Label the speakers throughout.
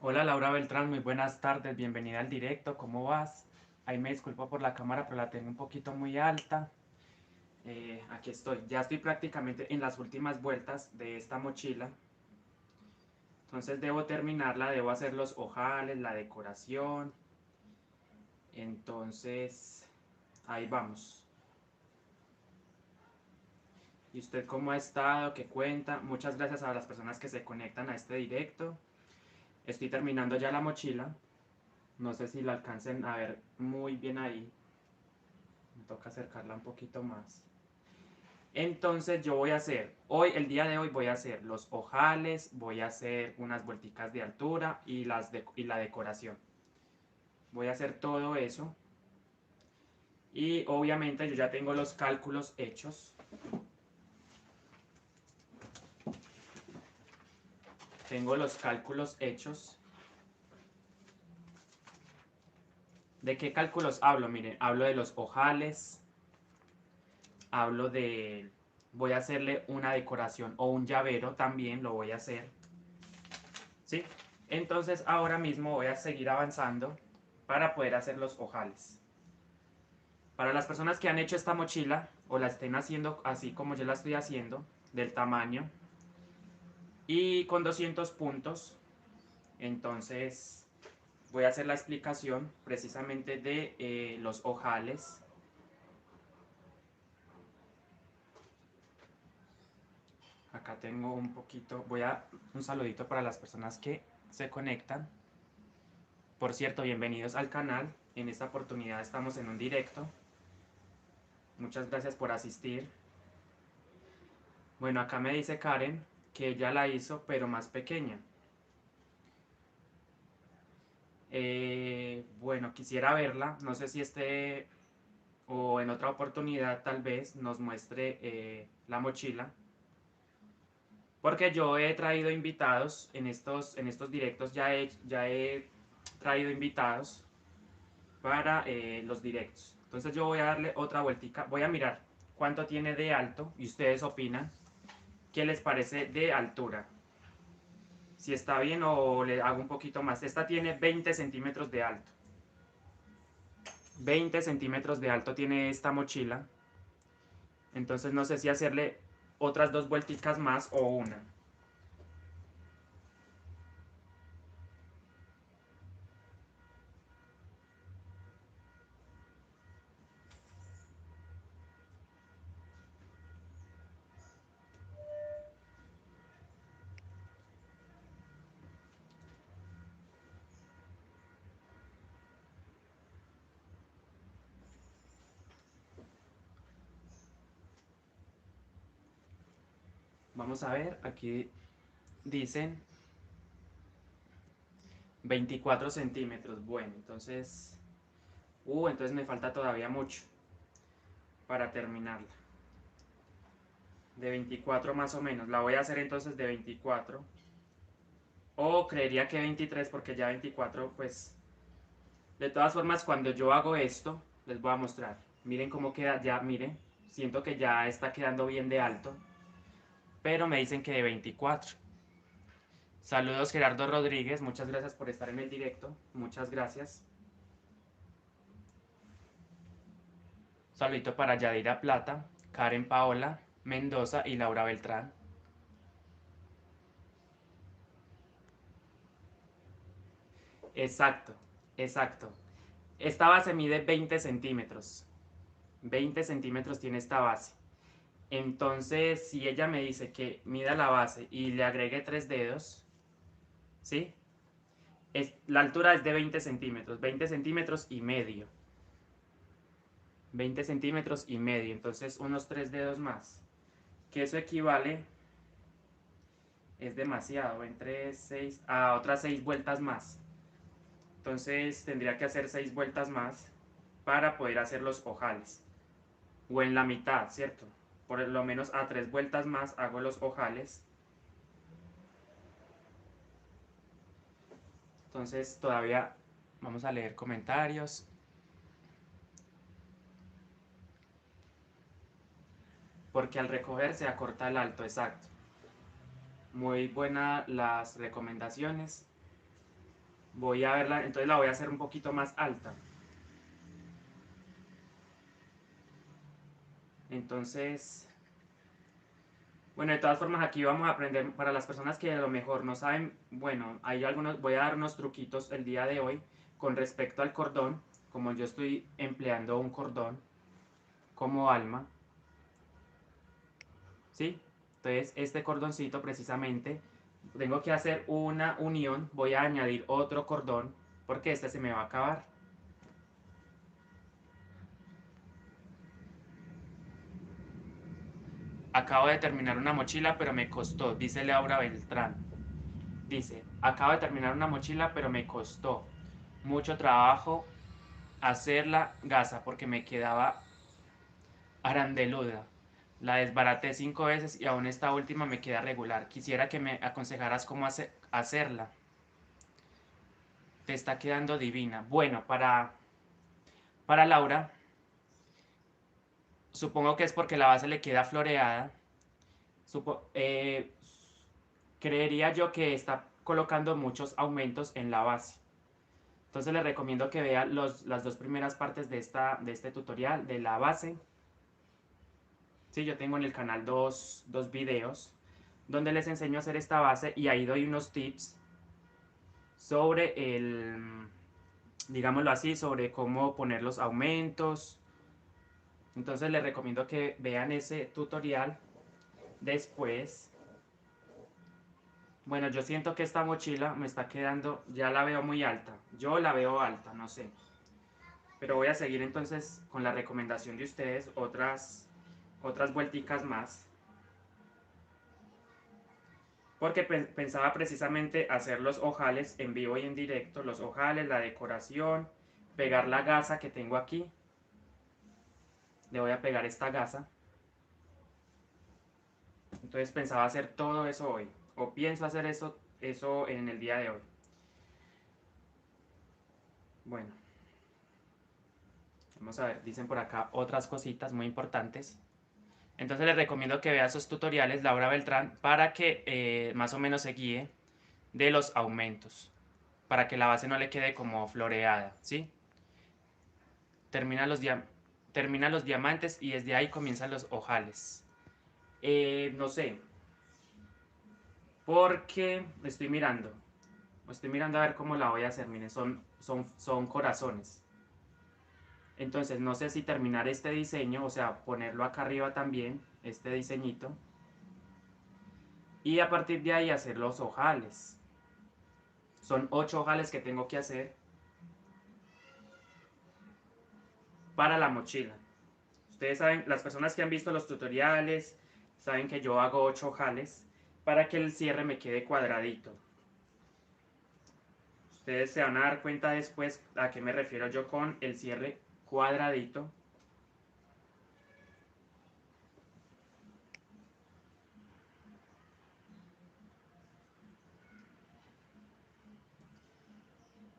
Speaker 1: Hola Laura Beltrán, muy buenas tardes, bienvenida al directo, ¿cómo vas? Ahí me disculpo por la cámara, pero la tengo un poquito muy alta. Aquí estoy, ya estoy prácticamente en las últimas vueltas de esta mochila. Entonces debo terminarla, debo hacer los ojales, la decoración. Entonces, ahí vamos. ¿Y usted cómo ha estado? ¿Qué cuenta? Muchas gracias a las personas que se conectan a este directo. Estoy terminando ya la mochila. No sé si la alcancen a ver muy bien ahí. Me toca acercarla un poquito más. Entonces yo voy a hacer, el día de hoy voy a hacer los ojales, voy a hacer unas vuelticas de altura y la decoración. Voy a hacer todo eso. Y obviamente yo ya tengo los cálculos hechos. Tengo los cálculos hechos. ¿De qué cálculos hablo? Miren, hablo de los ojales, hablo de... Voy a hacerle una decoración o un llavero también, lo voy a hacer. ¿Sí? Entonces ahora mismo voy a seguir avanzando para poder hacer los ojales. Para las personas que han hecho esta mochila o la estén haciendo así como yo la estoy haciendo, del tamaño y con 200 puntos, entonces voy a hacer la explicación precisamente de los ojales. Acá tengo un poquito, un saludito para las personas que se conectan. Por cierto, bienvenidos al canal. En esta oportunidad estamos en un directo. Muchas gracias por asistir. Bueno, acá me dice Karen que ella la hizo, pero más pequeña. Bueno, quisiera verla. No sé si esté o en otra oportunidad tal vez nos muestre la mochila. Porque yo he traído invitados en estos directos, ya he traído invitados para los directos. Entonces yo voy a darle otra vueltica. Voy a mirar cuánto tiene de alto y ustedes opinan qué les parece de altura. Si está bien o le hago un poquito más. Esta tiene 20 centímetros de alto. 20 centímetros de alto tiene esta mochila. Entonces no sé si hacerle otras dos vuelticas más o una. Vamos a ver, aquí dicen 24 centímetros. Bueno, entonces me falta todavía mucho para terminarla. De 24 más o menos. La voy a hacer entonces de 24. O creería que 23 porque ya 24 pues... De todas formas, cuando yo hago esto, les voy a mostrar. Miren cómo queda ya, miren. Siento que ya está quedando bien de alto. Pero me dicen que de 24. Saludos Gerardo Rodríguez, muchas gracias por estar en el directo. Muchas gracias. Saludito para Yadira Plata, Karen Paola, Mendoza y Laura Beltrán. Exacto, exacto. Esta base mide 20 centímetros. 20 centímetros tiene esta base. Entonces, si ella me dice que mida la base y le agregue 3 dedos, ¿sí? La altura es de 20 centímetros, 20 centímetros y medio. 20 centímetros y medio, entonces unos 3 dedos más. Que eso equivale, es demasiado, entre 6 a otras 6 vueltas más. Entonces tendría que hacer 6 vueltas más para poder hacer los ojales. O en la mitad, ¿cierto? Por lo menos a 3 vueltas más hago los ojales. Entonces todavía vamos a leer comentarios. Porque al recoger se acorta el alto, exacto. Muy buenas las recomendaciones. Voy a verla, entonces la voy a hacer un poquito más alta. Entonces, bueno, de todas formas aquí vamos a aprender, para las personas que a lo mejor no saben, bueno, hay algunos, voy a dar unos truquitos el día de hoy con respecto al cordón, como yo estoy empleando un cordón como alma, ¿sí? Entonces, este cordoncito precisamente, tengo que hacer una unión, voy a añadir otro cordón, porque este se me va a acabar. Acabo de terminar una mochila, pero me costó, dice Laura Beltrán. Dice, acabo de terminar una mochila, pero me costó mucho trabajo hacerla gasa porque me quedaba arandeluda. La desbaraté 5 veces y aún esta última me queda regular. Quisiera que me aconsejaras cómo hacerla. Te está quedando divina. Bueno, para Laura, supongo que es porque la base le queda floreada. Creería yo que está colocando muchos aumentos en la base. Entonces les recomiendo que vean las dos primeras partes de este tutorial de la base. Sí, yo tengo en el canal dos videos donde les enseño a hacer esta base y ahí doy unos tips sobre digámoslo así, sobre cómo poner los aumentos. Entonces les recomiendo que vean ese tutorial. Después, bueno, yo siento que esta mochila me está quedando, ya la veo muy alta. Yo la veo alta, no sé. Pero voy a seguir entonces con la recomendación de ustedes otras vuelticas más. Porque pensaba precisamente hacer los ojales en vivo y en directo, los ojales, la decoración, pegar la gasa que tengo aquí. Le voy a pegar esta gasa. Entonces pensaba hacer todo eso hoy, o pienso hacer eso en el día de hoy. Bueno, vamos a ver, dicen por acá otras cositas muy importantes. Entonces les recomiendo que vea esos tutoriales, Laura Beltrán, para que más o menos se guíe de los aumentos, para que la base no le quede como floreada, ¿sí? Termina termina los diamantes y desde ahí comienzan los ojales. No sé, porque estoy mirando a ver cómo la voy a hacer, miren, son corazones. Entonces no sé si terminar este diseño, o sea, ponerlo acá arriba también, este diseñito, y a partir de ahí hacer los ojales. Son 8 ojales que tengo que hacer para la mochila. Ustedes saben, las personas que han visto los tutoriales, saben que yo hago 8 ojales para que el cierre me quede cuadradito. Ustedes se van a dar cuenta después a qué me refiero yo con el cierre cuadradito.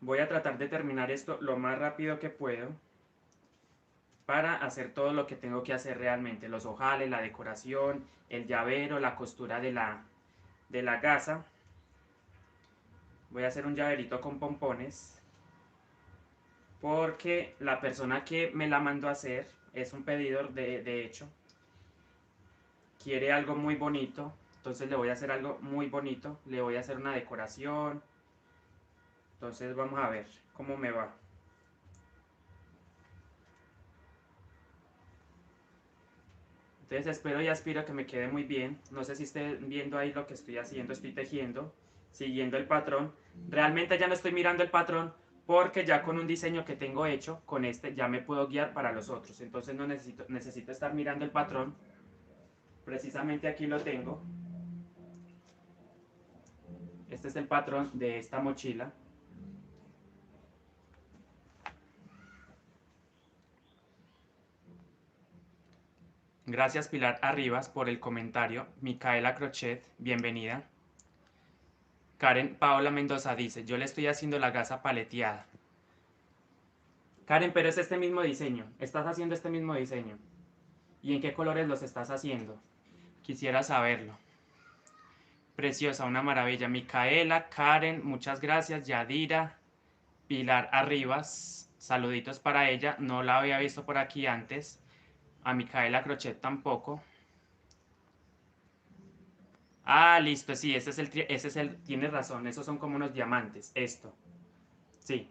Speaker 1: Voy a tratar de terminar esto lo más rápido que puedo para hacer todo lo que tengo que hacer realmente. Los ojales, la decoración, el llavero, la costura de la gasa. Voy a hacer un llaverito con pompones porque la persona que me la mandó a hacer, es un pedido de hecho, quiere algo muy bonito. Entonces le voy a hacer algo muy bonito, le voy a hacer una decoración. Entonces vamos a ver cómo me va. Entonces espero y aspiro que me quede muy bien. No sé si estén viendo ahí lo que estoy haciendo. Estoy tejiendo, siguiendo el patrón. Realmente ya no estoy mirando el patrón porque ya con un diseño que tengo hecho, con este ya me puedo guiar para los otros. Entonces no necesito estar mirando el patrón. Precisamente aquí lo tengo. Este es el patrón de esta mochila. Gracias Pilar Arribas por el comentario. Micaela Crochet, bienvenida. Karen Paola Mendoza dice, yo le estoy haciendo la gasa paleteada. Karen, pero es este mismo diseño. Estás haciendo este mismo diseño. ¿Y en qué colores los estás haciendo? Quisiera saberlo. Preciosa, una maravilla. Micaela, Karen, muchas gracias. Yadira, Pilar Arribas, saluditos para ella, no la había visto por aquí antes. A Micaela Crochet tampoco. Ah, listo, sí, tienes razón, esos son como unos diamantes, esto, sí.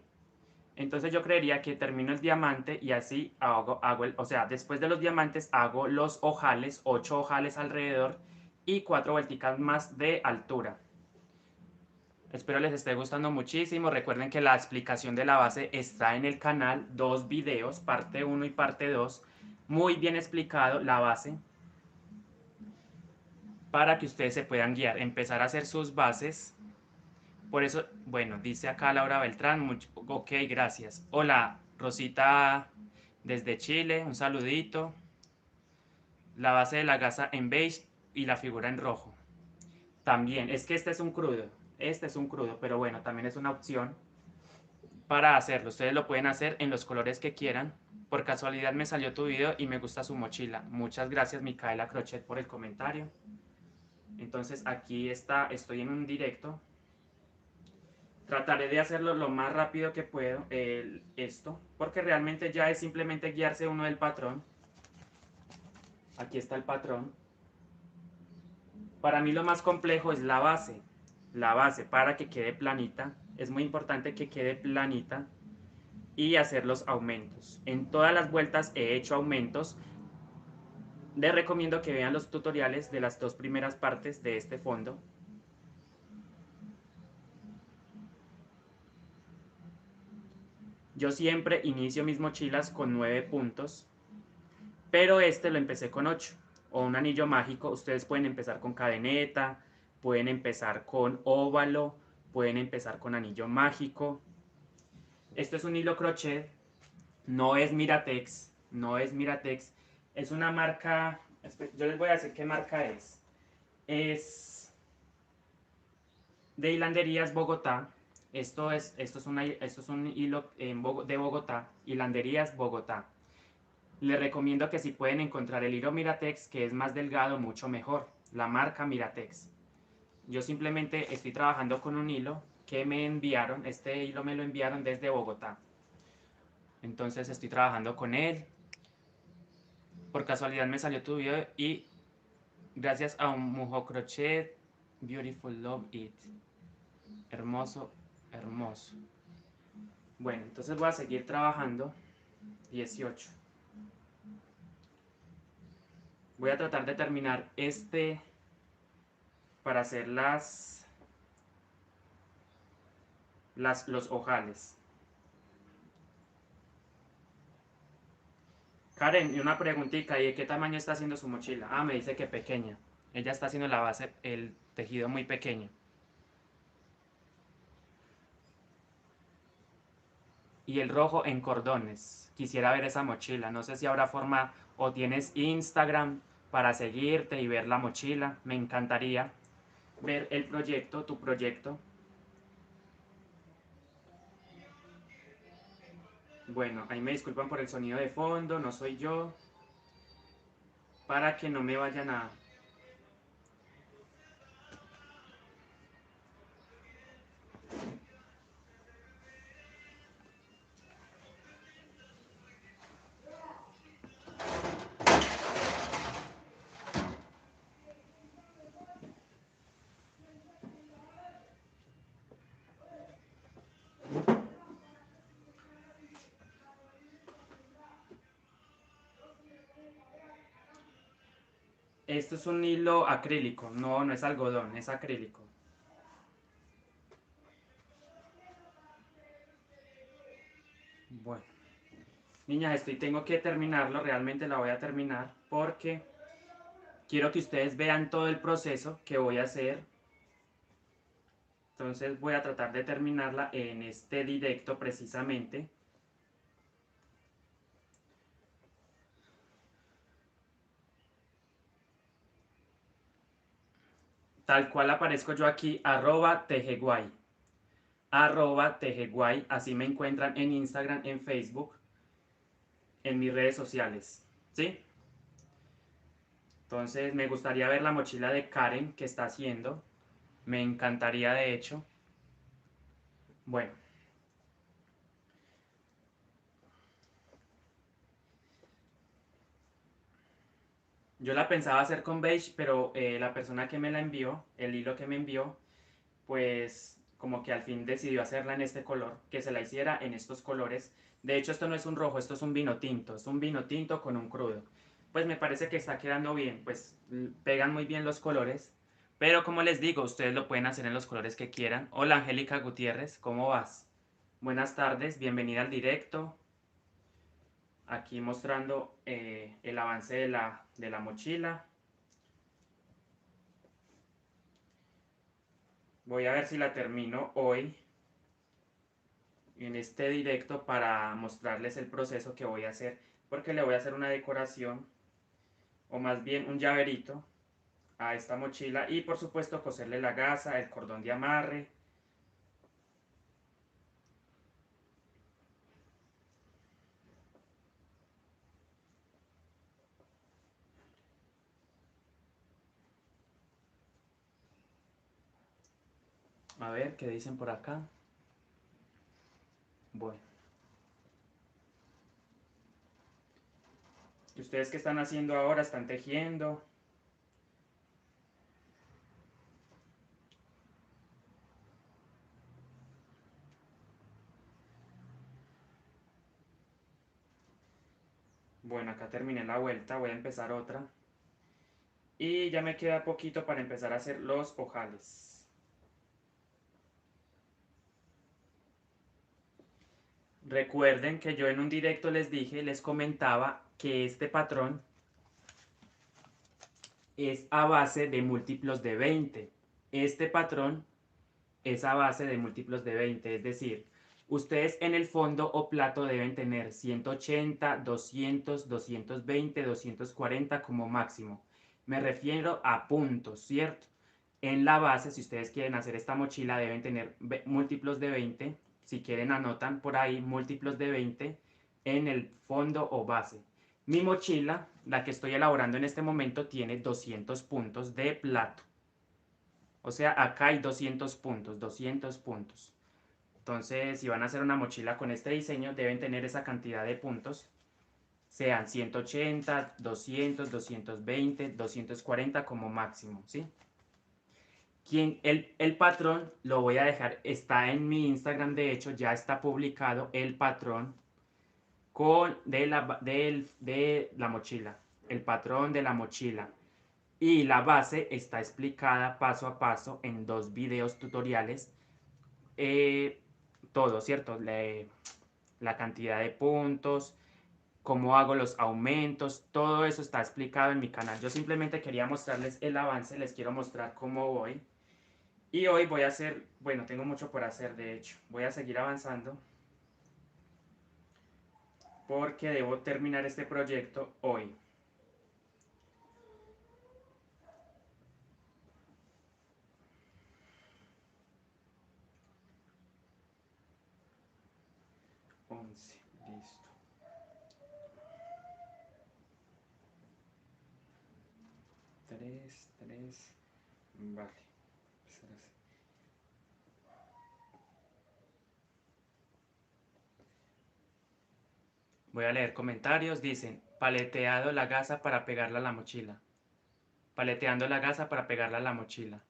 Speaker 1: Entonces yo creería que termino el diamante y así o sea, después de los diamantes hago los ojales, 8 ojales alrededor y 4 vuelticas más de altura. Espero les esté gustando muchísimo. Recuerden que la explicación de la base está en el canal, 2 videos, parte 1 y parte 2. Muy bien explicado la base para que ustedes se puedan guiar, empezar a hacer sus bases. Por eso, bueno, dice acá Laura Beltrán, ok, gracias. Hola, Rosita desde Chile, un saludito. La base de la gasa en beige y la figura en rojo. También, es que este es un crudo, pero bueno, también es una opción para hacerlo. Ustedes lo pueden hacer en los colores que quieran. Por casualidad me salió tu video y me gusta su mochila. Muchas gracias, Micaela Crochet, por el comentario. Entonces aquí está, estoy en un directo. Trataré de hacerlo lo más rápido que puedo, esto, porque realmente ya es simplemente guiarse uno del patrón. Aquí está el patrón. Para mí lo más complejo es la base. La base para que quede planita. Es muy importante que quede planita. Y hacer los aumentos. En todas las vueltas he hecho aumentos. Les recomiendo que vean los tutoriales de las 2 primeras partes de este fondo. Yo siempre inicio mis mochilas con 9 puntos, pero este lo empecé con 8. O un anillo mágico, ustedes pueden empezar con cadeneta, pueden empezar con óvalo, pueden empezar con anillo mágico. Esto es un hilo crochet, no es Miratex, no es Miratex, es una marca, yo les voy a decir qué marca es. Es de Hilanderías Bogotá. Esto es un hilo de Bogotá, Hilanderías Bogotá. Les recomiendo que si pueden encontrar el hilo Miratex, que es más delgado, mucho mejor. La marca Miratex. Yo simplemente estoy trabajando con un hilo que me enviaron. Este hilo me lo enviaron desde Bogotá. Entonces estoy trabajando con él. Por casualidad me salió tu video y gracias a un Mujo Crochet, Beautiful Love It. Hermoso, hermoso. Bueno, entonces voy a seguir trabajando. 18. Voy a tratar de terminar este para hacer los ojales. Karen, y una preguntita, ¿y de qué tamaño está haciendo su mochila? Ah, me dice que pequeña. Ella está haciendo la base, el tejido muy pequeño. Y el rojo en cordones. Quisiera ver esa mochila. No sé si habrá forma o tienes Instagram para seguirte y ver la mochila. Me encantaría ver el proyecto, tu proyecto. Bueno, ahí me disculpan por el sonido de fondo, no soy yo. Para que no me vayan a... Esto es un hilo acrílico, no, no es algodón, es acrílico. Bueno, niñas, tengo que terminarlo, realmente la voy a terminar porque quiero que ustedes vean todo el proceso que voy a hacer. Entonces voy a tratar de terminarla en este directo precisamente. Tal cual aparezco yo aquí, @tejeguay. @tejeguay, así me encuentran en Instagram, en Facebook, en mis redes sociales. ¿Sí? Entonces me gustaría ver la mochila de Karen que está haciendo. Me encantaría de hecho. Bueno, Yo la pensaba hacer con beige, pero la persona que me la envió, el hilo que me envió, pues como que al fin decidió hacerla en este color, que se la hiciera en estos colores. De hecho, esto no es un rojo, esto es un vino tinto, es un vino tinto con un crudo. Pues me parece que está quedando bien, pues pegan muy bien los colores, pero como les digo, ustedes lo pueden hacer en los colores que quieran. Hola Angélica Gutiérrez, ¿cómo vas? Buenas tardes, bienvenida al directo. Aquí mostrando el avance de la mochila. Voy a ver si la termino hoy en este directo para mostrarles el proceso que voy a hacer, porque le voy a hacer una decoración o más bien un llaverito a esta mochila y por supuesto coserle la gasa, el cordón de amarre. A ver qué dicen por acá. Bueno, ¿y ustedes qué están haciendo ahora? ¿Están tejiendo? Bueno, acá terminé la vuelta, voy a empezar otra. Y ya me queda poquito para empezar a hacer los ojales. Recuerden que yo en un directo les dije, les comentaba que este patrón es a base de múltiplos de 20. Este patrón es a base de múltiplos de 20, es decir, ustedes en el fondo o plato deben tener 180, 200, 220, 240 como máximo. Me refiero a puntos, ¿cierto? En la base, si ustedes quieren hacer esta mochila, deben tener múltiplos de 20. Si quieren, anotan por ahí múltiplos de 20 en el fondo o base. Mi mochila, la que estoy elaborando en este momento, tiene 200 puntos de plato. O sea, acá hay 200 puntos, 200 puntos. Entonces, si van a hacer una mochila con este diseño, deben tener esa cantidad de puntos. Sean 180, 200, 220, 240 como máximo, ¿sí? El patrón lo voy a dejar, está en mi Instagram, de hecho, ya está publicado el patrón de la mochila. El patrón de la mochila. Y la base está explicada paso a paso en 2 videos tutoriales. eh, Todo, ¿cierto? La cantidad de puntos, cómo hago los aumentos, todo eso está explicado en mi canal. Yo simplemente quería mostrarles el avance, les quiero mostrar cómo voy. Y hoy voy a hacer, bueno, tengo mucho por hacer de hecho. Voy a seguir avanzando porque debo terminar este proyecto hoy. Once, listo. 3, 3, vale. Voy a leer comentarios. Dicen, paleteado la gasa para pegarla a la mochila. Paleteando la gasa para pegarla a la mochila.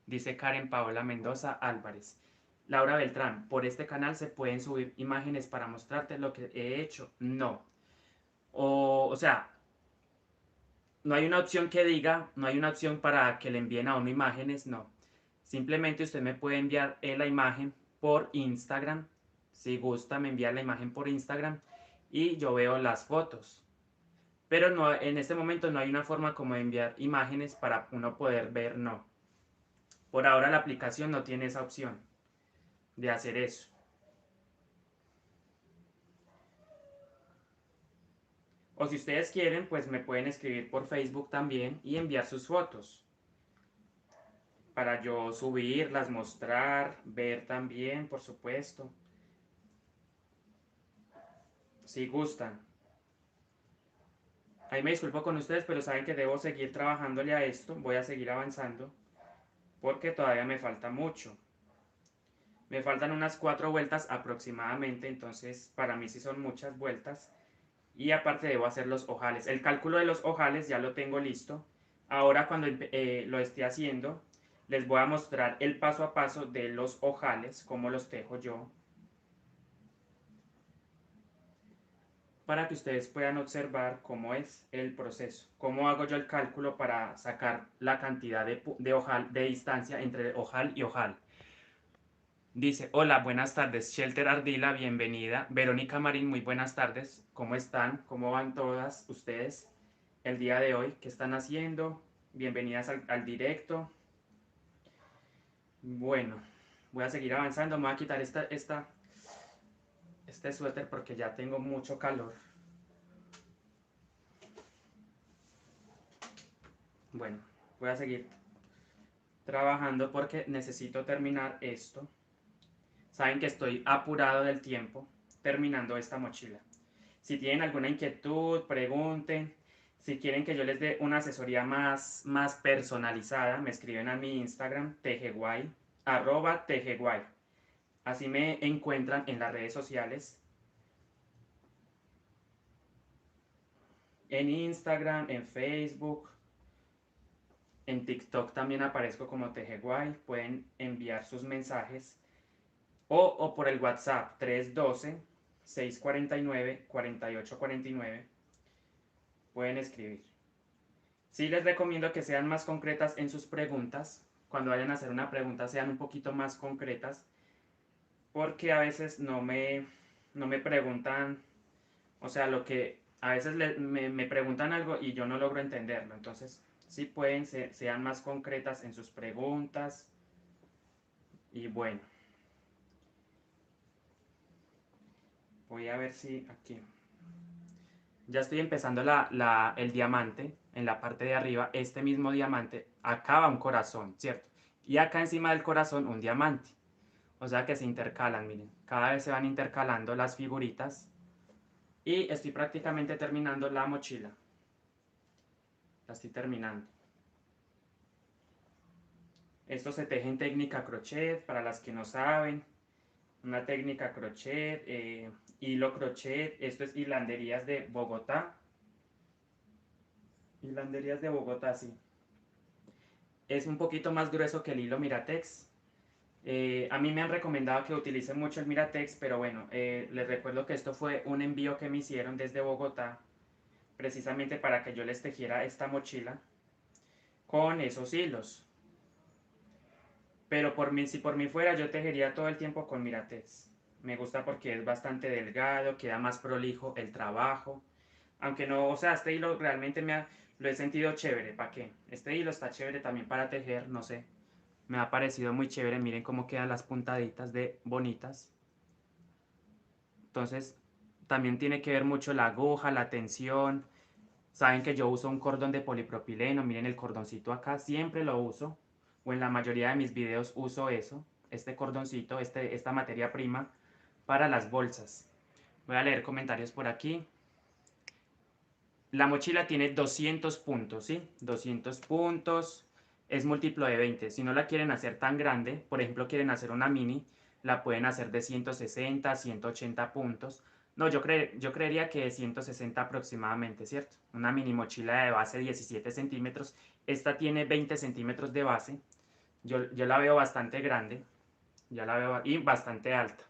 Speaker 1: Dice Karen Paola Mendoza Álvarez. Laura Beltrán, por este canal se pueden subir imágenes para mostrarte lo que he hecho. No. O sea, no hay una opción que diga, no hay una opción para que le envíen a uno imágenes, no. Simplemente usted me puede enviar la imagen por Instagram. Si gusta, me envía la imagen por Instagram y yo veo las fotos. Pero no, en este momento no hay una forma como de enviar imágenes para uno poder ver, no. Por ahora la aplicación no tiene esa opción de hacer eso. O si ustedes quieren, pues me pueden escribir por Facebook también y enviar sus fotos para yo subirlas, mostrar, ver también, por supuesto, si gustan. Ahí me disculpo con ustedes, pero saben que debo seguir trabajándole a esto, voy a seguir avanzando, porque todavía me falta mucho. Me faltan unas 4 vueltas aproximadamente, entonces para mí sí son muchas vueltas. Y aparte debo hacer los ojales. El cálculo de los ojales ya lo tengo listo. Ahora cuando lo esté haciendo, les voy a mostrar el paso a paso de los ojales, cómo los tejo yo, para que ustedes puedan observar cómo es el proceso, cómo hago yo el cálculo para sacar la cantidad de ojal, de distancia entre ojal y ojal. Dice, hola, buenas tardes, Shelter Ardila, bienvenida. Verónica Marín, muy buenas tardes. ¿Cómo están? ¿Cómo van todas ustedes el día de hoy? ¿Qué están haciendo? Bienvenidas al directo. Bueno, voy a seguir avanzando. Me voy a quitar este suéter porque ya tengo mucho calor. Bueno, voy a seguir trabajando porque necesito terminar esto. Saben que estoy apurado del tiempo terminando esta mochila. Si tienen alguna inquietud, pregunten. Si quieren que yo les dé una asesoría más personalizada, me escriben a mi Instagram, tejeguay, @tejeguay. Así me encuentran en las redes sociales. En Instagram, en Facebook, en TikTok también aparezco como tejeguay. Pueden enviar sus mensajes o por el WhatsApp 312-649-4849. Pueden escribir. Sí les recomiendo que sean más concretas en sus preguntas. Cuando vayan a hacer una pregunta sean un poquito más concretas, porque a veces no me preguntan, o sea, lo que a veces me preguntan algo y yo no logro entenderlo. Entonces, sí pueden, sean más concretas en sus preguntas. Y bueno, voy a ver si aquí. Ya estoy empezando el diamante en la parte de arriba. Este mismo diamante, acá va un corazón, ¿cierto? Y acá encima del corazón un diamante. O sea que se intercalan, miren. Cada vez se van intercalando las figuritas. Y estoy prácticamente terminando la mochila. La estoy terminando. Esto se teje en técnica crochet, para las que no saben. Una técnica crochet, hilo crochet. Esto es hilanderías de Bogotá. Hilanderías de Bogotá, sí. Es un poquito más grueso que el hilo Miratex. A mí me han recomendado que utilice mucho el Miratex, pero bueno, les recuerdo que esto fue un envío que me hicieron desde Bogotá, precisamente para que yo les tejiera esta mochila con esos hilos. Pero por mí, si por mí fuera, yo tejería todo el tiempo con Miratex. Me gusta porque es bastante delgado, queda más prolijo el trabajo. Aunque no, o sea, este hilo realmente lo he sentido chévere. ¿Para qué? Este hilo está chévere también para tejer, no sé. Me ha parecido muy chévere. Miren cómo quedan las puntaditas de bonitas. Entonces, también tiene que ver mucho la aguja, la tensión. Saben que yo uso un cordón de polipropileno. Miren el cordoncito acá, siempre lo uso. O en la mayoría de mis videos uso eso. Este cordoncito, esta materia prima para las bolsas. Voy a leer comentarios por aquí. La mochila tiene 200 puntos, ¿sí? 200 puntos. Es múltiplo de 20. Si no la quieren hacer tan grande, por ejemplo, quieren hacer una mini, la pueden hacer de 160, 180 puntos. No, yo creería que de 160 aproximadamente, ¿cierto? Una mini mochila de base 17 centímetros. Esta tiene 20 centímetros de base. Yo la veo bastante grande. Ya la veo y bastante alta.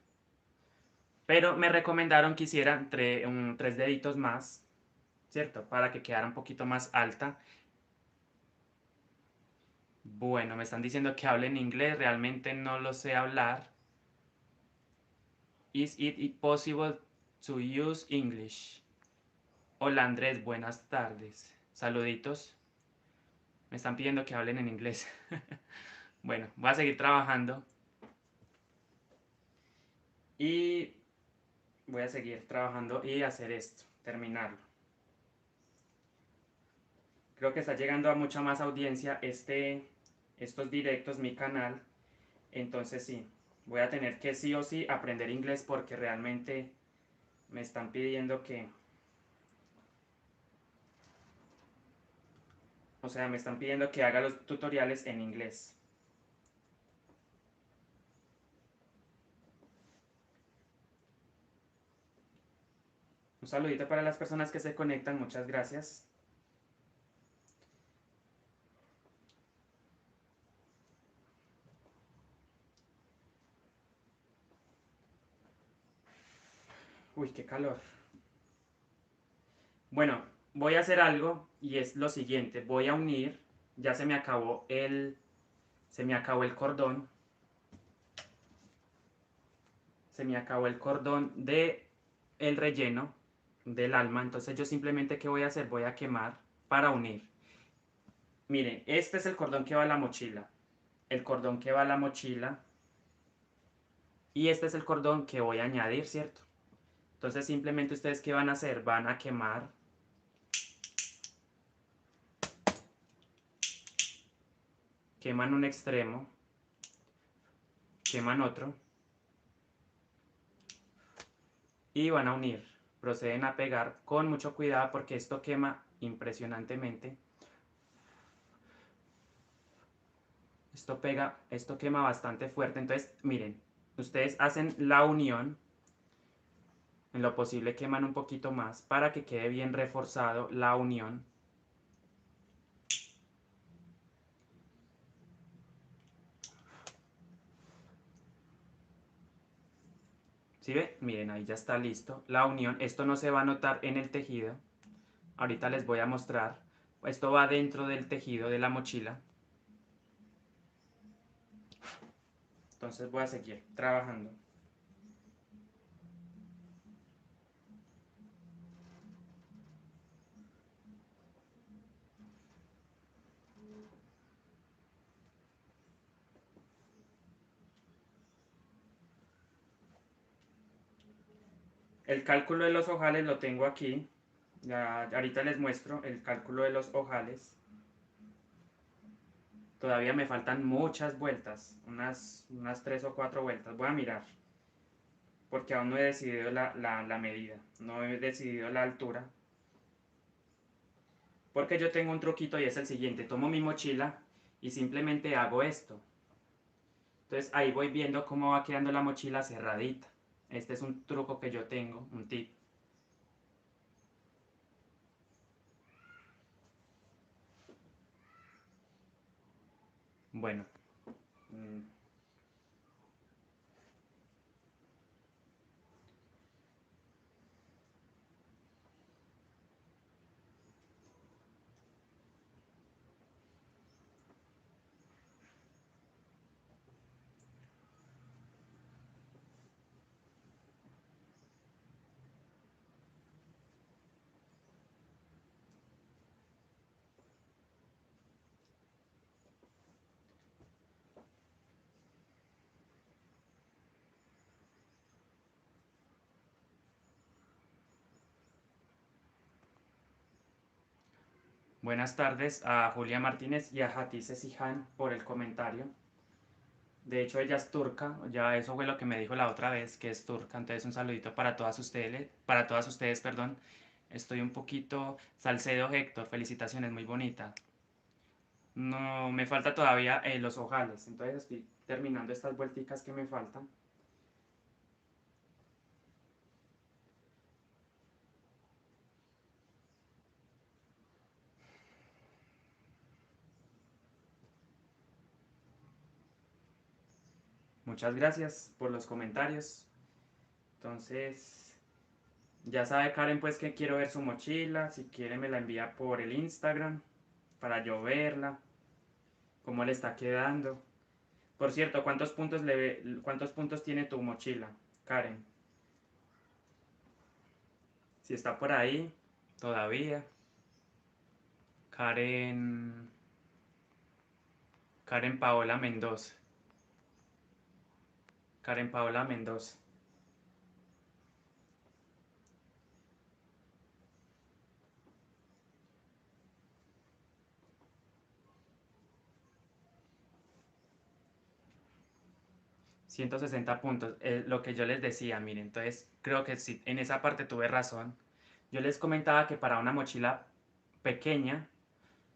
Speaker 1: Pero me recomendaron que hicieran 3 deditos más, ¿cierto? Para que quedara un poquito más alta. Bueno, me están diciendo que hable en inglés, realmente no lo sé hablar. Is it possible to use English? Hola Andrés, buenas tardes. Saluditos. Me están pidiendo que hablen en inglés. Bueno, voy a seguir trabajando. Y voy a seguir trabajando y hacer esto, terminarlo. Creo que está llegando a mucha más audiencia estos directos, mi canal. Entonces sí, voy a tener que sí o sí aprender inglés porque realmente me están pidiendo que, o sea, me están pidiendo que haga los tutoriales en inglés. Un saludito para las personas que se conectan, muchas gracias. Uy, qué calor. Bueno, voy a hacer algo y es lo siguiente. Voy a unir, ya se me acabó el cordón. Se me acabó el cordón de el relleno del alma. Entonces yo simplemente, ¿qué voy a hacer? Voy a quemar para unir. Miren, este es el cordón que va a la mochila. El cordón que va a la mochila. Y este es el cordón que voy a añadir, ¿cierto? Entonces simplemente ustedes, ¿qué van a hacer? Van a quemar. Queman un extremo. Queman otro. Y van a unir. Proceden a pegar con mucho cuidado porque esto quema impresionantemente. Esto quema bastante fuerte. Entonces, miren, ustedes hacen la unión. En lo posible queman un poquito más para que quede bien reforzado la unión. ¿Sí ve? Miren, ahí ya está listo la unión. Esto no se va a notar en el tejido. Ahorita les voy a mostrar. Esto va dentro del tejido de la mochila. Entonces voy a seguir trabajando. El cálculo de los ojales lo tengo aquí. Ya, ahorita les muestro el cálculo de los ojales. Todavía me faltan muchas vueltas, unas 3 o 4 vueltas. Voy a mirar, porque aún no he decidido la medida, no he decidido la altura. Porque yo tengo un truquito y es el siguiente, tomo mi mochila y simplemente hago esto. Entonces ahí voy viendo cómo va quedando la mochila cerradita. Este es un truco que yo tengo, un tip. Bueno, mm, buenas tardes a Julia Martínez y a Hatice Sihan por el comentario. De hecho, ella es turca, ya eso fue lo que me dijo la otra vez, que es turca. Entonces, un saludito para todas ustedes, perdón. Estoy un poquito Salcedo Héctor, felicitaciones, muy bonita. No, me falta todavía los ojales, entonces estoy terminando estas vuelticas que me faltan. Muchas gracias por los comentarios. Entonces, ya sabe Karen pues que quiero ver su mochila, si quiere me la envía por el Instagram para yo verla, cómo le está quedando. Por cierto, ¿cuántos puntos tiene tu mochila, Karen? Si está por ahí, todavía. Karen, Karen Paola Mendoza. Karen Paola Mendoza. 160 puntos, lo que yo les decía, miren, entonces creo que sí, en esa parte tuve razón. Yo les comentaba que para una mochila pequeña,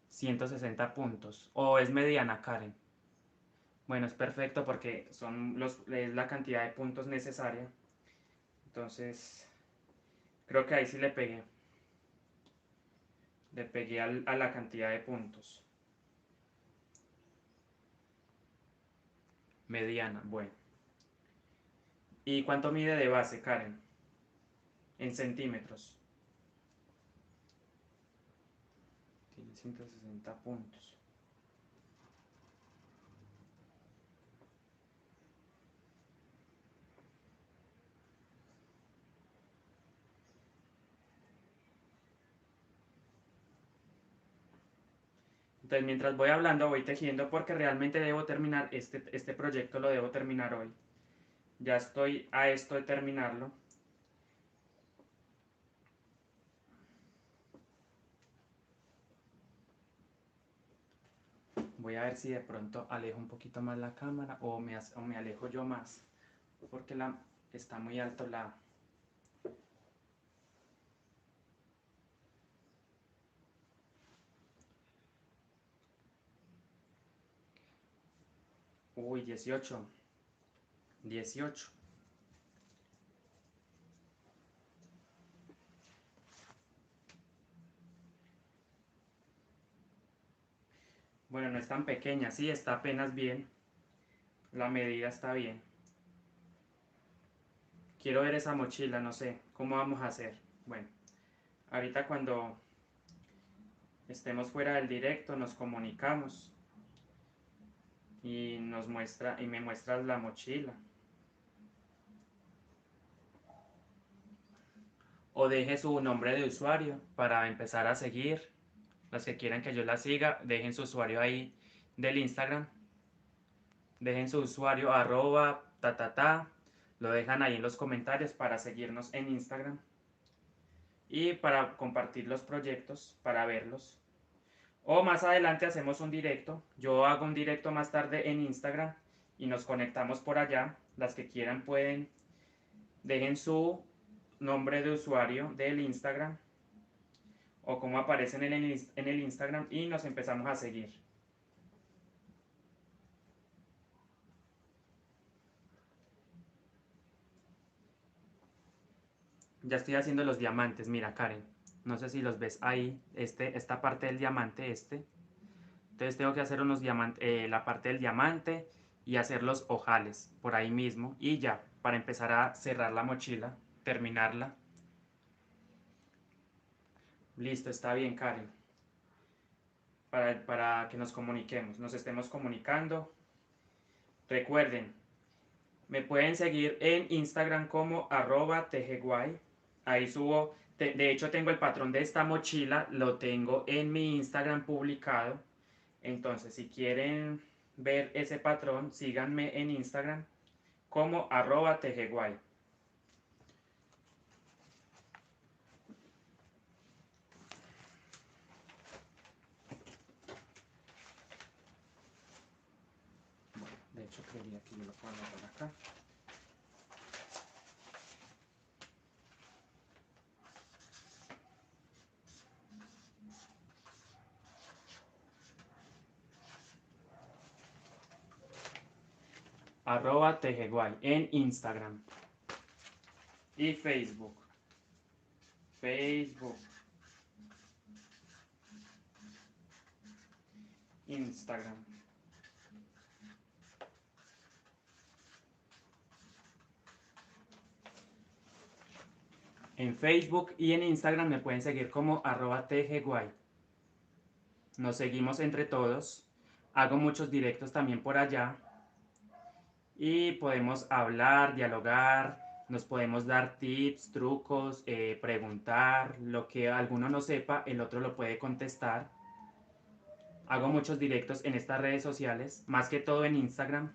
Speaker 1: 160 puntos, o es mediana, Karen. Bueno, es perfecto porque es la cantidad de puntos necesaria. Entonces, Creo que ahí sí le pegué. Le pegué a la cantidad de puntos. Mediana, bueno. ¿Y cuánto mide de base, Karen? En centímetros. Tiene 160 puntos. Entonces, mientras voy hablando, voy tejiendo porque realmente debo terminar este proyecto, lo debo terminar hoy. Ya estoy a esto de terminarlo. Voy a ver si de pronto alejo un poquito más la cámara o me alejo yo más, porque está muy alto la... Uy, 18. 18. Bueno, no es tan pequeña, sí, está apenas bien. La medida está bien. Quiero ver esa mochila, no sé, ¿cómo vamos a hacer? Bueno, ahorita cuando estemos fuera del directo nos comunicamos y me muestras la mochila. O deje su nombre de usuario para empezar a seguir. Los que quieran que yo la siga, dejen su usuario ahí del Instagram. Dejen su usuario lo dejan ahí en los comentarios para seguirnos en Instagram y para compartir los proyectos, para verlos. O más adelante hacemos un directo. Yo hago un directo más tarde en Instagram y nos conectamos por allá. Las que quieran dejen su nombre de usuario del Instagram o cómo aparecen en el Instagram y nos empezamos a seguir. Ya estoy haciendo los diamantes, mira Karen. No sé si los ves ahí, esta parte del diamante, Entonces tengo que hacer la parte del diamante y hacer los ojales por ahí mismo. Y ya, para empezar a cerrar la mochila, terminarla. Listo, está bien Karen. Para que nos comuniquemos, nos estemos comunicando. Recuerden, me pueden seguir en Instagram como @tejeguay. Ahí subo, de hecho tengo el patrón de esta mochila, lo tengo en mi Instagram publicado. Entonces, si quieren ver ese patrón, síganme en Instagram como @tejeguay. De hecho, creería que yo lo puedo anotar acá. @tejeguay en Instagram y Facebook. Facebook, Instagram. En Facebook y en Instagram me pueden seguir como @tejeguay. Nos seguimos entre todos. Hago muchos directos también por allá. Y podemos hablar, dialogar, nos podemos dar tips, trucos, preguntar, lo que alguno no sepa, el otro lo puede contestar. Hago muchos directos en estas redes sociales, más que todo en Instagram.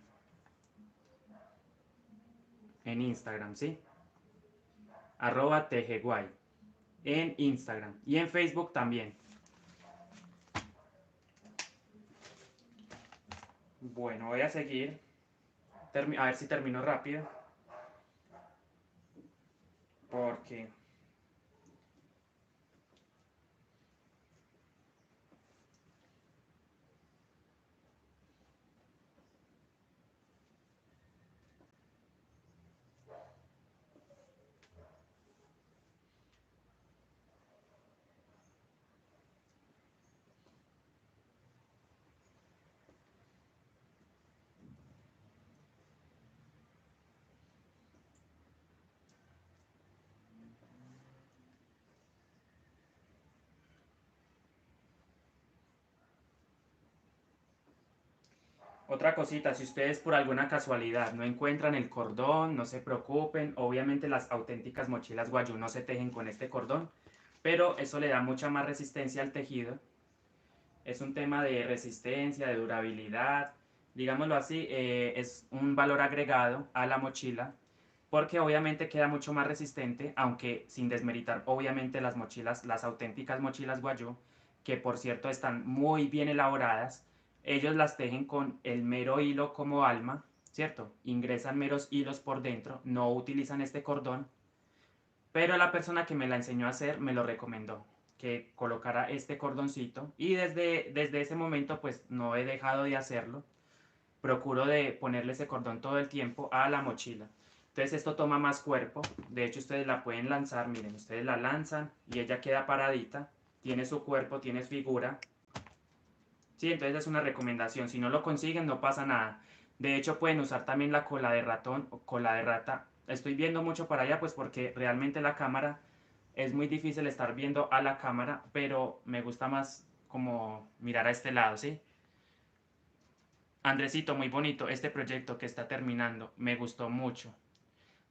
Speaker 1: En Instagram, ¿sí? @tejeguay. En Instagram. Y en Facebook también. Bueno, voy a seguir. A ver si termino rápido. Porque... Otra cosita, si ustedes por alguna casualidad no encuentran el cordón, no se preocupen. Obviamente las auténticas mochilas guayú no se tejen con este cordón, pero eso le da mucha más resistencia al tejido. Es un tema de resistencia, de durabilidad, digámoslo así, es un valor agregado a la mochila porque obviamente queda mucho más resistente, aunque sin desmeritar obviamente las mochilas, las auténticas mochilas guayú, que por cierto están muy bien elaboradas. Ellos las tejen con el mero hilo como alma, ¿cierto? Ingresan meros hilos por dentro, no utilizan este cordón, pero la persona que me la enseñó a hacer me lo recomendó, que colocara este cordoncito y desde ese momento pues no he dejado de hacerlo. Procuro de ponerle ese cordón todo el tiempo a la mochila. Entonces esto toma más cuerpo. De hecho ustedes la pueden lanzar, miren, ustedes la lanzan y ella queda paradita. Tiene su cuerpo, tiene su figura. Sí, entonces es una recomendación. Si no lo consiguen no pasa nada. De hecho pueden usar también la cola de ratón o cola de rata. Estoy viendo mucho para allá pues porque realmente la cámara es muy difícil estar viendo a la cámara, pero me gusta más como mirar a este lado, ¿sí? Andresito, muy bonito este proyecto que está terminando. Me gustó mucho.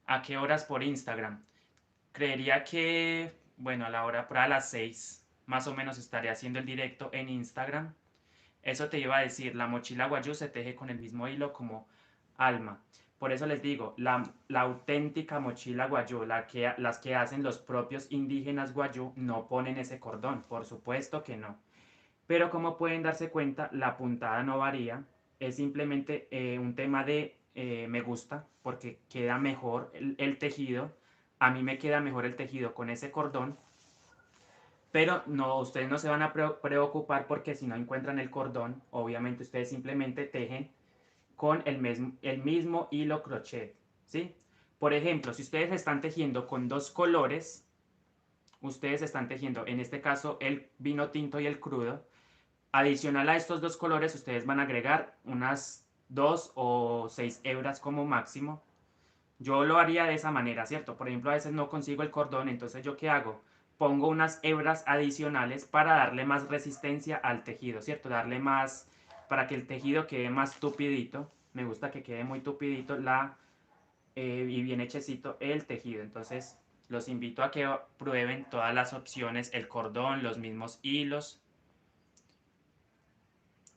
Speaker 1: ¿A qué horas por Instagram? Creería que, bueno, a la hora para las 6 más o menos estaré haciendo el directo en Instagram. Eso te iba a decir, la mochila guayú se teje con el mismo hilo como alma. Por eso les digo, la auténtica mochila guayú, las que hacen los propios indígenas guayú, no ponen ese cordón, por supuesto que no. Pero como pueden darse cuenta, la puntada no varía, es simplemente un tema de me gusta, porque queda mejor el tejido. A mí me queda mejor el tejido con ese cordón, pero no, ustedes no se van a preocupar porque si no encuentran el cordón, obviamente ustedes simplemente tejen con el mismo hilo crochet, ¿sí? Por ejemplo, si ustedes están tejiendo con dos colores, ustedes están tejiendo, en este caso, el vino tinto y el crudo. Adicional a estos dos colores, ustedes van a agregar unas 2 o 6 hebras como máximo. Yo lo haría de esa manera, ¿cierto? Por ejemplo, a veces no consigo el cordón, entonces ¿yo qué hago? Pongo unas hebras adicionales para darle más resistencia al tejido, ¿cierto? Darle más, para que el tejido quede más tupidito. Me gusta que quede muy tupidito y bien hechecito el tejido. Entonces, los invito a que prueben todas las opciones, el cordón, los mismos hilos.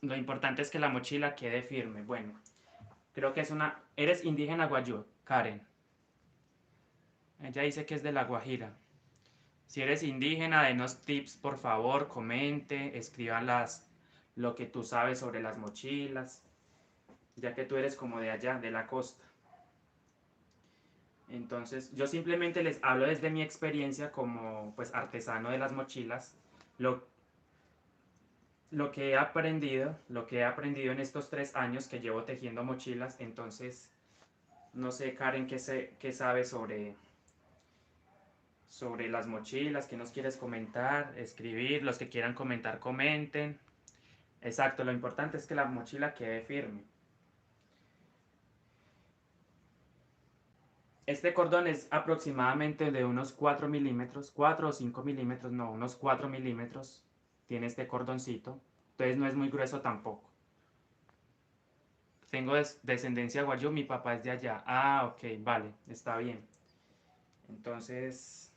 Speaker 1: Lo importante es que la mochila quede firme. Bueno, creo que es una... Eres indígena guayú, Karen. Ella dice que es de La Guajira. Si eres indígena, denos tips, por favor, comente, escriban lo que tú sabes sobre las mochilas, ya que tú eres como de allá, de la costa. Entonces, yo simplemente les hablo desde mi experiencia como pues artesano de las mochilas, lo, lo que he aprendido en estos 3 años que llevo tejiendo mochilas. Entonces, no sé, Karen, qué sabe sobre las mochilas, qué nos quieres comentar, escribir, los que quieran comentar, comenten. Exacto, lo importante es que la mochila quede firme. Este cordón es aproximadamente de unos 4 milímetros, 4 o 5 milímetros, no, unos 4 milímetros. Tiene este cordoncito, entonces no es muy grueso tampoco. Tengo descendencia guayú, mi papá es de allá. Ah, ok, vale, está bien. Entonces,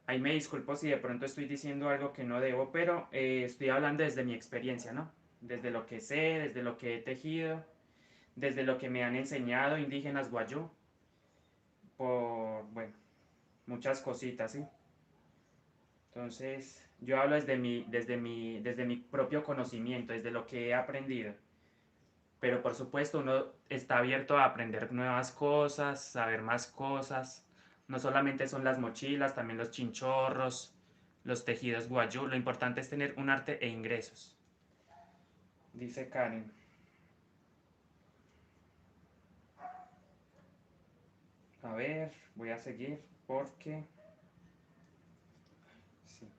Speaker 1: ahí me disculpo si de pronto estoy diciendo algo que no debo, pero estoy hablando desde mi experiencia, ¿no? Desde lo que sé, desde lo que he tejido, desde lo que me han enseñado indígenas guayú, por, bueno, muchas cositas, ¿sí? Entonces, yo hablo desde mi propio conocimiento, desde lo que he aprendido. Pero por supuesto, uno está abierto a aprender nuevas cosas, saber más cosas. No solamente son las mochilas, también los chinchorros, los tejidos guayú. Lo importante es tener un arte e ingresos. Dice Karen. A ver, voy a seguir porque... Sí.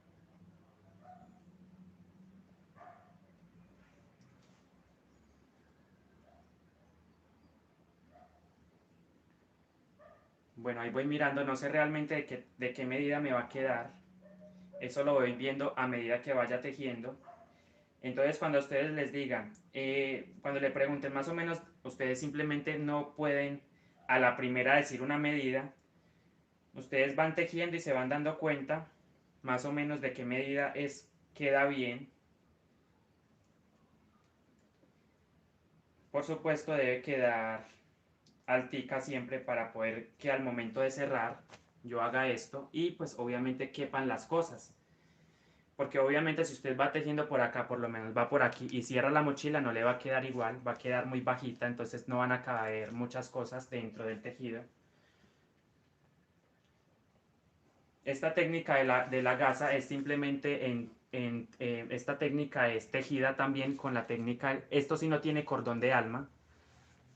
Speaker 1: Bueno, ahí voy mirando, no sé realmente de qué medida me va a quedar. Eso lo voy viendo a medida que vaya tejiendo. Entonces, cuando ustedes les digan, cuando le pregunten más o menos, ustedes simplemente no pueden a la primera decir una medida. Ustedes van tejiendo y se van dando cuenta más o menos de qué medida queda bien. Por supuesto, debe quedar altica siempre para poder que al momento de cerrar yo haga esto y pues obviamente quepan las cosas. Porque obviamente si usted va tejiendo por acá, por lo menos va por aquí y cierra la mochila, no le va a quedar igual, va a quedar muy bajita, entonces no van a caber muchas cosas dentro del tejido. Esta técnica de la gasa es simplemente esta técnica es tejida también con la técnica, esto sí no tiene cordón de alma,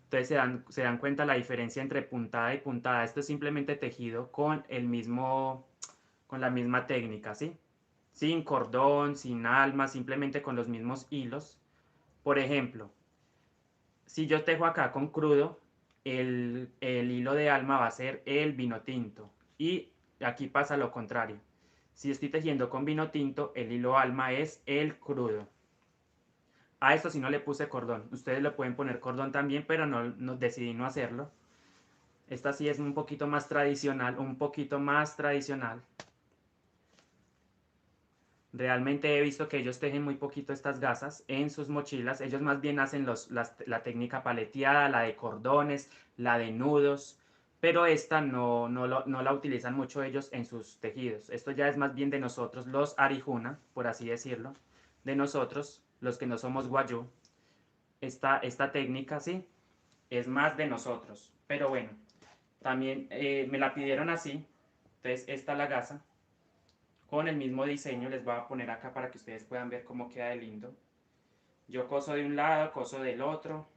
Speaker 1: entonces se dan cuenta la diferencia entre puntada y puntada, esto es simplemente tejido con con la misma técnica, ¿sí? Sin cordón, sin alma, simplemente con los mismos hilos. Por ejemplo, si yo tejo acá con crudo, el hilo de alma va a ser el vino tinto. Y aquí pasa lo contrario. Si estoy tejiendo con vino tinto, el hilo alma es el crudo. A esto si no le puse cordón. Ustedes le pueden poner cordón también, pero no decidí no hacerlo. Esta sí es un poquito más tradicional, un poquito más tradicional. Realmente he visto que ellos tejen muy poquito estas gasas en sus mochilas. Ellos más bien hacen la técnica paleteada, la de cordones, la de nudos, pero esta no la utilizan mucho ellos en sus tejidos. Esto ya es más bien de nosotros, los Arijuna, por así decirlo, de nosotros, los que no somos guayú. Esta técnica, sí, es más de nosotros. Pero bueno, también me la pidieron así. Entonces, esta la gasa con el mismo diseño, les voy a poner acá para que ustedes puedan ver cómo queda de lindo. Yo coso de un lado, coso del otro.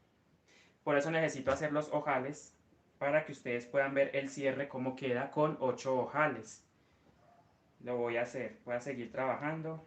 Speaker 1: Por eso necesito hacer los ojales para que ustedes puedan ver el cierre cómo queda con 8 ojales. Lo voy a hacer, voy a seguir trabajando.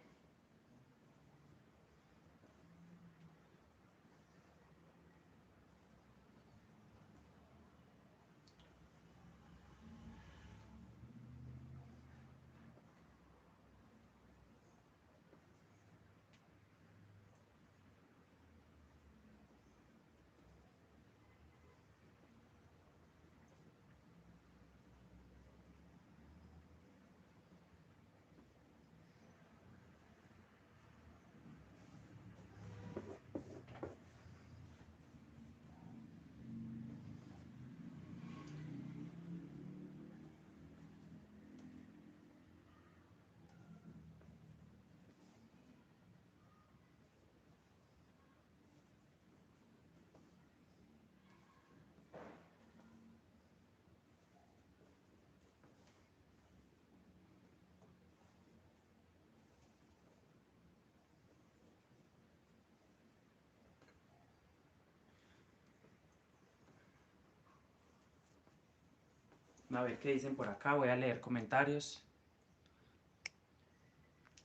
Speaker 1: A ver qué dicen por acá, voy a leer comentarios.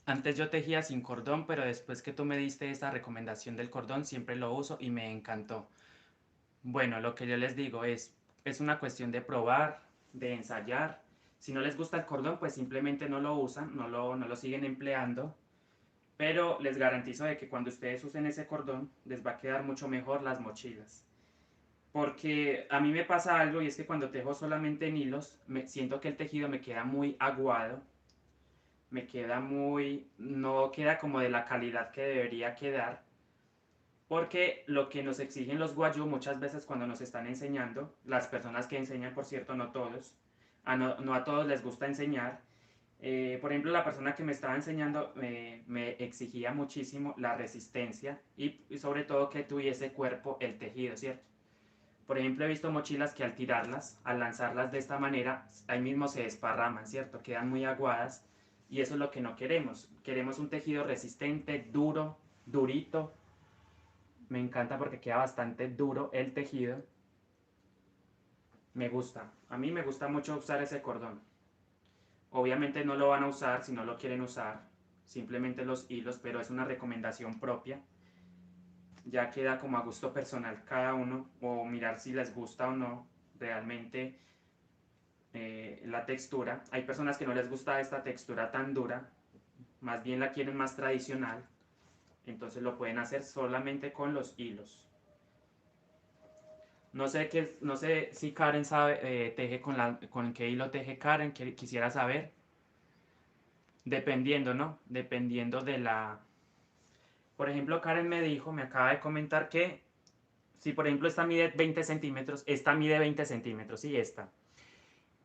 Speaker 1: Antes yo tejía sin cordón, pero después que tú me diste esta recomendación del cordón, siempre lo uso y me encantó. Bueno, lo que yo les digo es una cuestión de probar, de ensayar. Si no les gusta el cordón, pues simplemente no lo usan, no lo siguen empleando. Pero les garantizo de que cuando ustedes usen ese cordón, les va a quedar mucho mejor las mochilas. Porque a mí me pasa algo y es que cuando tejo solamente en hilos, siento que el tejido me queda muy aguado, no queda como de la calidad que debería quedar. Porque lo que nos exigen los guayú muchas veces cuando nos están enseñando, las personas que enseñan, por cierto, no todos, no a todos les gusta enseñar. Por ejemplo, la persona que me estaba enseñando me exigía muchísimo la resistencia y sobre todo que tuviese cuerpo el tejido, ¿cierto? Por ejemplo, he visto mochilas que al tirarlas, al lanzarlas de esta manera, ahí mismo se desparraman, ¿cierto? Quedan muy aguadas y eso es lo que no queremos. Queremos un tejido resistente, duro, durito. Me encanta porque queda bastante duro el tejido. Me gusta. A mí me gusta mucho usar ese cordón. Obviamente no lo van a usar si no lo quieren usar. Simplemente los hilos, pero es una recomendación propia. Ya queda como a gusto personal cada uno o mirar si les gusta o no realmente la textura. Hay personas que no les gusta esta textura tan dura. Más bien la quieren más tradicional. Entonces lo pueden hacer solamente con los hilos. No sé, no sé si Karen sabe, teje con qué hilo teje Karen, quisiera saber. Dependiendo, ¿no? Dependiendo de la... Por ejemplo, Karen me acaba de comentar que si por ejemplo esta mide 20 centímetros, esta mide 20 centímetros y esta.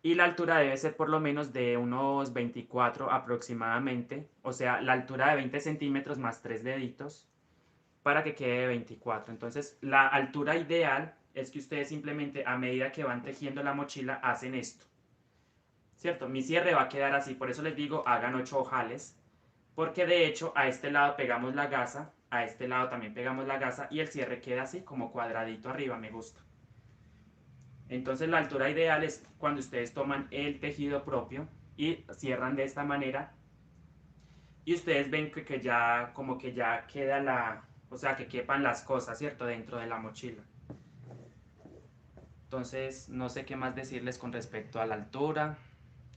Speaker 1: Y la altura debe ser por lo menos de unos 24 aproximadamente. O sea, la altura de 20 centímetros más 3 deditos para que quede de 24. Entonces, la altura ideal es que ustedes simplemente a medida que van tejiendo la mochila hacen esto. ¿Cierto? Mi cierre va a quedar así, por eso les digo hagan 8 ojales. Porque de hecho a este lado pegamos la gasa, a este lado también pegamos la gasa y el cierre queda así como cuadradito arriba, me gusta. Entonces la altura ideal es cuando ustedes toman el tejido propio y cierran de esta manera y ustedes ven que ya como que ya queda la, o sea que quepan las cosas, ¿cierto? Dentro de la mochila. Entonces no sé qué más decirles con respecto a la altura.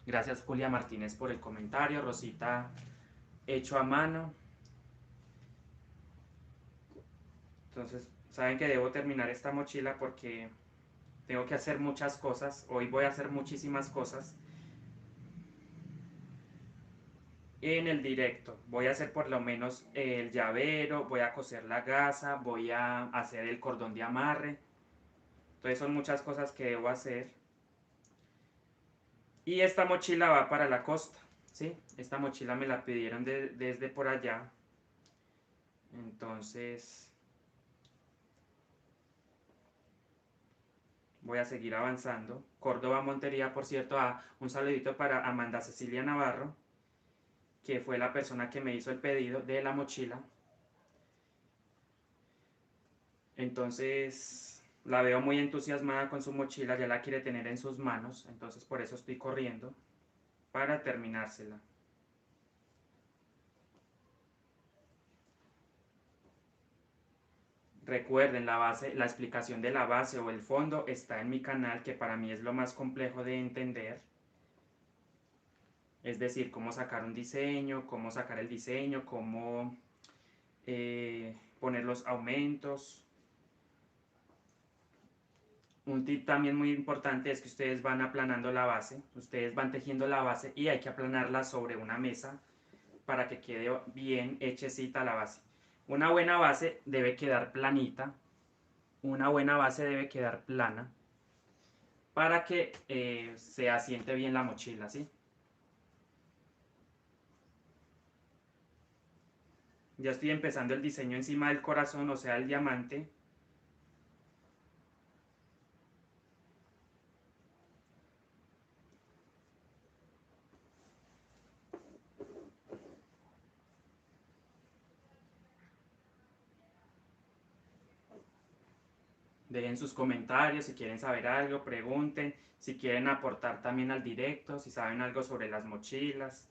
Speaker 1: Gracias Julia Martínez por el comentario, Rosita hecho a mano. Entonces saben que debo terminar esta mochila porque tengo que hacer muchas cosas. Hoy voy a hacer muchísimas cosas en el directo. Voy a hacer por lo menos el llavero, voy a coser la gasa, voy a hacer el cordón de amarre. Entonces son muchas cosas que debo hacer. Y esta mochila va para la costa, ¿sí? Esta mochila me la pidieron desde por allá. Entonces voy a seguir avanzando. Córdoba, Montería, por cierto, un saludito para Amanda Cecilia Navarro, que fue la persona que me hizo el pedido de la mochila. Entonces la veo muy entusiasmada con su mochila, ya la quiere tener en sus manos, entonces por eso estoy corriendo para terminársela. Recuerden, la base, la explicación de la base o el fondo está en mi canal, que para mí es lo más complejo de entender. Es decir, cómo sacar un diseño, cómo sacar el diseño, cómo poner los aumentos. Un tip también muy importante es que ustedes van aplanando la base, ustedes van tejiendo la base y hay que aplanarla sobre una mesa para que quede bien hechecita la base. Una buena base debe quedar planita, una buena base debe quedar plana para que se asiente bien la mochila, ¿sí? Ya estoy empezando el diseño encima del corazón, o sea, el diamante. Dejen sus comentarios si quieren saber algo, pregunten, si quieren aportar también al directo, si saben algo sobre las mochilas.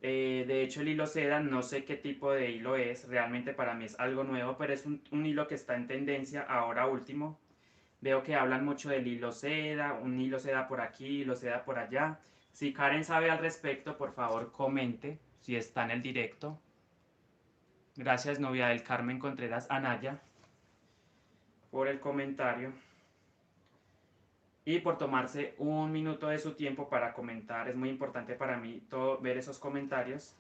Speaker 1: De hecho el hilo seda, no sé qué tipo de hilo es, realmente para mí es algo nuevo, pero es un hilo que está en tendencia ahora último. Veo que hablan mucho del hilo seda, un hilo seda por aquí, hilo seda por allá. Si Karen sabe al respecto, por favor comente si está en el directo. Gracias novia del Carmen Contreras Anaya por el comentario y por tomarse un minuto de su tiempo para comentar. Es muy importante para mí ver esos comentarios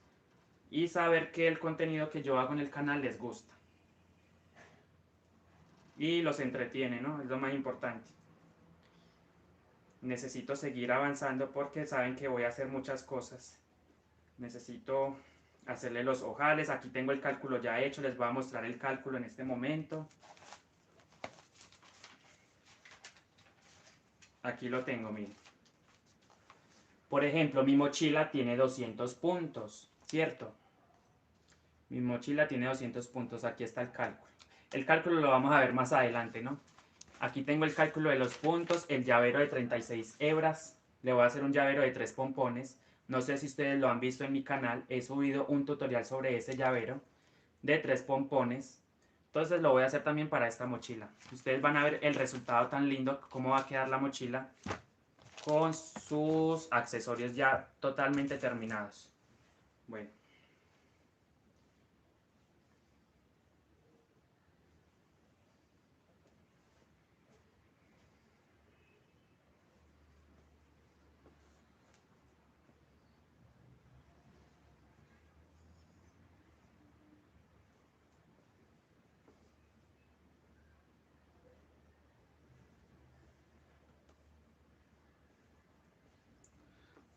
Speaker 1: y saber que el contenido que yo hago en el canal les gusta y los entretiene, ¿no? Es lo más importante. Necesito seguir avanzando porque saben que voy a hacer muchas cosas. Necesito hacerle los ojales. Aquí tengo el cálculo ya hecho, les voy a mostrar el cálculo en este momento. Aquí lo tengo, miren. Por ejemplo, mi mochila tiene 200 puntos, ¿cierto? Mi mochila tiene 200 puntos, aquí está el cálculo. El cálculo lo vamos a ver más adelante, ¿no? Aquí tengo el cálculo de los puntos, el llavero de 36 hebras. Le voy a hacer un llavero de 3 pompones. No sé si ustedes lo han visto en mi canal, he subido un tutorial sobre ese llavero de 3 pompones. Entonces lo voy a hacer también para esta mochila. Ustedes van a ver el resultado tan lindo, cómo va a quedar la mochila con sus accesorios ya totalmente terminados. Bueno.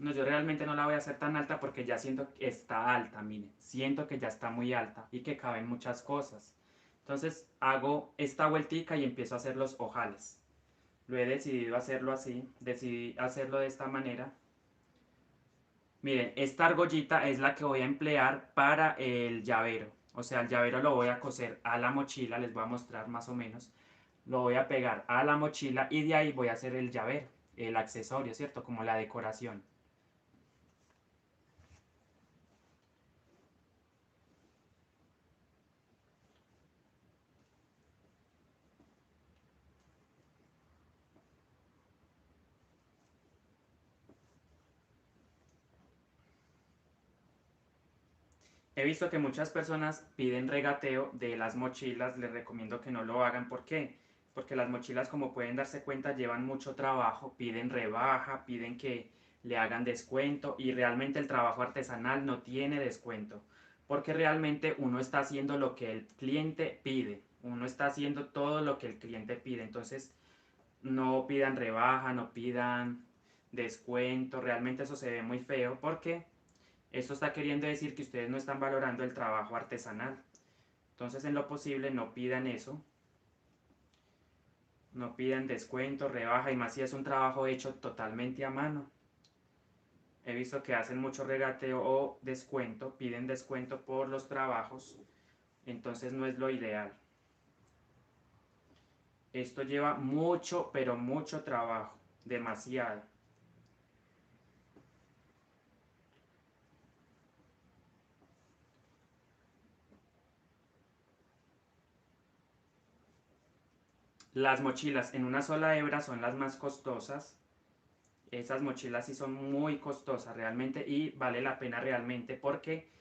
Speaker 1: No, yo realmente no la voy a hacer tan alta porque ya siento que está alta, miren. Siento que ya está muy alta y que caben muchas cosas. Entonces hago esta vueltica y empiezo a hacer los ojales. Lo he decidido hacerlo así, decidí hacerlo de esta manera. Miren, esta argollita es la que voy a emplear para el llavero. O sea, el llavero lo voy a coser a la mochila, les voy a mostrar más o menos. Lo voy a pegar a la mochila y de ahí voy a hacer el llavero, el accesorio, ¿cierto? Como la decoración. He visto que muchas personas piden regateo de las mochilas, les recomiendo que no lo hagan. ¿Por qué? Porque las mochilas, como pueden darse cuenta, llevan mucho trabajo, piden rebaja, piden que le hagan descuento y realmente el trabajo artesanal no tiene descuento, porque realmente uno está haciendo lo que el cliente pide, uno está haciendo todo lo que el cliente pide, entonces no pidan rebaja, no pidan descuento, realmente eso se ve muy feo porque esto está queriendo decir que ustedes no están valorando el trabajo artesanal. Entonces, en lo posible, no pidan eso. No pidan descuento, rebaja, y más si es un trabajo hecho totalmente a mano. He visto que hacen mucho regateo o descuento, piden descuento por los trabajos. Entonces, no es lo ideal. Esto lleva mucho, pero mucho trabajo. Demasiado. Las mochilas en una sola hebra son las más costosas. Esas mochilas sí son muy costosas realmente y vale la pena realmente porque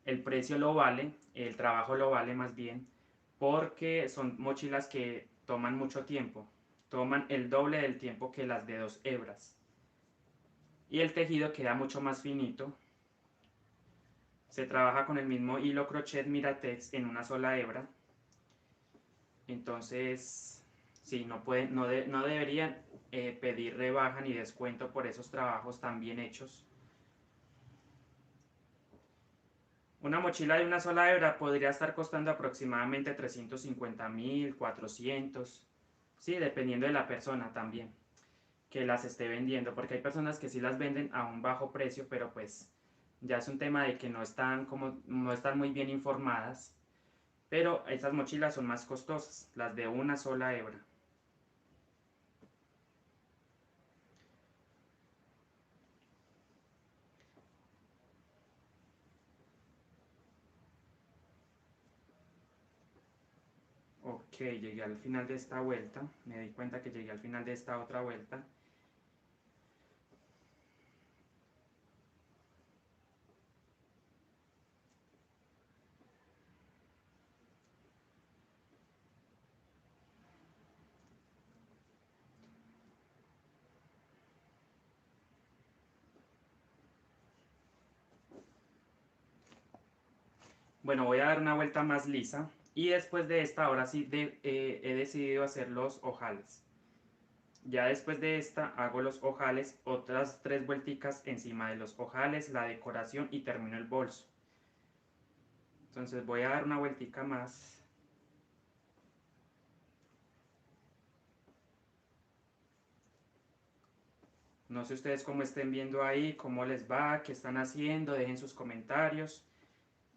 Speaker 1: el precio lo vale, el trabajo lo vale más bien, porque son mochilas que toman mucho tiempo, toman el doble del tiempo que las de 2 hebras. Y el tejido queda mucho más finito. Se trabaja con el mismo hilo crochet Miratex en una sola hebra. Entonces, sí, no deberían pedir rebaja ni descuento por esos trabajos tan bien hechos. Una mochila de una sola hebra podría estar costando aproximadamente 350.000, 400, sí, dependiendo de la persona también que las esté vendiendo, porque hay personas que sí las venden a un bajo precio, pero pues ya es un tema de que no están muy bien informadas, pero esas mochilas son más costosas, las de una sola hebra. Ok, llegué al final de esta vuelta, me di cuenta que llegué al final de esta otra vuelta. Bueno, voy a dar una vuelta más lisa y después de esta, ahora sí he decidido hacer los ojales. Ya después de esta hago los ojales, otras 3 vuelticas encima de los ojales, la decoración y termino el bolso. Entonces voy a dar una vueltica más. No sé ustedes cómo estén viendo ahí, cómo les va, qué están haciendo, dejen sus comentarios,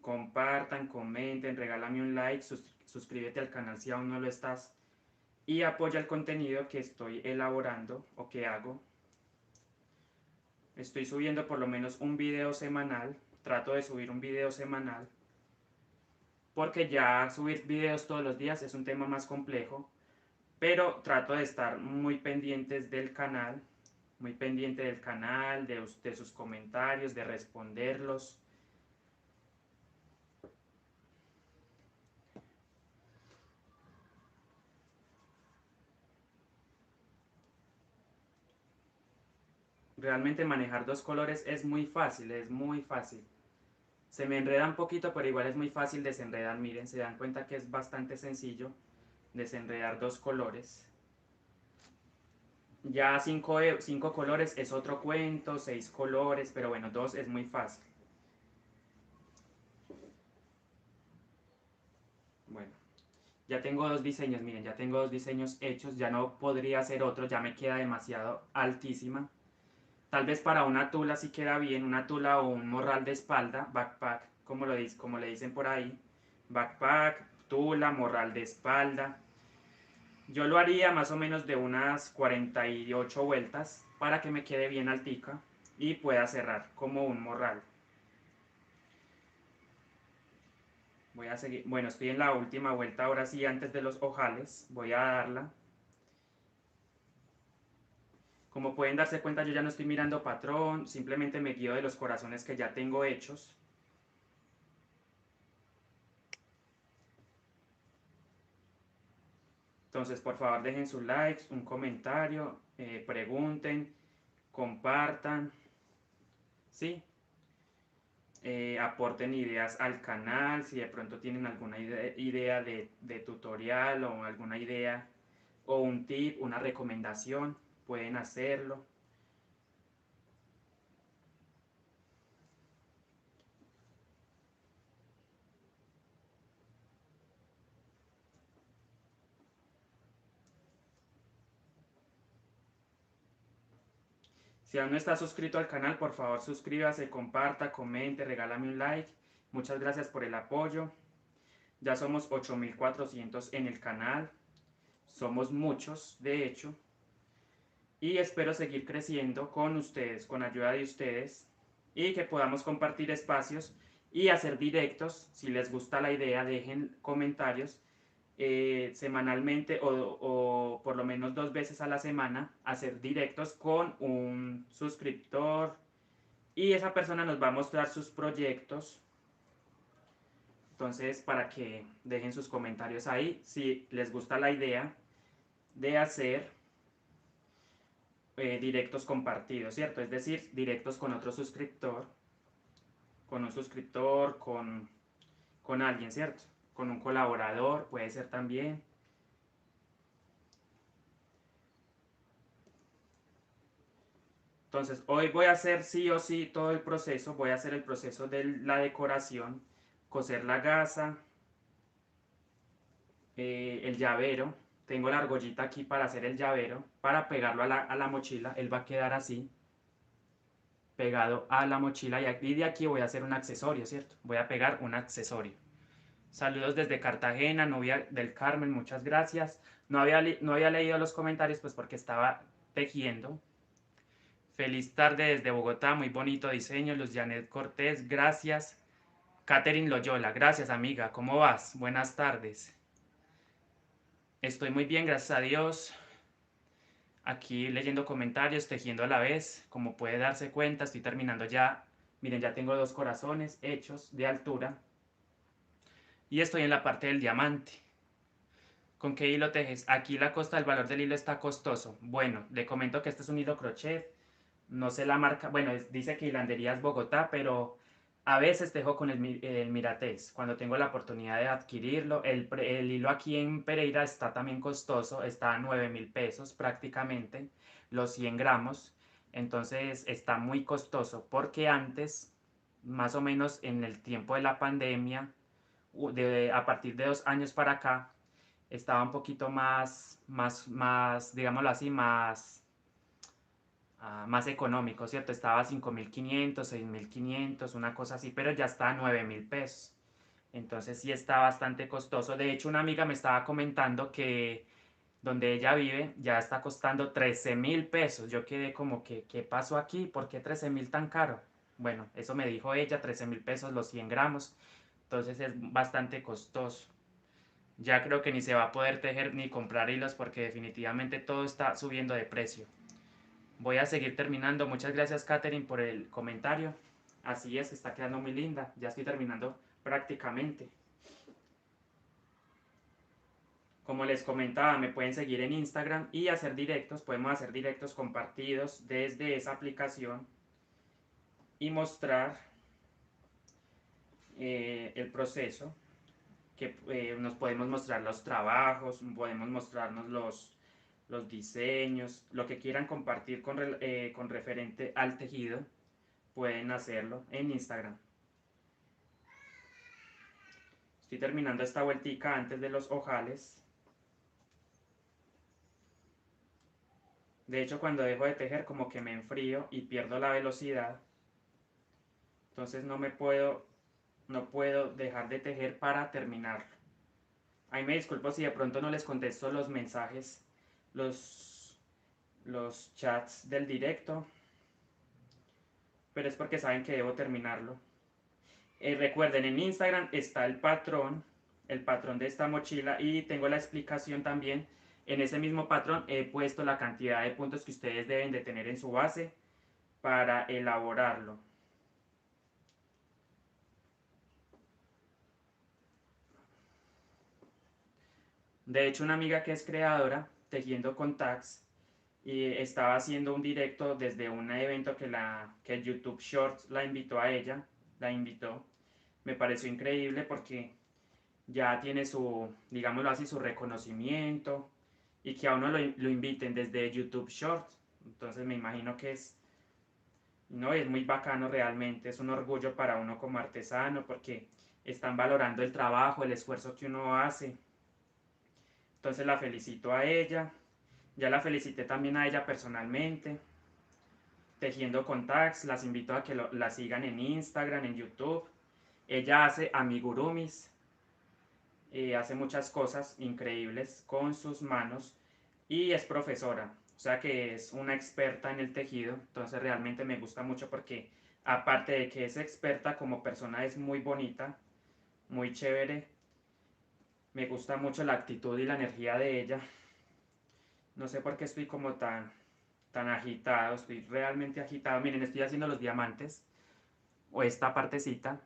Speaker 1: compartan, comenten, regálame un like, suscríbete al canal si aún no lo estás y apoya el contenido que estoy elaborando o que hago. Estoy subiendo por lo menos un video semanal, trato de subir un video semanal, porque ya subir videos todos los días es un tema más complejo, pero trato de estar muy pendientes del canal, muy pendiente del canal, de sus comentarios, de responderlos. Realmente manejar 2 colores es muy fácil, es muy fácil. Se me enreda un poquito, pero igual es muy fácil desenredar. Miren, se dan cuenta que es bastante sencillo desenredar 2 colores. Ya cinco colores es otro cuento, 6 colores, pero bueno, 2 es muy fácil. Bueno, ya tengo 2 diseños, miren, ya tengo 2 diseños hechos, ya no podría hacer otro, ya me queda demasiado altísima. Tal vez para una tula sí queda bien, una tula o un morral de espalda, backpack, como le dicen por ahí. Backpack, tula, morral de espalda. Yo lo haría más o menos de unas 48 vueltas para que me quede bien altica y pueda cerrar como un morral. Voy a seguir, bueno, estoy en la última vuelta ahora sí, antes de los ojales, voy a darla. Como pueden darse cuenta, yo ya no estoy mirando patrón, simplemente me guío de los corazones que ya tengo hechos. Entonces, por favor, dejen sus likes, un comentario, pregunten, compartan, ¿sí? Aporten ideas al canal, si de pronto tienen alguna idea de tutorial o alguna idea o un tip, una recomendación, pueden hacerlo. Si aún no está suscrito al canal, por favor suscríbase, comparta, comente, regálame un like. Muchas gracias por el apoyo. Ya somos 8400 en el canal. Somos muchos, de hecho. Y espero seguir creciendo con ustedes, con ayuda de ustedes. Y que podamos compartir espacios y hacer directos. Si les gusta la idea, dejen comentarios semanalmente o por lo menos 2 veces a la semana, hacer directos con un suscriptor y esa persona nos va a mostrar sus proyectos. Entonces, para que dejen sus comentarios ahí, si les gusta la idea de hacer directos compartidos, ¿cierto? Es decir, directos con otro suscriptor, con un suscriptor, con alguien, ¿cierto? Con un colaborador, puede ser también. Entonces, hoy voy a hacer sí o sí todo el proceso. Voy a hacer el proceso de la decoración, coser la gasa, el llavero. Tengo la argollita aquí para hacer el llavero, para pegarlo a la mochila. Él va a quedar así, pegado a la mochila. Y de aquí voy a hacer un accesorio, ¿cierto? Voy a pegar un accesorio. Saludos desde Cartagena, novia del Carmen, muchas gracias. No había leído los comentarios pues porque estaba tejiendo. Feliz tarde desde Bogotá, muy bonito diseño. Luz Janet Cortés, gracias. Catherine Loyola, gracias amiga, ¿cómo vas? Buenas tardes. Estoy muy bien, gracias a Dios. Aquí leyendo comentarios, tejiendo a la vez. Como puede darse cuenta, estoy terminando ya. Miren, ya tengo 2 corazones hechos de altura. Y estoy en la parte del diamante. ¿Con qué hilo tejes? Aquí la costa del valor del hilo está costoso. Bueno, le comento que este es un hilo crochet. No sé la marca, bueno, dice que Hilanderías Bogotá, pero a veces tejo con el Miratex, cuando tengo la oportunidad de adquirirlo. El hilo aquí en Pereira está también costoso, está a 9.000 pesos prácticamente, los 100 gramos. Entonces está muy costoso, porque antes, más o menos en el tiempo de la pandemia, a partir de 2 años para acá, estaba un poquito más, digámoslo así, más económico, ¿cierto? Estaba a 5.500, 6.500, una cosa así, pero ya está a 9.000 pesos. Entonces sí está bastante costoso. De hecho, una amiga me estaba comentando que donde ella vive ya está costando 13.000 pesos. Yo quedé como que, ¿qué pasó aquí? ¿Por qué 13.000 tan caro? Bueno, eso me dijo ella, 13.000 pesos los 100 gramos. Entonces es bastante costoso. Ya creo que ni se va a poder tejer ni comprar hilos porque definitivamente todo está subiendo de precio. Voy a seguir terminando. Muchas gracias, Katherine, por el comentario. Así es, está quedando muy linda. Ya estoy terminando prácticamente. Como les comentaba, me pueden seguir en Instagram y hacer directos. Podemos hacer directos compartidos desde esa aplicación y mostrar el proceso. Que nos podemos mostrar los trabajos, podemos mostrarnos los diseños, lo que quieran compartir con referente al tejido, pueden hacerlo en Instagram. Estoy terminando esta vueltica antes de los ojales. De hecho, cuando dejo de tejer como que me enfrío y pierdo la velocidad. Entonces no puedo dejar de tejer para terminarlo. Ahí me disculpo si de pronto no les contesto los mensajes, los chats del directo, pero es porque saben que debo terminarlo. Recuerden, en Instagram está el patrón de esta mochila, y tengo la explicación también. En ese mismo patrón he puesto la cantidad de puntos que ustedes deben de tener en su base para elaborarlo. De hecho, una amiga que es creadora, Tejiendo con Tags, y estaba haciendo un directo desde un evento que el YouTube Shorts la invitó a ella, la invitó. Me pareció increíble porque ya tiene su, digámoslo así, su reconocimiento, y que a uno lo inviten desde YouTube Shorts. Entonces me imagino que no, es muy bacano realmente, es un orgullo para uno como artesano porque están valorando el trabajo, el esfuerzo que uno hace. Entonces la felicito a ella, ya la felicité también a ella personalmente. Tejiendo con Tags, las invito a que la sigan en Instagram, en YouTube. Ella hace amigurumis, hace muchas cosas increíbles con sus manos y es profesora, o sea que es una experta en el tejido. Entonces realmente me gusta mucho porque aparte de que es experta, como persona es muy bonita, muy chévere. Me gusta mucho la actitud y la energía de ella. No sé por qué estoy como tan agitado, estoy realmente agitado. Miren, estoy haciendo los diamantes, o esta partecita,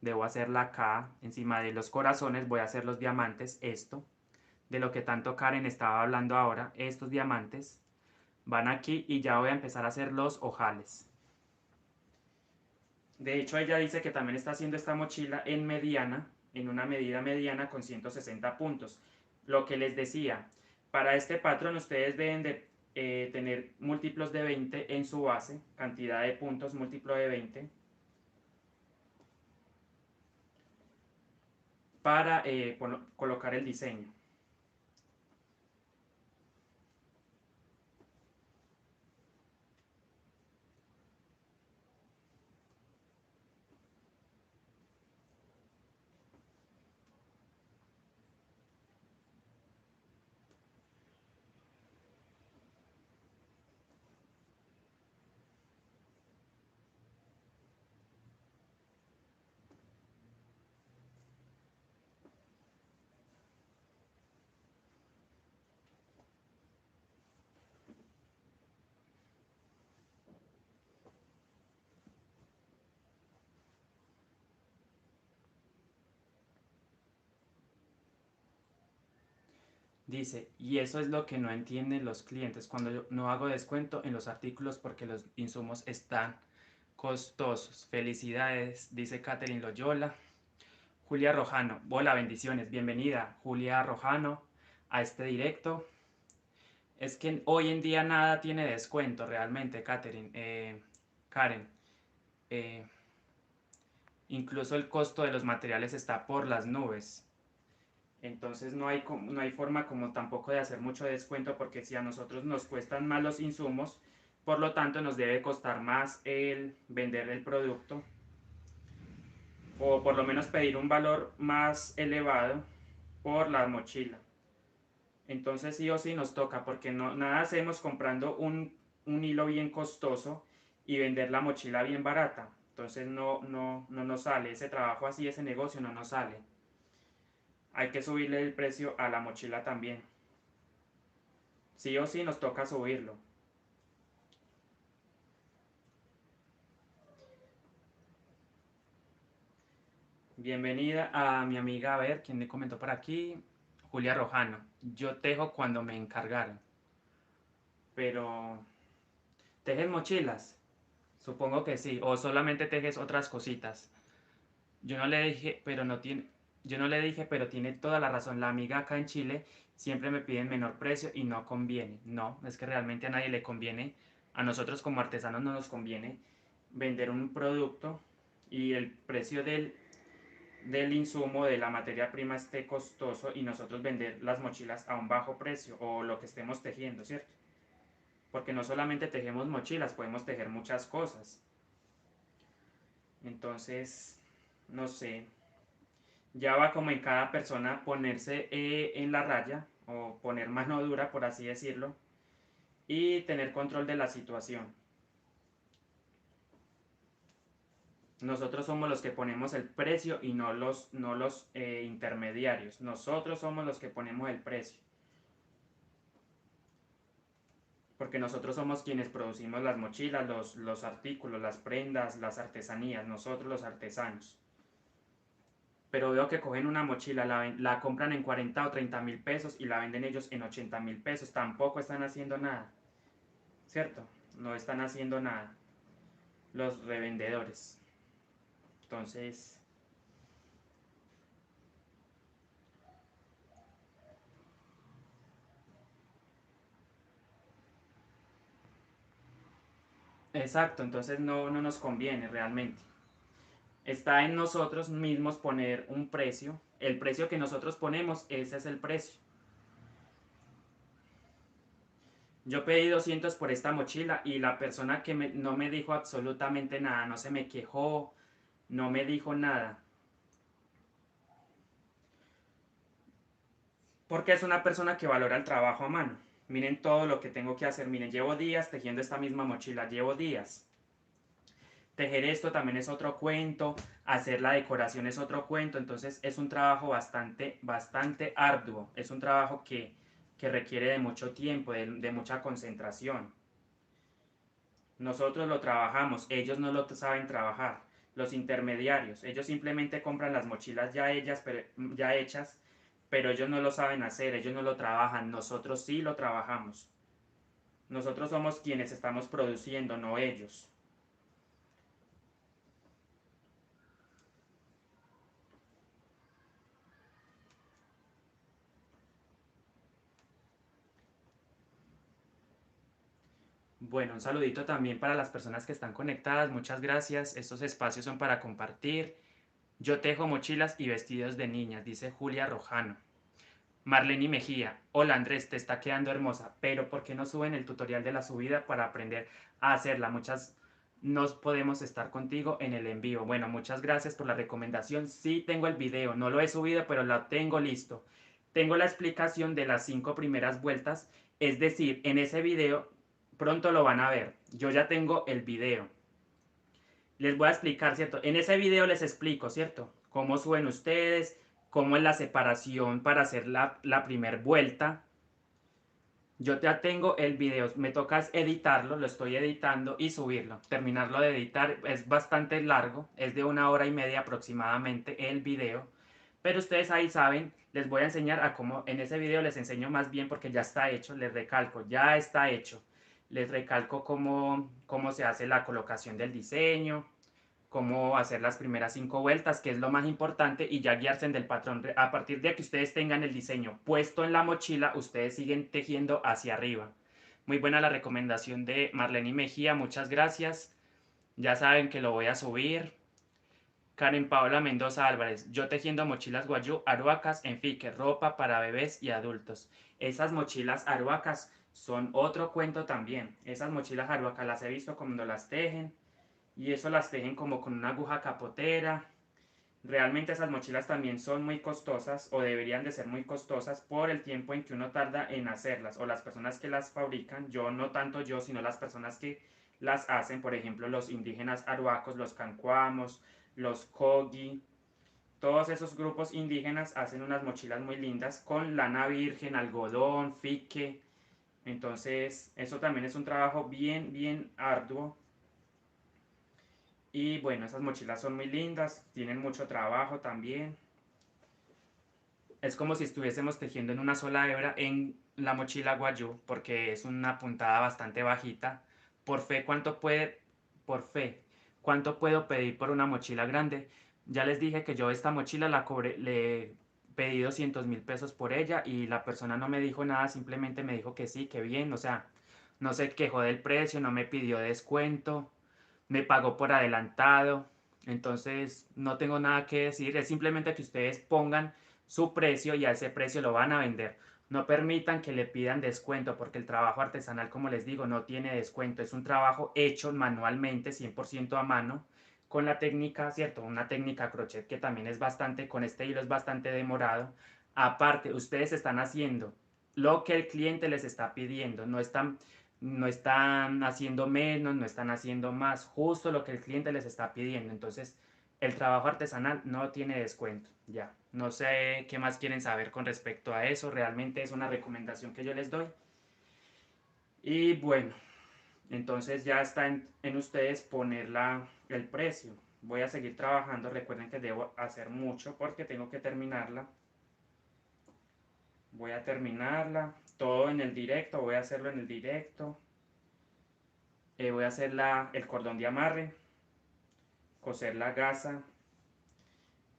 Speaker 1: debo hacerla acá, encima de los corazones, voy a hacer los diamantes, esto, de lo que tanto Karen estaba hablando ahora, estos diamantes van aquí y ya voy a empezar a hacer los ojales. De hecho, ella dice que también está haciendo esta mochila en mediana, en una medida mediana con 160 puntos. Lo que les decía, para este patrón ustedes deben de tener múltiplos de 20 en su base, cantidad de puntos múltiplo de 20, para colocar el diseño. Dice, y eso es lo que no entienden los clientes cuando yo no hago descuento en los artículos porque los insumos están costosos. Felicidades, dice Catherine Loyola. Julia Rojano, hola, bendiciones, bienvenida Julia Rojano a este directo. Es que hoy en día nada tiene descuento realmente, Karen. Eh, Incluso el costo de los materiales está por las nubes. Entonces no hay forma como tampoco de hacer mucho descuento, porque si a nosotros nos cuestan más los insumos, por lo tanto nos debe costar más el vender el producto, o por lo menos pedir un valor más elevado por la mochila. Entonces sí o sí nos toca, porque nada hacemos comprando un hilo bien costoso y vender la mochila bien barata. Entonces no nos sale, ese trabajo así, ese negocio no nos sale. Hay que subirle el precio a la mochila también. Sí o sí nos toca subirlo. Bienvenida a mi amiga, a ver, ¿quién me comentó por aquí? Julia Rojano. Yo tejo cuando me encargaron. Pero, ¿tejes mochilas? Supongo que sí. O solamente tejes otras cositas. Yo no le dije, pero no tiene, yo no le dije, pero tiene toda la razón. La amiga acá en Chile siempre me piden menor precio y no conviene. No, es que realmente a nadie le conviene. A nosotros como artesanos no nos conviene vender un producto y el precio del insumo, de la materia prima esté costoso y nosotros vender las mochilas a un bajo precio o lo que estemos tejiendo, ¿cierto? Porque no solamente tejemos mochilas, podemos tejer muchas cosas. Entonces, no sé, ya va como en cada persona ponerse en la raya o poner mano dura, por así decirlo, y tener control de la situación. Nosotros somos los que ponemos el precio y no los intermediarios. Nosotros somos los que ponemos el precio. Porque nosotros somos quienes producimos las mochilas, los artículos, las prendas, las artesanías, nosotros los artesanos. Pero veo que cogen una mochila, la compran en 40 o 30 mil pesos y la venden ellos en 80 mil pesos. Tampoco están haciendo nada, ¿cierto? No están haciendo nada los revendedores. Entonces, exacto, entonces no nos conviene realmente. Está en nosotros mismos poner un precio. El precio que nosotros ponemos, ese es el precio. Yo pedí 200 por esta mochila y la persona que no me dijo absolutamente nada, no se me quejó, no me dijo nada. Porque es una persona que valora el trabajo a mano. Miren todo lo que tengo que hacer. Miren, llevo días tejiendo esta misma mochila, llevo días. Tejer esto también es otro cuento, hacer la decoración es otro cuento, entonces es un trabajo bastante arduo, es un trabajo que requiere de mucho tiempo, de mucha concentración. Nosotros lo trabajamos, ellos no lo saben trabajar. Los intermediarios, ellos simplemente compran las mochilas ya hechas, pero ellos no lo saben hacer, ellos no lo trabajan, nosotros sí lo trabajamos. Nosotros somos quienes estamos produciendo, no ellos. Bueno, un saludito también para las personas que están conectadas, muchas gracias. Estos espacios son para compartir. Yo tejo mochilas y vestidos de niñas, dice Julia Rojano. Marlene Mejía, hola Andrés, te está quedando hermosa, pero ¿por qué no suben el tutorial de la subida para aprender a hacerla? Muchas no podemos estar contigo en el en vivo. Bueno, muchas gracias por la recomendación. Sí tengo el video, no lo he subido, pero lo tengo listo. Tengo la explicación de las 5 primeras vueltas, es decir, en ese video pronto lo van a ver. Yo ya tengo el video. Les voy a explicar, ¿cierto? En ese video les explico, ¿cierto? Cómo suben ustedes, cómo es la separación para hacer la primer vuelta. Yo ya tengo el video, me toca editarlo, lo estoy editando y subirlo. Terminarlo de editar es bastante largo, es de 1 hora y media aproximadamente el video. Pero ustedes ahí saben, les voy a enseñar a cómo, en ese video les enseño más bien porque ya está hecho, les recalco, ya está hecho. Les recalco cómo se hace la colocación del diseño, cómo hacer las primeras 5 vueltas, que es lo más importante, y ya guiarse del patrón. A partir de que ustedes tengan el diseño puesto en la mochila, ustedes siguen tejiendo hacia arriba. Muy buena la recomendación de Marlene Mejía, muchas gracias. Ya saben que lo voy a subir. Karen Paola Mendoza Álvarez, yo tejiendo mochilas guayú, aruacas, en fique, ropa para bebés y adultos. Esas mochilas aruacas son otro cuento también. Esas mochilas aruacas las he visto cuando las tejen y eso las tejen como con una aguja capotera. Realmente esas mochilas también son muy costosas o deberían de ser muy costosas por el tiempo en que uno tarda en hacerlas o las personas que las fabrican, yo no tanto yo, sino las personas que las hacen, por ejemplo los indígenas aruacos, los cancuamos, los kogi, todos esos grupos indígenas hacen unas mochilas muy lindas con lana virgen, algodón, fique, entonces eso también es un trabajo bien arduo. Y bueno, esas mochilas son muy lindas, tienen mucho trabajo también. Es como si estuviésemos tejiendo en una sola hebra en la mochila guayú, porque es una puntada bastante bajita. Por fe, por fe, ¿cuánto puedo pedir por una mochila grande? Ya les dije que yo esta mochila la cobré, pedí 200.000 pesos por ella y la persona no me dijo nada, simplemente me dijo que sí, que bien, o sea, no se quejó del precio, no me pidió descuento, me pagó por adelantado, entonces no tengo nada que decir, es simplemente que ustedes pongan su precio y a ese precio lo van a vender. No permitan que le pidan descuento porque el trabajo artesanal, como les digo, no tiene descuento, es un trabajo hecho manualmente, 100% a mano con la técnica, ¿cierto? Una técnica crochet que también es bastante, con este hilo es bastante demorado. Aparte, ustedes están haciendo lo que el cliente les está pidiendo, no están haciendo menos, no están haciendo más, justo lo que el cliente les está pidiendo. Entonces, el trabajo artesanal no tiene descuento, ya. No sé qué más quieren saber con respecto a eso, realmente es una recomendación que yo les doy. Y bueno, entonces ya está en ustedes poner el precio. Voy a seguir trabajando. Recuerden que debo hacer mucho porque tengo que terminarla. Voy a terminarla. Todo en el directo. Voy a hacerlo en el directo. Voy a hacer el cordón de amarre. Coser la gasa.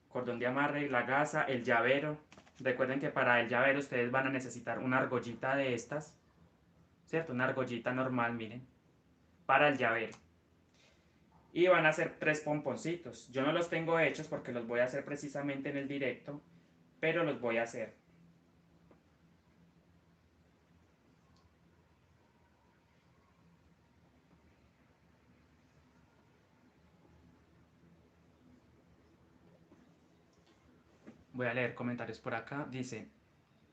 Speaker 1: Cordón de amarre, la gasa, el llavero. Recuerden que para el llavero ustedes van a necesitar una argollita de estas. ¿Cierto? Una argollita normal, miren. Para el llavero. Y van a hacer 3 pomponcitos. Yo no los tengo hechos porque los voy a hacer precisamente en el directo, pero los voy a hacer. Voy a leer comentarios por acá. Dice,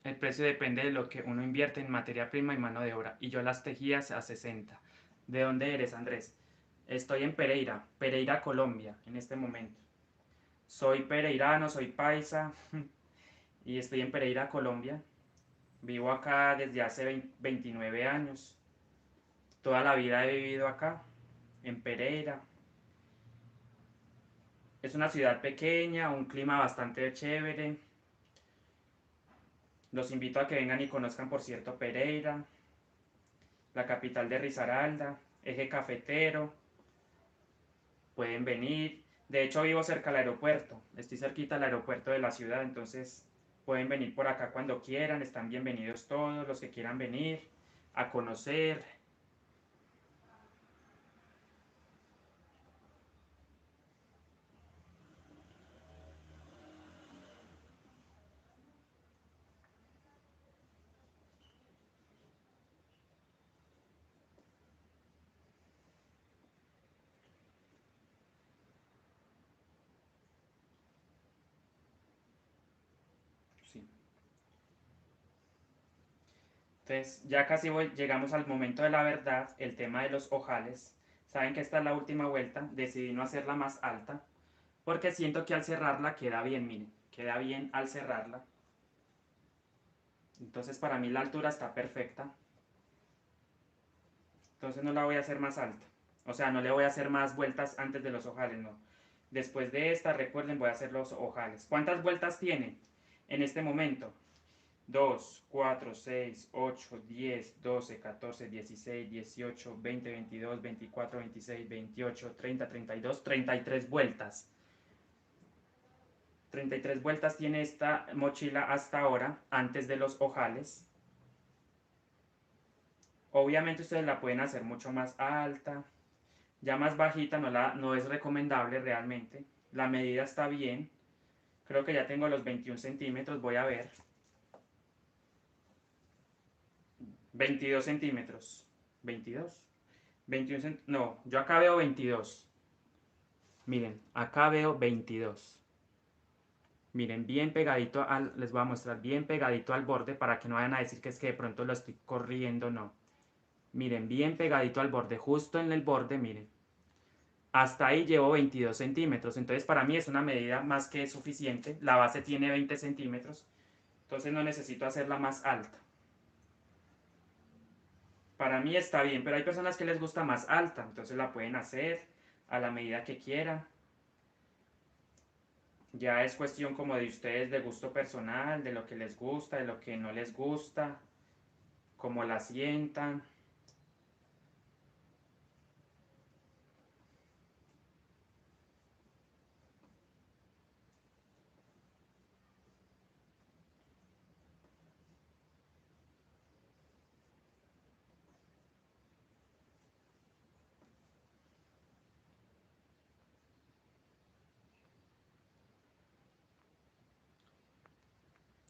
Speaker 1: el precio depende de lo que uno invierte en materia prima y mano de obra. Y yo las tejías a 60. ¿De dónde eres, Andrés? Estoy en Pereira, Pereira, Colombia, en este momento. Soy pereirano, soy paisa y estoy en Pereira, Colombia. Vivo acá desde hace 29 años. Toda la vida he vivido acá, en Pereira. Es una ciudad pequeña, un clima bastante chévere. Los invito a que vengan y conozcan, por cierto, Pereira, la capital de Risaralda, eje cafetero. Pueden venir. De hecho, vivo cerca del aeropuerto. Estoy cerquita del aeropuerto de la ciudad, entonces pueden venir por acá cuando quieran. Están bienvenidos todos los que quieran venir a conocer. Sí. Entonces, ya casi llegamos al momento de la verdad, el tema de los ojales. Saben que esta es la última vuelta, decidí no hacerla más alta, porque siento que al cerrarla queda bien, miren, queda bien al cerrarla. Entonces para mí la altura está perfecta. Entonces no la voy a hacer más alta. O sea, no le voy a hacer más vueltas antes de los ojales, no. Después de esta, recuerden, voy a hacer los ojales. ¿Cuántas vueltas tiene en este momento? 2, 4, 6, 8, 10, 12, 14, 16, 18, 20, 22, 24, 26, 28, 30, 32, 33 vueltas. 33 vueltas tiene esta mochila hasta ahora, antes de los ojales. Obviamente ustedes la pueden hacer mucho más alta, ya más bajita no es recomendable realmente. La medida está bien, creo que ya tengo los 21 centímetros, voy a ver. 22 centímetros. 22. 21 no, yo acá veo 22. Miren, acá veo 22. Miren, bien pegadito les voy a mostrar bien pegadito al borde para que no vayan a decir que es que de pronto lo estoy corriendo, no. Miren, bien pegadito al borde, justo en el borde, miren. Hasta ahí llevo 22 centímetros, entonces para mí es una medida más que suficiente. La base tiene 20 centímetros, entonces no necesito hacerla más alta. Para mí está bien, pero hay personas que les gusta más alta, entonces la pueden hacer a la medida que quieran. Ya es cuestión como de ustedes, de gusto personal, de lo que les gusta, de lo que no les gusta, cómo la sientan.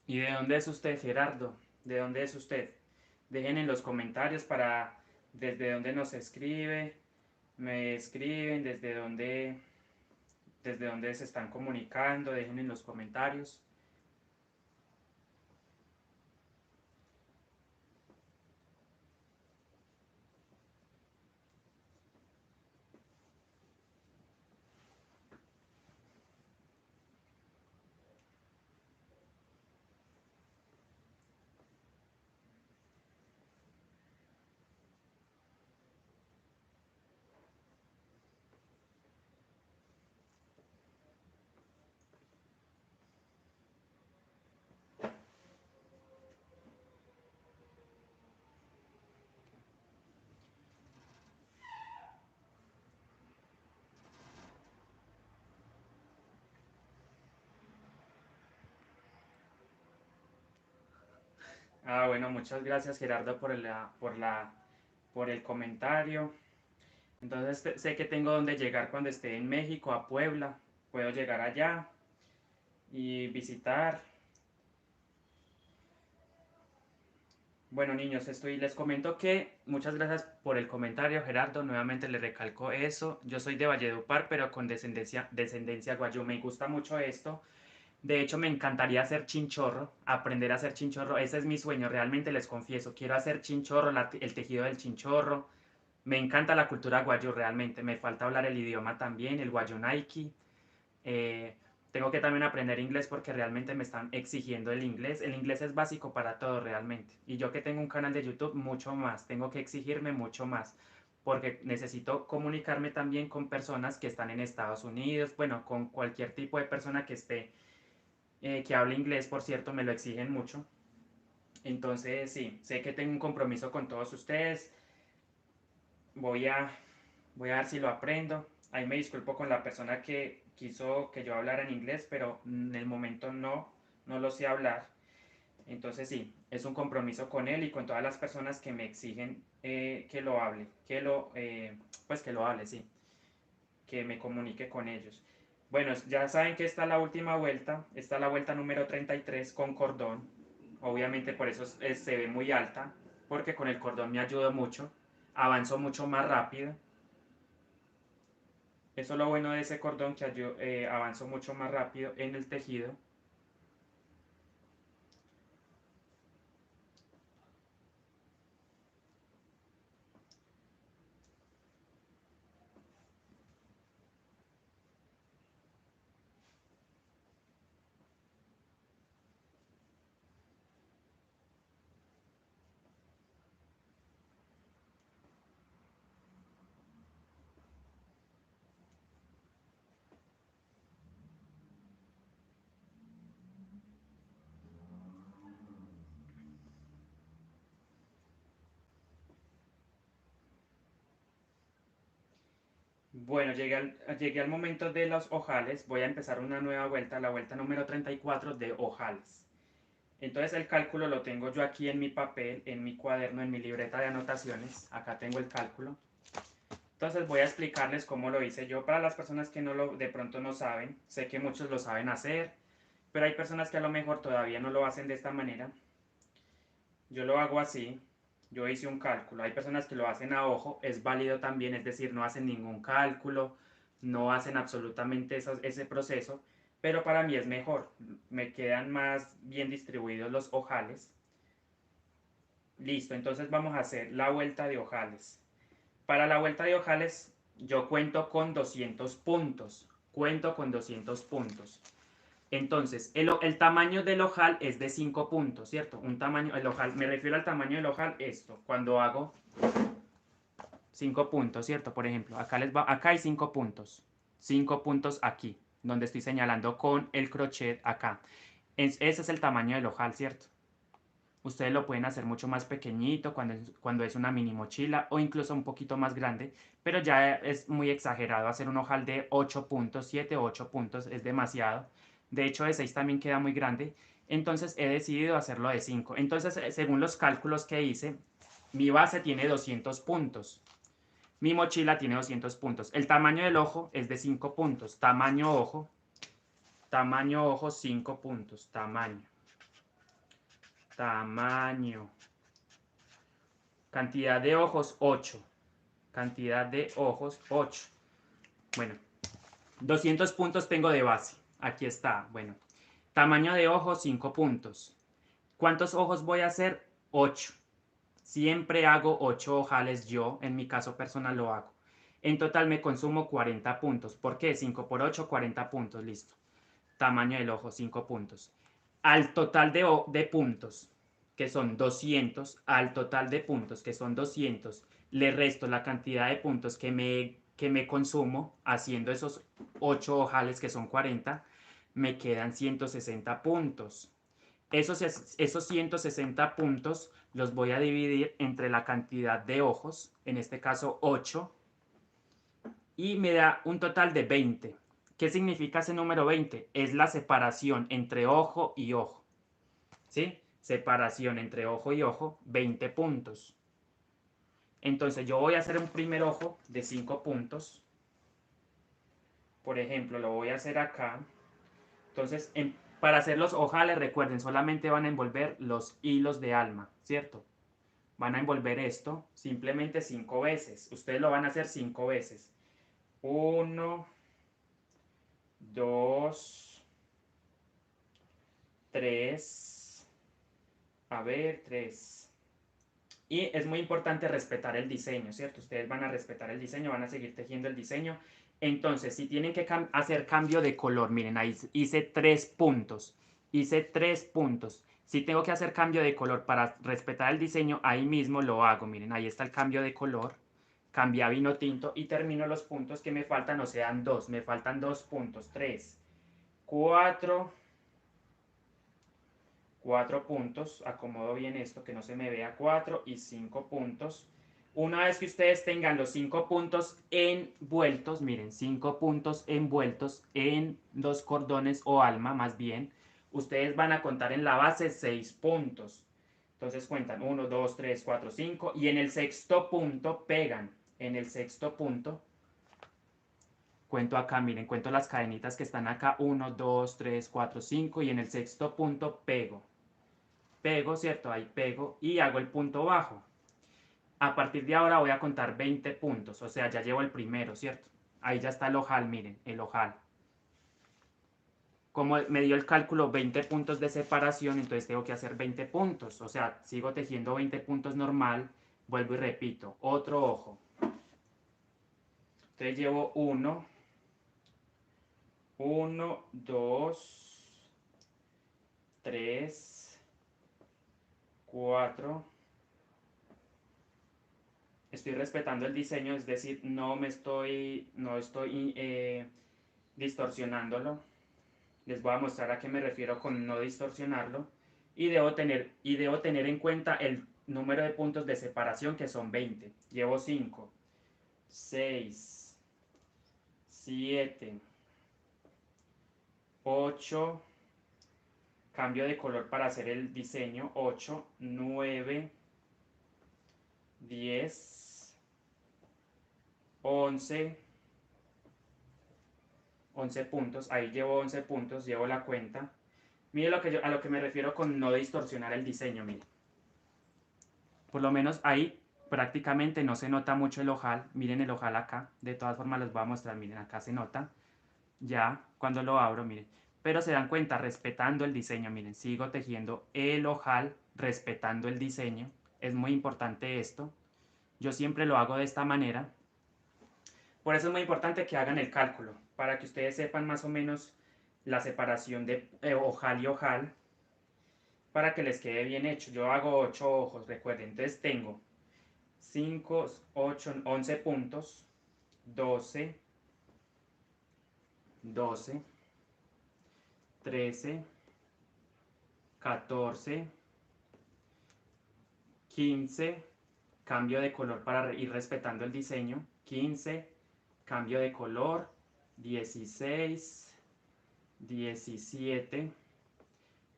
Speaker 1: ¿Y de dónde es usted, Gerardo? ¿De dónde es usted? Dejen en los comentarios para desde dónde nos escribe, me escriben, desde dónde se están comunicando, dejen en los comentarios. Ah, bueno, muchas gracias, Gerardo, por el comentario. Entonces sé que tengo donde llegar cuando esté en México, a Puebla. Puedo llegar allá y visitar. Bueno, niños, les comento que muchas gracias por el comentario, Gerardo. Nuevamente le recalco eso. Yo soy de Valledupar, pero con descendencia guayú. Me gusta mucho esto. De hecho, me encantaría hacer chinchorro, aprender a hacer chinchorro. Ese es mi sueño, realmente les confieso. Quiero hacer chinchorro, el tejido del chinchorro. Me encanta la cultura guayú, realmente. Me falta hablar el idioma también, el guayunaiki. Eh, Tengo que también aprender inglés porque realmente me están exigiendo el inglés. El inglés es básico para todo realmente. Y yo que tengo un canal de YouTube, mucho más. Tengo que exigirme mucho más porque necesito comunicarme también con personas que están en Estados Unidos, bueno, con cualquier tipo de persona que esté, que hable inglés, por cierto, me lo exigen mucho. Entonces, sí, sé que tengo un compromiso con todos ustedes. Voy a, Voy a ver si lo aprendo. Ahí me disculpo con la persona que quiso que yo hablara en inglés, pero en el momento no lo sé hablar. Entonces sí, es un compromiso con él y con todas las personas que me exigen que lo hable, pues que lo hable, sí, que me comunique con ellos. Bueno, ya saben que esta es la última vuelta, esta es la vuelta número 33 con cordón. Obviamente por eso se ve muy alta, porque con el cordón me ayuda mucho, avanzo mucho más rápido. Eso es lo bueno de ese cordón que yo avanzo mucho más rápido en el tejido. Bueno, llegué al momento de los ojales. Voy a empezar una nueva vuelta, la vuelta número 34 de ojales. Entonces el cálculo lo tengo yo aquí en mi papel, en mi cuaderno, en mi libreta de anotaciones. Acá tengo el cálculo. Entonces voy a explicarles cómo lo hice yo. Para las personas que de pronto no saben, sé que muchos lo saben hacer, pero hay personas que a lo mejor todavía no lo hacen de esta manera. Yo lo hago así. Yo hice un cálculo. Hay personas que lo hacen a ojo, es válido también, es decir, no hacen ningún cálculo, no hacen absolutamente ese proceso, pero para mí es mejor. Me quedan más bien distribuidos los ojales. Listo, entonces vamos a hacer la vuelta de ojales. Para la vuelta de ojales yo cuento con 200 puntos. Cuento con 200 puntos. Entonces, el tamaño del ojal es de 5 puntos, ¿cierto? Un tamaño, el ojal, me refiero al tamaño del ojal, esto, cuando hago 5 puntos, ¿cierto? Por ejemplo, acá hay 5 puntos. 5 puntos aquí, donde estoy señalando con el crochet acá. Ese es el tamaño del ojal, ¿cierto? Ustedes lo pueden hacer mucho más pequeñito cuando es una mini mochila o incluso un poquito más grande, pero ya es muy exagerado hacer un ojal de 8 puntos, 7 o 8 puntos, es demasiado. De hecho, de 6 también queda muy grande. Entonces he decidido hacerlo de 5. Entonces, según los cálculos que hice, mi base tiene 200 puntos. Mi mochila tiene 200 puntos. El tamaño del ojo es de 5 puntos. Tamaño ojo, 5 puntos. Tamaño. Tamaño. Cantidad de ojos, 8. Cantidad de ojos, 8. Bueno, 200 puntos tengo de base. Aquí está. Bueno, tamaño de ojos, 5 puntos. ¿Cuántos ojos voy a hacer? 8. Siempre hago 8 ojales yo, en mi caso personal lo hago. En total me consumo 40 puntos. ¿Por qué? 5 por 8, 40 puntos, listo. Tamaño del ojo, 5 puntos. Al total de puntos, que son 200, al total de puntos, que son 200, le resto la cantidad de puntos que me consumo haciendo esos 8 ojales, que son 40, me quedan 160 puntos. Esos 160 puntos los voy a dividir entre la cantidad de ojos, en este caso 8, y me da un total de 20. ¿Qué significa ese número 20? Es la separación entre ojo y ojo. ¿Sí? Separación entre ojo y ojo, 20 puntos. Entonces yo voy a hacer un primer ojo de 5 puntos. Por ejemplo, lo voy a hacer acá. Entonces, para hacer los ojales, recuerden, solamente van a envolver los hilos de alma, ¿cierto? Van a envolver esto simplemente 5 veces. Ustedes lo van a hacer 5 veces. 1, 2, 3. A ver, 3. Y es muy importante respetar el diseño, ¿cierto? Ustedes van a respetar el diseño, van a seguir tejiendo el diseño. Entonces, si tienen que hacer cambio de color, miren, ahí hice 3 puntos. Hice 3 puntos. Si tengo que hacer cambio de color para respetar el diseño, ahí mismo lo hago. Miren, ahí está el cambio de color. Cambia a vino tinto y termino los puntos que me faltan, o sea, 2. Me faltan 2 puntos. 3, 4. 4 puntos, acomodo bien esto, que no se me vea, 4 y 5 puntos. Una vez que ustedes tengan los 5 puntos envueltos, miren, 5 puntos envueltos en 2 cordones o alma, más bien, ustedes van a contar en la base 6 puntos. Entonces cuentan 1, 2, 3, 4, 5 y en el sexto punto pegan. En el sexto punto, cuento acá, miren, cuento las cadenitas que están acá, 1, 2, 3, 4, 5 y en el sexto punto pego. Pego, ¿cierto? Ahí pego y hago el punto bajo. A partir de ahora voy a contar 20 puntos, o sea, ya llevo el primero, ¿cierto? Ahí ya está el ojal, miren, el ojal. Como me dio el cálculo 20 puntos de separación, entonces tengo que hacer 20 puntos, o sea, sigo tejiendo 20 puntos normal, vuelvo y repito, otro ojo. Entonces llevo 1, 2, 3, 4. Estoy respetando el diseño, es decir, no estoy distorsionándolo. Les voy a mostrar a qué me refiero con no distorsionarlo. Y debo tener en cuenta el número de puntos de separación, que son 20. Llevo 5, 6, 7, 8. Cambio de color para hacer el diseño. 8, 9, 10, 11. 11 puntos, ahí llevo 11 puntos, llevo la cuenta. Mire a lo que me refiero con no distorsionar el diseño, mire. Por lo menos ahí prácticamente no se nota mucho el ojal. Miren el ojal acá, de todas formas les voy a mostrar, miren acá se nota. Ya cuando lo abro, miren. Pero se dan cuenta, respetando el diseño, miren, sigo tejiendo el ojal, respetando el diseño. Es muy importante esto. Yo siempre lo hago de esta manera. Por eso es muy importante que hagan el cálculo, para que ustedes sepan más o menos la separación de ojal y ojal, para que les quede bien hecho. Yo hago 8 ojos, recuerden. Entonces tengo 5, 8, 11 puntos, 12, 12, 13, 14, 15, cambio de color para ir respetando el diseño, 15, cambio de color, 16, 17,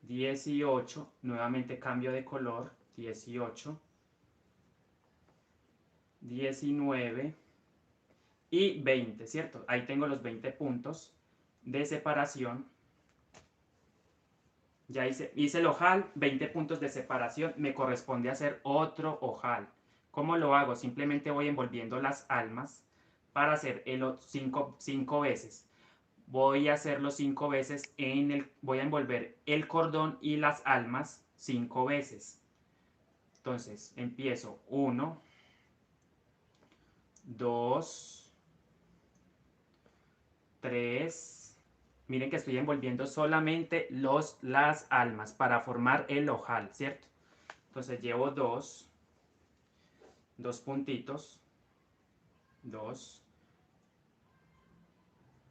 Speaker 1: 18, nuevamente cambio de color, 18, 19 y 20, ¿cierto? Ahí tengo los 20 puntos de separación. Ya hice el ojal, 20 puntos de separación, me corresponde hacer otro ojal. ¿Cómo lo hago? Simplemente voy envolviendo las almas para hacer el 5 veces. Voy a hacerlo 5 veces voy a envolver el cordón y las almas 5 veces. Entonces, empiezo 1, 2, 3. Miren que estoy envolviendo solamente las almas para formar el ojal, ¿cierto? Entonces llevo 2 puntitos, 2,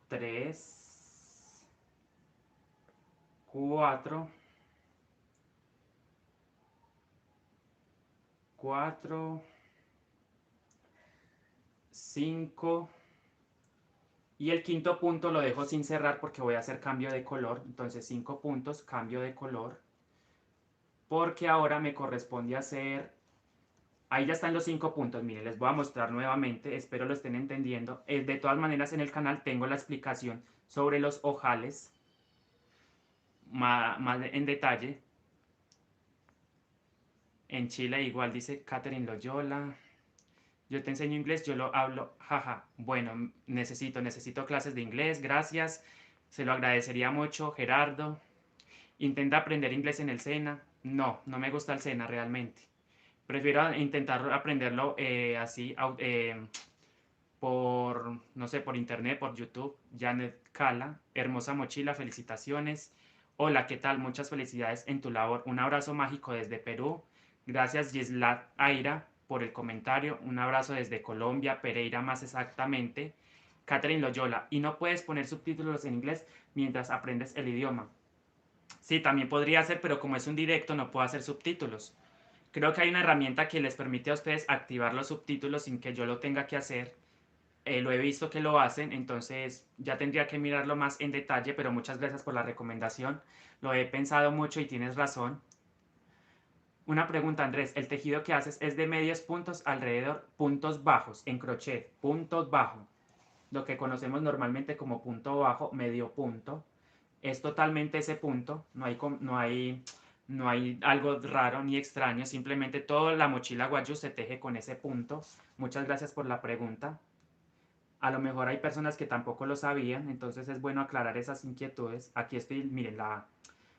Speaker 1: 3, 4, 5. Y el quinto punto lo dejo sin cerrar porque voy a hacer cambio de color. Entonces 5 puntos, cambio de color. Porque ahora me corresponde hacer... Ahí ya están los 5 puntos. Miren, les voy a mostrar nuevamente. Espero lo estén entendiendo. De todas maneras, en el canal tengo la explicación sobre los ojales más en detalle. En Chile igual dice Catherine Loyola. Yo te enseño inglés, yo lo hablo, jaja. Bueno, necesito clases de inglés, gracias. Se lo agradecería mucho, Gerardo. Intenta aprender inglés en el SENA. No, no me gusta el SENA realmente. Prefiero intentar aprenderlo así, no sé, por internet, por YouTube. Janet Cala, hermosa mochila, felicitaciones. Hola, ¿qué tal? Muchas felicidades en tu labor. Un abrazo mágico desde Perú. Gracias, Gislat Aira, por el comentario. Un abrazo desde Colombia, Pereira más exactamente. Catherine Loyola. ¿Y no puedes poner subtítulos en inglés mientras aprendes el idioma? Sí, también podría ser, pero como es un directo no puedo hacer subtítulos. Creo que hay una herramienta que les permite a ustedes activar los subtítulos sin que yo lo tenga que hacer. Lo he visto que lo hacen, entonces ya tendría que mirarlo más en detalle, pero muchas gracias por la recomendación. Lo he pensado mucho y tienes razón. Una pregunta, Andrés. ¿El tejido que haces es de medios puntos alrededor, puntos bajos, en crochet, puntos bajos? Lo que conocemos normalmente como punto bajo, medio punto. Es totalmente ese punto, no hay algo raro ni extraño, simplemente toda la mochila Guayú se teje con ese punto. Muchas gracias por la pregunta. A lo mejor hay personas que tampoco lo sabían, entonces es bueno aclarar esas inquietudes. Aquí estoy, miren,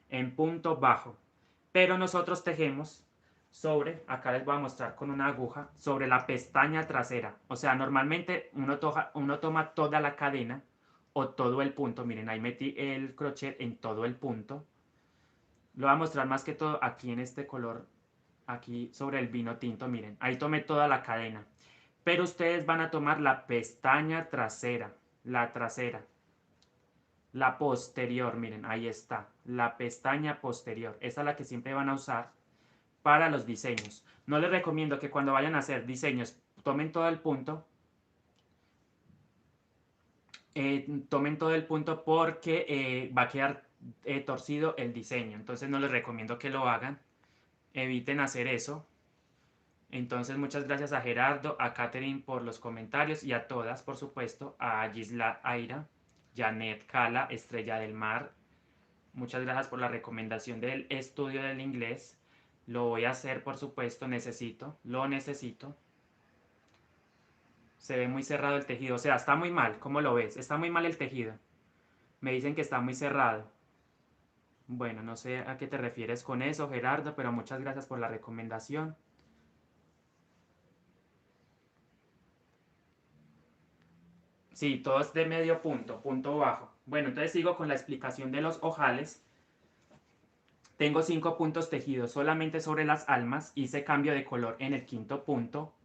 Speaker 1: en punto bajo. Pero nosotros tejemos sobre, acá les voy a mostrar con una aguja, sobre la pestaña trasera. O sea, normalmente uno toma toda la cadena o todo el punto. Miren, ahí metí el crochet en todo el punto. Lo voy a mostrar más que todo aquí en este color, aquí sobre el vino tinto, miren. Ahí tomé toda la cadena. Pero ustedes van a tomar la pestaña trasera, la trasera. La posterior, miren, ahí está. La pestaña posterior. Esa es la que siempre van a usar para los diseños. No les recomiendo que cuando vayan a hacer diseños tomen todo el punto. Tomen todo el punto porque va a quedar torcido el diseño. Entonces no les recomiendo que lo hagan. Eviten hacer eso. Entonces muchas gracias a Gerardo, a Catherine por los comentarios y a todas, por supuesto, a Gisla Aira, Janet Cala, Estrella del Mar. Muchas gracias por la recomendación del estudio del inglés. Lo voy a hacer, por supuesto, lo necesito. Se ve muy cerrado el tejido, o sea, está muy mal, ¿cómo lo ves? Está muy mal el tejido. Me dicen que está muy cerrado. Bueno, no sé a qué te refieres con eso, Gerardo, pero muchas gracias por la recomendación. Sí, todo es de medio punto, punto bajo. Bueno, entonces sigo con la explicación de los ojales. Tengo 5 puntos tejidos solamente sobre las almas. Hice cambio de color en el quinto punto.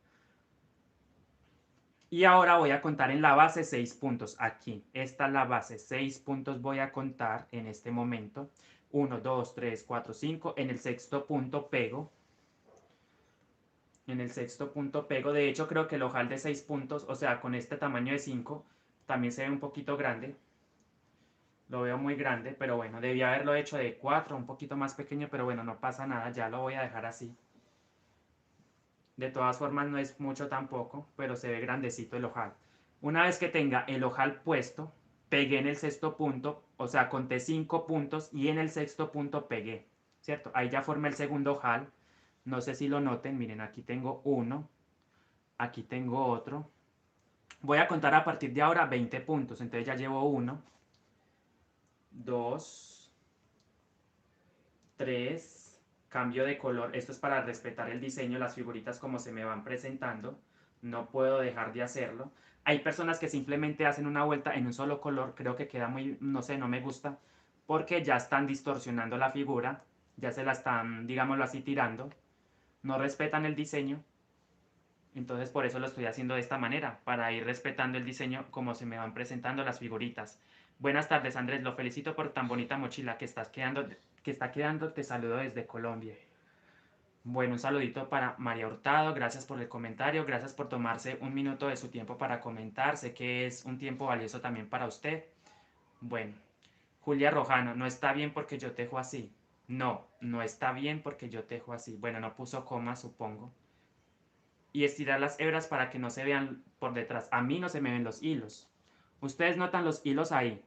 Speaker 1: Y ahora voy a contar en la base 6 puntos. Aquí, esta es la base. 6 puntos voy a contar en este momento. 1, 2, 3, 4, 5. En el sexto punto pego. En el sexto punto pego. De hecho, creo que el ojal de 6 puntos, o sea, con este tamaño de 5, también se ve un poquito grande. Lo veo muy grande, pero bueno, debía haberlo hecho de 4, un poquito más pequeño, pero bueno, no pasa nada, ya lo voy a dejar así. De todas formas no es mucho tampoco, pero se ve grandecito el ojal. Una vez que tenga el ojal puesto, pegué en el sexto punto, o sea, conté 5 puntos y en el sexto punto pegué, ¿cierto? Ahí ya formé el segundo ojal. No sé si lo noten, miren, aquí tengo uno, aquí tengo otro. Voy a contar a partir de ahora 20 puntos, entonces ya llevo 1, 2, 3, cambio de color. Esto es para respetar el diseño, las figuritas como se me van presentando. No puedo dejar de hacerlo. Hay personas que simplemente hacen una vuelta en un solo color. Creo que queda muy, no sé, no me gusta. Porque ya están distorsionando la figura. Ya se la están, digámoslo así, tirando. No respetan el diseño. Entonces por eso lo estoy haciendo de esta manera. Para ir respetando el diseño como se me van presentando las figuritas. Buenas tardes, Andrés. Lo felicito por tan bonita mochila que está quedando. Te saludo desde Colombia. Bueno, un saludito para María Hurtado, gracias por el comentario, gracias por tomarse un minuto de su tiempo para comentar, sé que es un tiempo valioso también para usted. Bueno, Julia Rojano, no está bien porque yo tejo así. No, no está bien porque yo tejo así. Bueno, no puso coma, supongo. Y estirar las hebras para que no se vean por detrás. A mí no se me ven los hilos. Ustedes notan los hilos ahí.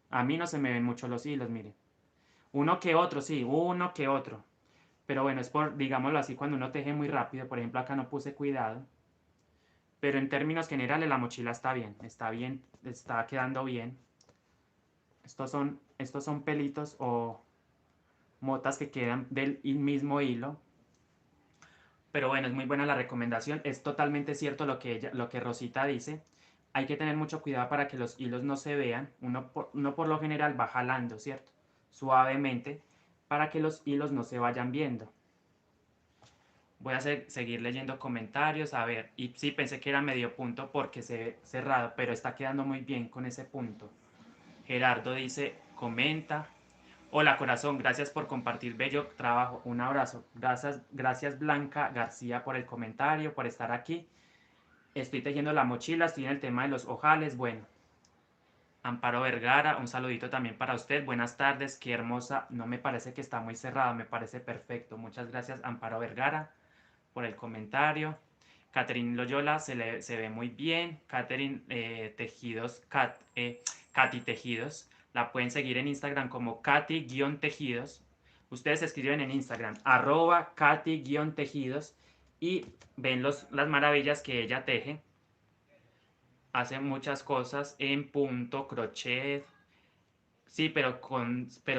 Speaker 1: A mí no se me ven mucho los hilos, miren. Uno que otro, sí, uno que otro. Pero bueno, es por, digámoslo así, cuando uno teje muy rápido. Por ejemplo, acá no puse cuidado. Pero en términos generales la mochila está bien, está quedando bien. Estos son pelitos o motas que quedan del mismo hilo. Pero bueno, es muy buena la recomendación. Es totalmente cierto lo que Rosita dice. Hay que tener mucho cuidado para que los hilos no se vean. Uno por lo general va jalando, ¿cierto? Suavemente para que los hilos no se vayan viendo. Voy a seguir leyendo comentarios, a ver, y sí, pensé que era medio punto porque se ve cerrado, pero está quedando muy bien con ese punto. Gerardo dice, comenta. Hola corazón, gracias por compartir bello trabajo, un abrazo. Gracias Blanca García por el comentario, por estar aquí. Estoy tejiendo la mochila, estoy en el tema de los ojales, bueno. Amparo Vergara, un saludito también para usted. Buenas tardes, qué hermosa. No me parece que está muy cerrado, me parece perfecto. Muchas gracias Amparo Vergara por el comentario. Catherine Loyola se ve muy bien. Catherine Tejidos, Katy Tejidos. La pueden seguir en Instagram como Katy-Tejidos. Ustedes escriben en Instagram @Katy-Tejidos y ven las maravillas que ella teje. Hace muchas cosas en punto, crochet. Sí, pero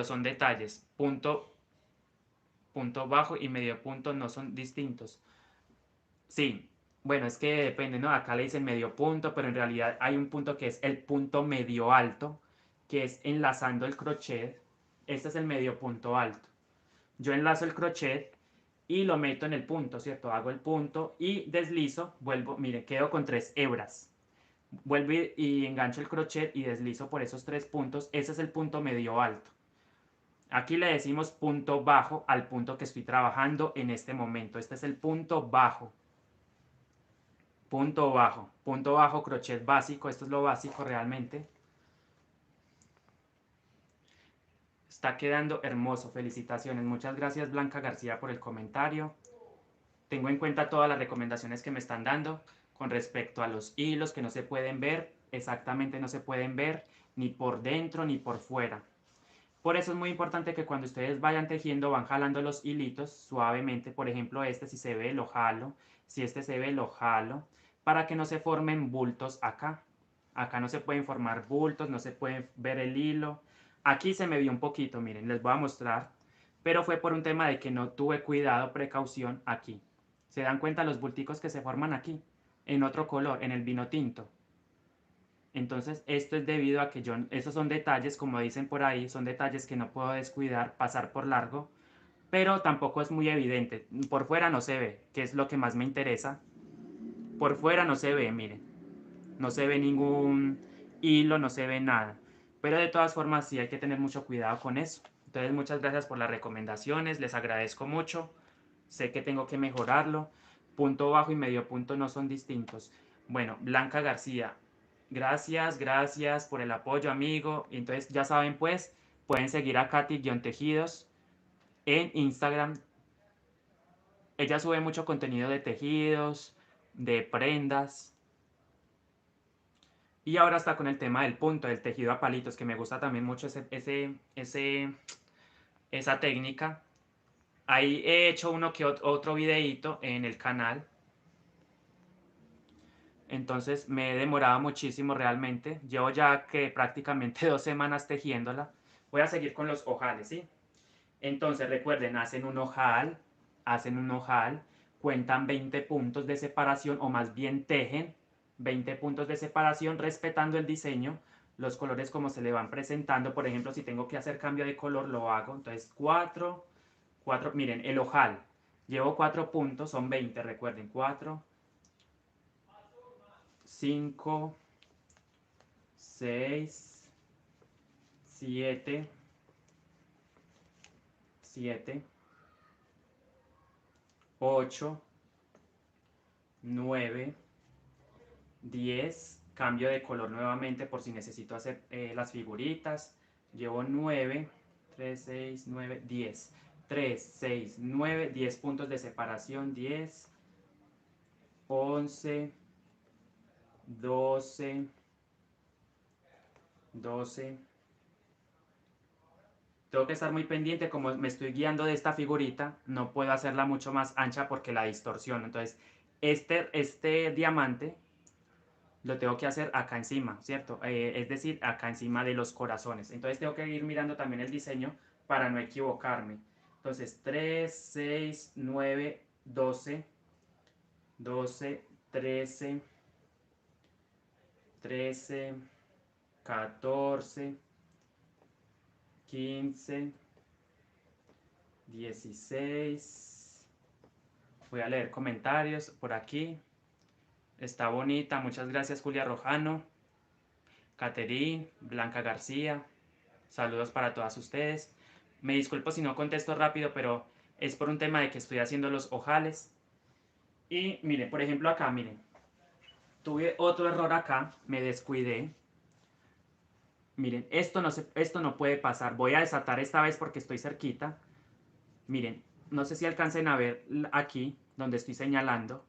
Speaker 1: son detalles. Punto bajo y medio punto no son distintos. Sí, bueno, es que depende, ¿no? Acá le dicen medio punto, pero en realidad hay un punto que es el punto medio alto, que es enlazando el crochet. Este es el medio punto alto. Yo enlazo el crochet y lo meto en el punto, ¿cierto? Hago el punto y deslizo, vuelvo, mire, quedo con 3 hebras. Vuelvo y engancho el crochet y deslizo por esos 3 puntos. Ese es el punto medio alto. Aquí le decimos punto bajo al punto que estoy trabajando en este momento. Este es el punto bajo. Punto bajo, crochet básico, esto es lo básico realmente. Está quedando hermoso, felicitaciones. Muchas gracias Blanca García por el comentario. Tengo en cuenta todas las recomendaciones que me están dando con respecto a los hilos que no se pueden ver, exactamente no se pueden ver ni por dentro ni por fuera. Por eso es muy importante que cuando ustedes vayan tejiendo van jalando los hilitos suavemente. Por ejemplo, este si se ve lo jalo, si este se ve lo jalo, para que no se formen bultos acá. Acá no se pueden formar bultos, no se puede ver el hilo. Aquí se me vio un poquito, miren, les voy a mostrar. Pero fue por un tema de que no tuve cuidado, precaución aquí. ¿Se dan cuenta los bulticos que se forman aquí? En otro color, en el vino tinto. Entonces, esto es debido a que esos son detalles, como dicen por ahí, son detalles que no puedo descuidar, pasar por largo, pero tampoco es muy evidente. Por fuera no se ve, que es lo que más me interesa. Por fuera no se ve, miren, no se ve ningún hilo, no se ve nada. Pero de todas formas sí hay que tener mucho cuidado con eso. Entonces, muchas gracias por las recomendaciones, les agradezco mucho. Sé que tengo que mejorarlo. Punto bajo y medio punto no son distintos. Bueno, Blanca García, gracias por el apoyo, amigo. Entonces, ya saben, pues, pueden seguir a Katy-Tejidos en Instagram. Ella sube mucho contenido de tejidos, de prendas. Y ahora está con el tema del punto, del tejido a palitos, que me gusta también mucho esa técnica. Ahí he hecho uno que otro videíto en el canal. Entonces me he demorado muchísimo realmente. Llevo ya que prácticamente 2 semanas tejiéndola. Voy a seguir con los ojales, ¿sí? Entonces recuerden, hacen un ojal, cuentan 20 puntos de separación o más bien tejen 20 puntos de separación respetando el diseño, los colores como se le van presentando. Por ejemplo, si tengo que hacer cambio de color, lo hago. Entonces 4, miren, el ojal. Llevo 4 puntos, son 20, recuerden, 4, 5, 6, 7, 8, 9, 10, cambio de color nuevamente por si necesito hacer las figuritas. Llevo 9, 3, 6, 9, 10. 3, 6, 9, 10 puntos de separación. 10, 11, 12, 12. Tengo que estar muy pendiente, como me estoy guiando de esta figurita, no puedo hacerla mucho más ancha porque la distorsiono. Entonces, este diamante lo tengo que hacer acá encima, ¿cierto? Es decir, acá encima de los corazones. Entonces tengo que ir mirando también el diseño para no equivocarme. Entonces 3, 6, 9, 12, 12, 13, 13, 14, 15, 16. Voy a leer comentarios por aquí. Está bonita, muchas gracias Julia Rojano, Caterín, Blanca García. Saludos para todas ustedes. Me disculpo si no contesto rápido, pero es por un tema de que estoy haciendo los ojales. Y miren, por ejemplo acá, miren. Tuve otro error acá, me descuidé. Miren, esto no puede pasar. Voy a desatar esta vez porque estoy cerquita. Miren, no sé si alcancen a ver aquí, donde estoy señalando.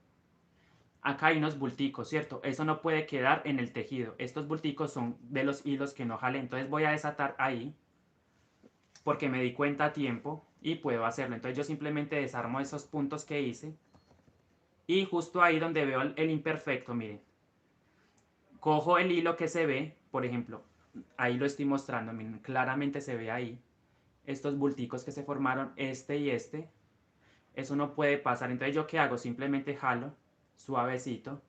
Speaker 1: Acá hay unos bulticos, ¿cierto? Eso no puede quedar en el tejido. Estos bulticos son de los hilos que no jale. Entonces voy a desatar ahí, porque me di cuenta a tiempo y puedo hacerlo. Entonces yo simplemente desarmo esos puntos que hice y justo ahí donde veo el imperfecto, miren, cojo el hilo que se ve, por ejemplo, ahí lo estoy mostrando, miren, claramente se ve ahí estos bulticos que se formaron, este y este. Eso no puede pasar. Entonces yo qué hago, simplemente jalo suavecito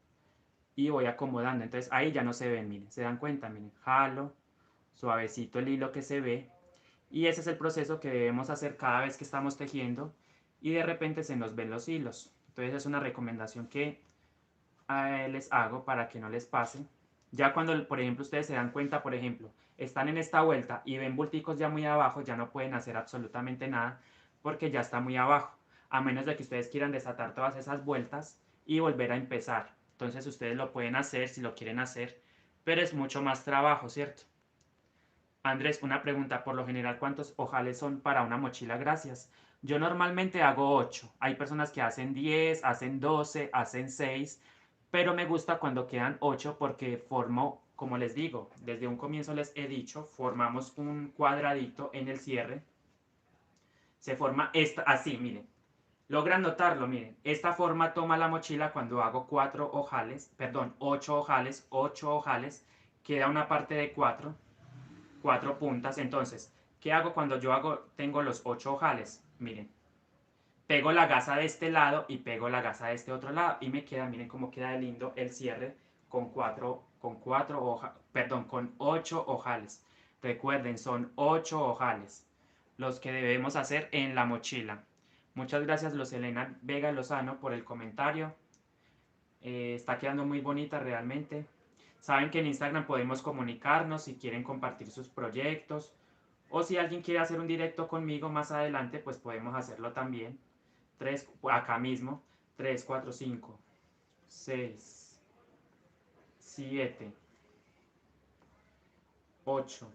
Speaker 1: y voy acomodando. Entonces ahí ya no se ven, miren, se dan cuenta, miren, jalo suavecito el hilo que se ve. Y ese es el proceso que debemos hacer cada vez que estamos tejiendo y de repente se nos ven los hilos. Entonces es una recomendación que les hago para que no les pase. Ya cuando, por ejemplo, ustedes se dan cuenta, por ejemplo, están en esta vuelta y ven bulticos ya muy abajo, ya no pueden hacer absolutamente nada porque ya está muy abajo. A menos de que ustedes quieran desatar todas esas vueltas y volver a empezar. Entonces ustedes lo pueden hacer si lo quieren hacer, pero es mucho más trabajo, ¿cierto? Andrés, una pregunta. Por lo general, ¿cuántos ojales son para una mochila? Gracias. Yo normalmente hago 8. Hay personas que hacen 10, hacen 12, hacen 6, pero me gusta cuando quedan 8 porque formo, como les digo, desde un comienzo les he dicho, formamos un cuadradito en el cierre. Se forma esta, así, miren. Logran notarlo, miren. Esta forma toma la mochila cuando hago 4 ojales, perdón, 8 ojales, 8 ojales. Queda una parte de 4. 4 puntas. Entonces, ¿qué hago cuando tengo los 8 ojales? Miren, pego la gasa de este lado y pego la gasa de este otro lado y me queda, miren cómo queda de lindo el cierre con 8 ojales. Recuerden, son 8 ojales los que debemos hacer en la mochila. Muchas gracias, Elena Vega Lozano, por el comentario. Está quedando muy bonita realmente. Saben que en Instagram podemos comunicarnos si quieren compartir sus proyectos o si alguien quiere hacer un directo conmigo más adelante, pues podemos hacerlo también. Acá mismo. 3, 4, 5, 6, 7, 8,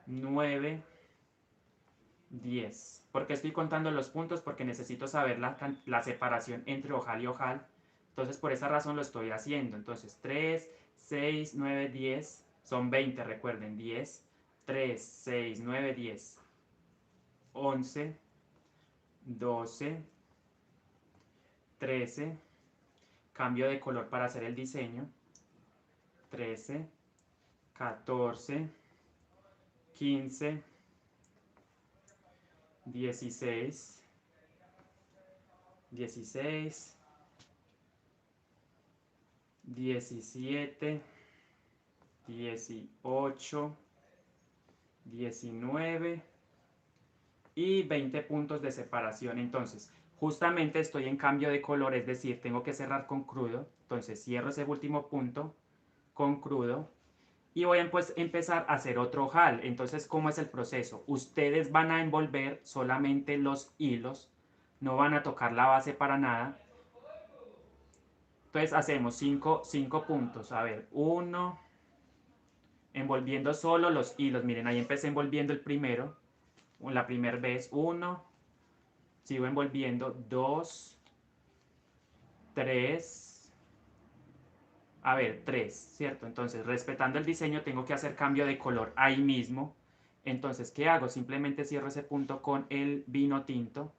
Speaker 1: 9, 10. ¿Por qué estoy contando los puntos? Porque necesito saber la separación entre ojal y ojal. Entonces, por esa razón lo estoy haciendo. Entonces, 3, 6, 9, 10, son 20, recuerden, 10, 3, 6, 9, 10, 11, 12, 13, cambio de color para hacer el diseño, 13, 14, 15, 16, 16, 17, 18, 19 y 20 puntos de separación. Entonces, justamente estoy en cambio de color, es decir, tengo que cerrar con crudo. Entonces, cierro ese último punto con crudo y voy a empezar a hacer otro ojal. Entonces, ¿cómo es el proceso? Ustedes van a envolver solamente los hilos, no van a tocar la base para nada. Entonces, hacemos 5 puntos. A ver, 1, envolviendo solo los hilos. Miren, ahí empecé envolviendo el primero, la primera vez. 1, sigo envolviendo 2, 3, a ver, 3, ¿cierto? Entonces, respetando el diseño, tengo que hacer cambio de color ahí mismo. Entonces, ¿qué hago? Simplemente cierro ese punto con el vino tinto.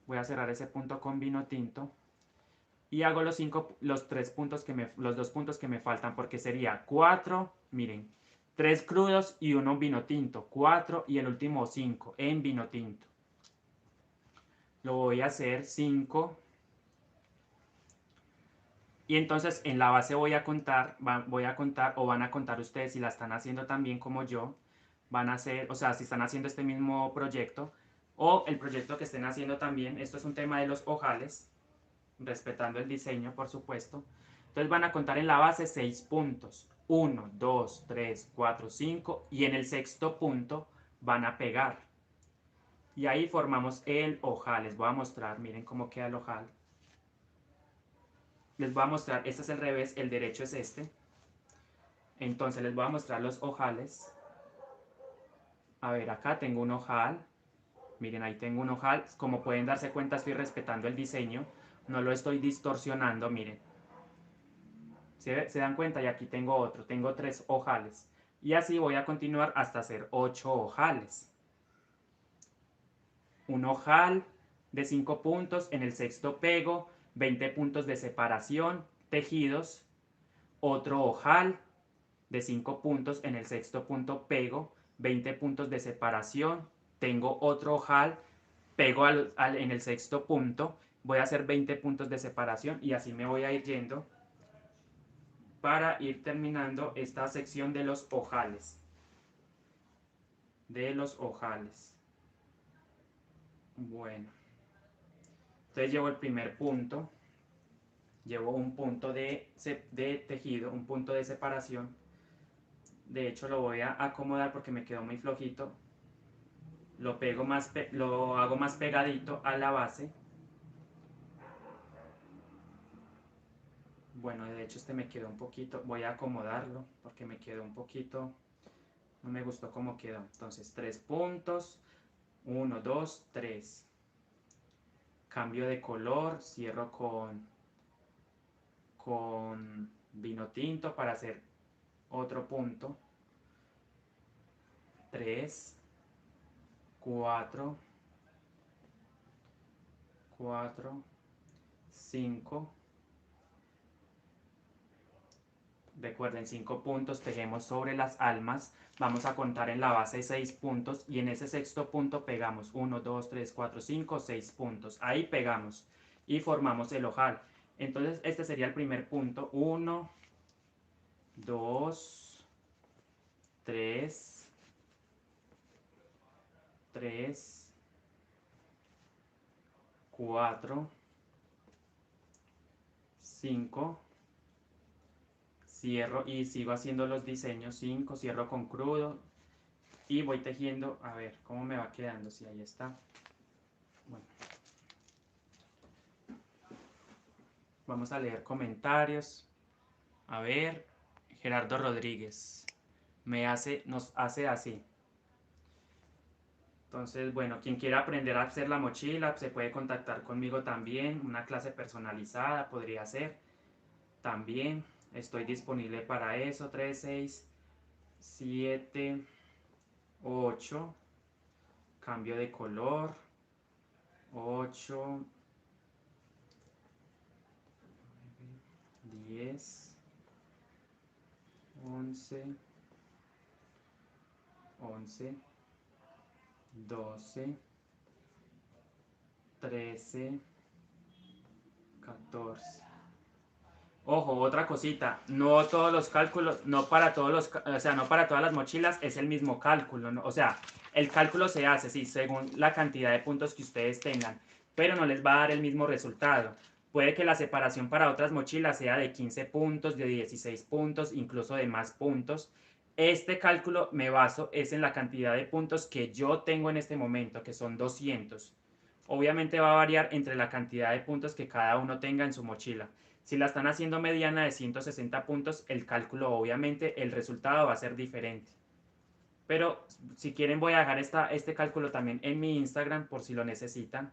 Speaker 1: Voy a cerrar ese punto con vino tinto. Y hago los 3 puntos los 2 puntos que me faltan, porque sería 4, miren, 3 crudos y 1 vino tinto, 4 y el último 5 en vino tinto. Lo voy a hacer 5. Y entonces en la base voy a contar o van a contar ustedes si la están haciendo también como yo. Van a hacer, o sea, si están haciendo este mismo proyecto o el proyecto que estén haciendo también. Esto es un tema de los ojales, respetando el diseño, por supuesto. Entonces van a contar en la base 6 puntos. 1, 2, 3, 4, 5 y en el sexto punto van a pegar. Y ahí formamos el ojal. Les voy a mostrar, miren cómo queda el ojal. Les voy a mostrar, este es el revés, el derecho es este. Entonces les voy a mostrar los ojales. A ver, acá tengo un ojal. Miren, ahí tengo un ojal. Como pueden darse cuenta, estoy respetando el diseño. No lo estoy distorsionando, miren. ¿Se dan cuenta? Y aquí tengo otro. Tengo 3 ojales. Y así voy a continuar hasta hacer 8 ojales. Un ojal de 5 puntos. En el sexto pego 20 puntos de separación, tejidos. Otro ojal de 5 puntos. En el sexto punto pego 20 puntos de separación. Tengo otro ojal, pego en el sexto punto. Voy a hacer 20 puntos de separación y así me voy a ir yendo para ir terminando esta sección de los ojales. Bueno, entonces llevo el primer punto, llevo un punto de tejido, un punto de separación. De hecho lo voy a acomodar porque me quedó muy flojito. Lo hago más pegadito a la base. Bueno, de hecho este me quedó un poquito, voy a acomodarlo porque me quedó un poquito, no me gustó cómo quedó. Entonces 3 puntos, 1, 2, 3. Cambio de color, cierro con vino tinto para hacer otro punto. 3, 4, 4, 5. Recuerden, 5 puntos, tejemos sobre las almas. Vamos a contar en la base 6 puntos y en ese sexto punto pegamos 1, 2, 3, 4, 5, 6 puntos. Ahí pegamos y formamos el ojal. Entonces este sería el primer punto. 1, 2, 3, 3, 4, 5. Cierro y sigo haciendo los diseños. 5, cierro con crudo y voy tejiendo. A ver cómo me va quedando. Si ahí está. Bueno. Vamos a leer comentarios. A ver, Gerardo Rodríguez nos hace así. Entonces, bueno, quien quiera aprender a hacer la mochila, se puede contactar conmigo también. Una clase personalizada podría ser también. Estoy disponible para eso. 3 6 7 8. Cambio de color. 8 10 11 11 12 13 14. Ojo, otra cosita, no todos los cálculos, no para todos los, o sea, no para todas las mochilas es el mismo cálculo, ¿no? O sea, el cálculo se hace, sí, según la cantidad de puntos que ustedes tengan, pero no les va a dar el mismo resultado. Puede que la separación para otras mochilas sea de 15 puntos, de 16 puntos, incluso de más puntos. Este cálculo me baso es en la cantidad de puntos que yo tengo en este momento, que son 200. Obviamente va a variar entre la cantidad de puntos que cada uno tenga en su mochila. Si la están haciendo mediana de 160 puntos, el cálculo, obviamente, el resultado va a ser diferente. Pero si quieren voy a dejar este cálculo también en mi Instagram por si lo necesitan.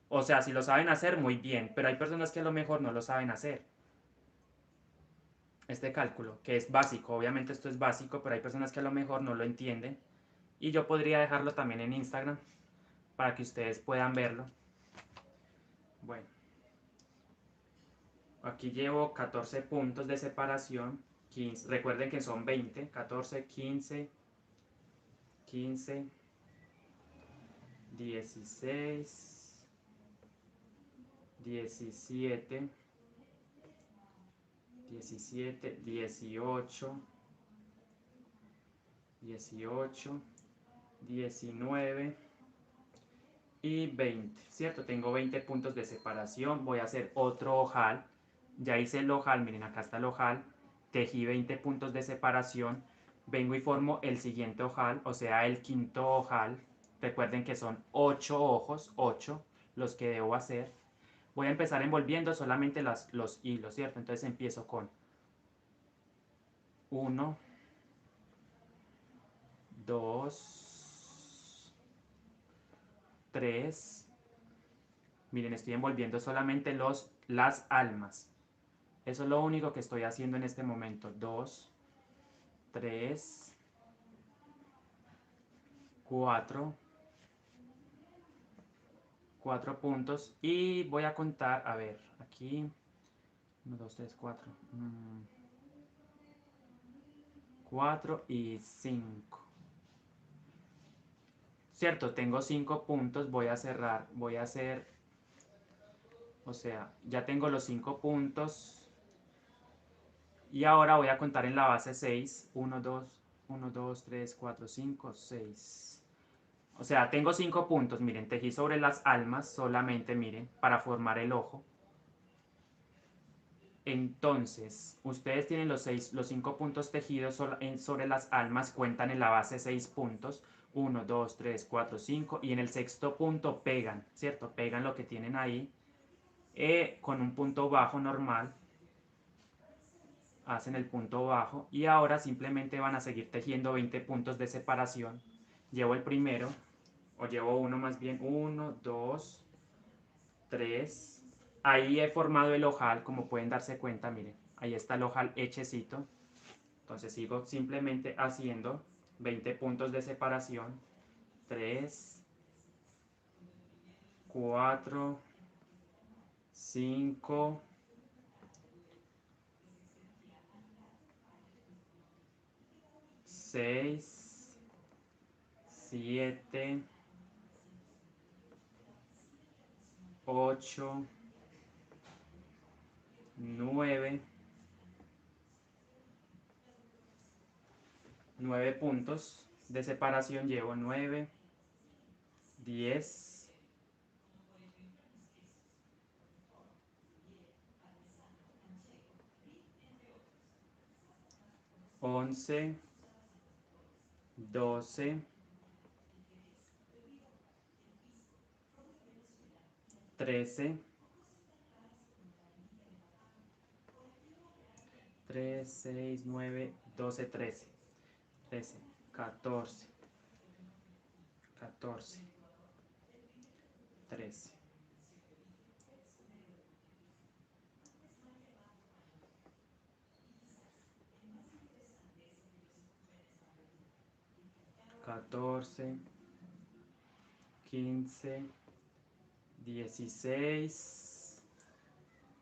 Speaker 1: O sea, si lo saben hacer, muy bien. Pero hay personas que a lo mejor no lo saben hacer. Este cálculo, que es básico. Obviamente esto es básico, pero hay personas que a lo mejor no lo entienden. Y yo podría dejarlo también en Instagram para que ustedes puedan verlo. Bueno. Aquí llevo 14 puntos de separación. 15. Recuerden que son 20. 14, 15, 15, 16, 17, 17, 18, 18, 19 y 20. ¿Cierto? Tengo 20 puntos de separación. Voy a hacer otro ojal. Ya hice el ojal. Miren, acá está el ojal. Tejí 20 puntos de separación. Vengo y formo el siguiente ojal, o sea, el quinto ojal. Recuerden que son 8 ojos, 8 los que debo hacer. Voy a empezar envolviendo solamente los hilos, ¿cierto? Entonces empiezo con 1, 2, 3. Miren, estoy envolviendo solamente las almas. Eso es lo único que estoy haciendo en este momento. 2, 3, 4. 4 puntos y voy a contar, a ver, aquí 1, 2, 3, 4 4 y 5. Cierto, tengo 5 puntos, voy a cerrar, voy a hacer, o sea, ya tengo los 5 puntos y ahora voy a contar en la base 6, 1, 2, 1, 2, 3, 4, 5, 6. O sea, tengo 5 puntos, miren, tejí sobre las almas solamente, miren, para formar el ojo. Entonces, ustedes tienen los 5 puntos tejidos sobre las almas, cuentan en la base 6 puntos, 1, 2, 3, 4, 5, y en el sexto punto pegan, ¿cierto? Pegan lo que tienen ahí con un punto bajo normal, hacen el punto bajo, y ahora simplemente van a seguir tejiendo 20 puntos de separación. Llevo el primero, o llevo uno más bien, 1, 2, 3. Ahí he formado el ojal, como pueden darse cuenta, miren, ahí está el ojal hechecito. Entonces sigo simplemente haciendo 20 puntos de separación. 3, 4, 5, 6, 7, 8, 9. 9 puntos de separación llevo. 9, 10, 11, 12, 13, 3, 6, 9, 12, 13, 13, 14, 14, 13, 14, 15, 16.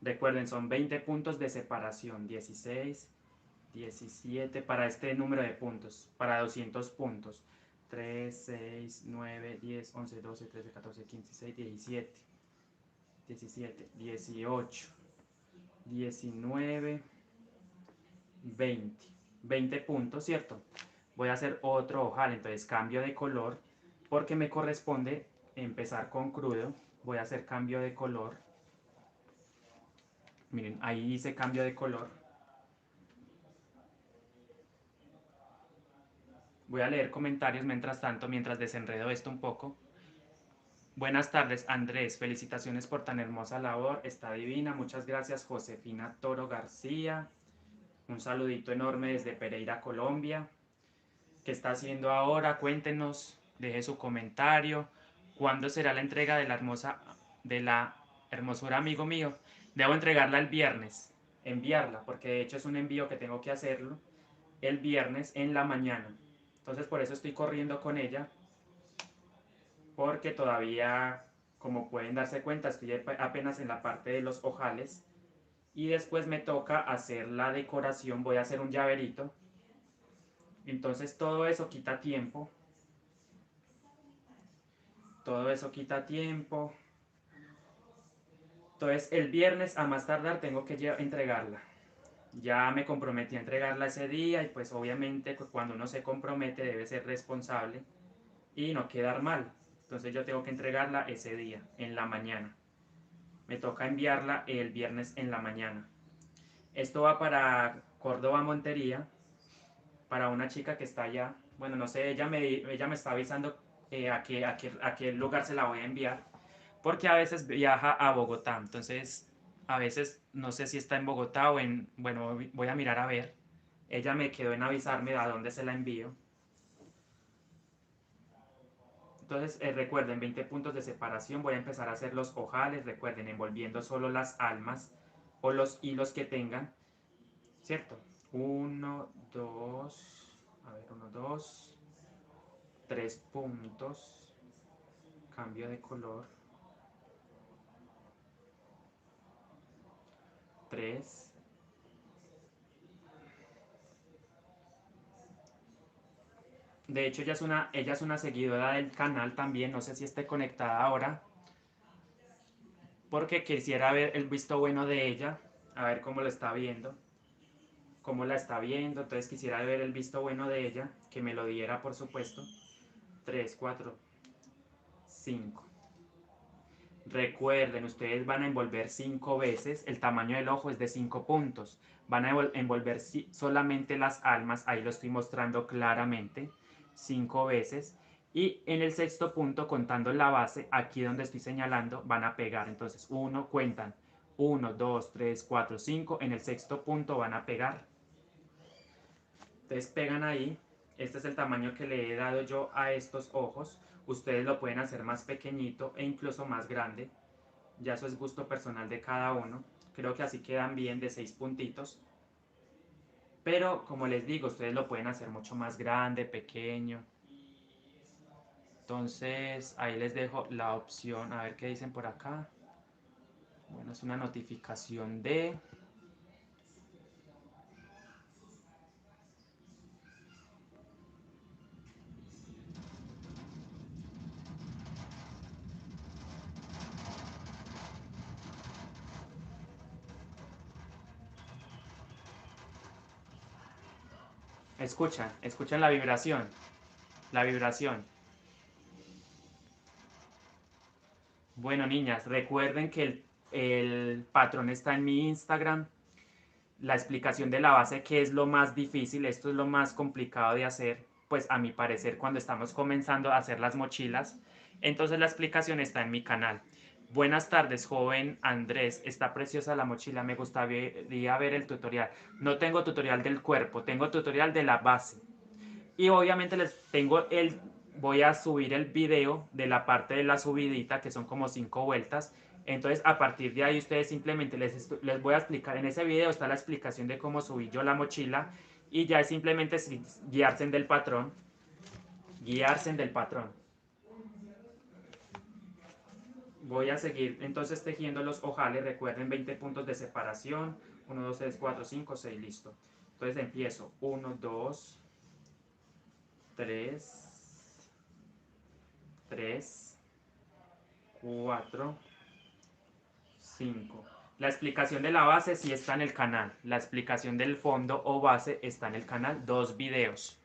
Speaker 1: Recuerden, son 20 puntos de separación. 16, 17 para este número de puntos, para 200 puntos. 3, 6, 9, 10, 11, 12, 13, 14, 15, 16, 17, 17, 18, 19, 20. 20 puntos, ¿cierto? Voy a hacer otro ojal, entonces cambio de color, porque me corresponde empezar con crudo. Voy a hacer cambio de color. Miren, ahí hice cambio de color. Voy a leer comentarios mientras tanto, mientras desenredo esto un poco. Buenas tardes, Andrés. Felicitaciones por tan hermosa labor. Está divina. Muchas gracias, Josefina Toro García. Un saludito enorme desde Pereira, Colombia. ¿Qué está haciendo ahora? Cuéntenos. Deje su comentario. ¿Cuándo será la entrega de la hermosura, amigo mío? Debo entregarla el viernes. Enviarla, porque de hecho es un envío que tengo que hacerlo el viernes en la mañana. Entonces por eso estoy corriendo con ella, porque todavía, como pueden darse cuenta, estoy apenas en la parte de los ojales y después me toca hacer la decoración. Voy a hacer un llaverito, entonces todo eso quita tiempo, entonces el viernes a más tardar tengo que entregarla. Ya me comprometí a entregarla ese día y pues obviamente cuando uno se compromete debe ser responsable y no quedar mal. Entonces yo tengo que entregarla ese día, en la mañana. Me toca enviarla el viernes en la mañana. Esto va para Córdoba, Montería, para una chica que está allá. Bueno, no sé, ella me está avisando a qué lugar se la voy a enviar, porque a veces viaja a Bogotá. Entonces, a veces no sé si está en Bogotá o en... Bueno, voy a mirar a ver. Ella me quedó en avisarme a dónde se la envío. Entonces, recuerden, 20 puntos de separación. Voy a empezar a hacer los ojales. Recuerden, envolviendo solo las almas o los hilos que tengan, ¿cierto? 1, 2, a ver, 1, 2, 3 puntos. Cambio de color. 3. De hecho, ella es una seguidora del canal también. No sé si esté conectada ahora, porque quisiera ver el visto bueno de ella, a ver cómo lo está viendo, cómo la está viendo. Entonces quisiera ver el visto bueno de ella, que me lo diera, por supuesto. 3, 4, 5. Recuerden, ustedes van a envolver 5 veces. El tamaño del ojo es de 5 puntos. Van a envolver solamente las almas, ahí lo estoy mostrando claramente, 5 veces. Y en el sexto punto, contando la base, aquí donde estoy señalando, van a pegar. Entonces, cuentan 1, 2, 3, 4, 5. En el sexto punto van a pegar. Entonces pegan ahí. Este es el tamaño que le he dado yo a estos ojos. Ustedes lo pueden hacer más pequeñito e incluso más grande. Ya eso es gusto personal de cada uno. Creo que así quedan bien, de 6 puntitos. Pero como les digo, ustedes lo pueden hacer mucho más grande, pequeño. Entonces ahí les dejo la opción. A ver qué dicen por acá. Bueno, es una notificación de... Escuchan la vibración. La vibración. Bueno, niñas, recuerden que el patrón está en mi Instagram. La explicación de la base, que es lo más difícil, esto es lo más complicado de hacer, pues a mi parecer, cuando estamos comenzando a hacer las mochilas. Entonces la explicación está en mi canal. Buenas tardes, joven Andrés. Está preciosa la mochila. Me gustaría ver el tutorial. No tengo tutorial del cuerpo, tengo tutorial de la base. Y obviamente les tengo voy a subir el video de la parte de la subidita, que son como 5 vueltas. Entonces, a partir de ahí, ustedes simplemente les voy a explicar. En ese video está la explicación de cómo subí yo la mochila. Y ya es simplemente guiarse del patrón. Guiarse del patrón. Voy a seguir entonces tejiendo los ojales. Recuerden 20 puntos de separación. 1, 2, 3, 4, 5, 6, listo. Entonces empiezo. 1, 2, 3, 3, 4, 5. La explicación de la base sí está en el canal. La explicación del fondo o base está en el canal. 2 videos.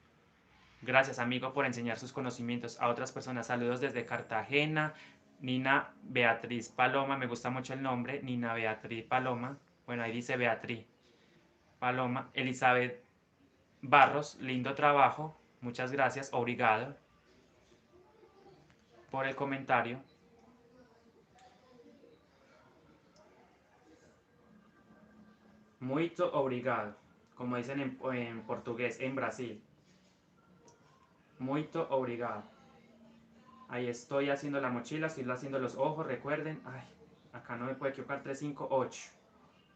Speaker 1: Gracias, amigo, por enseñar sus conocimientos a otras personas. Saludos desde Cartagena. Nina Beatriz Paloma, me gusta mucho el nombre. Nina Beatriz Paloma. Bueno, ahí dice Beatriz Paloma. Elizabeth Barros, lindo trabajo. Muchas gracias. Obrigado por el comentario. Muito obrigado, como dicen en portugués, en Brasil. Muito obrigado. Ahí estoy haciendo la mochila, estoy haciendo los ojos, recuerden. Ay, acá no me puede equivocar. 3, 5, 8.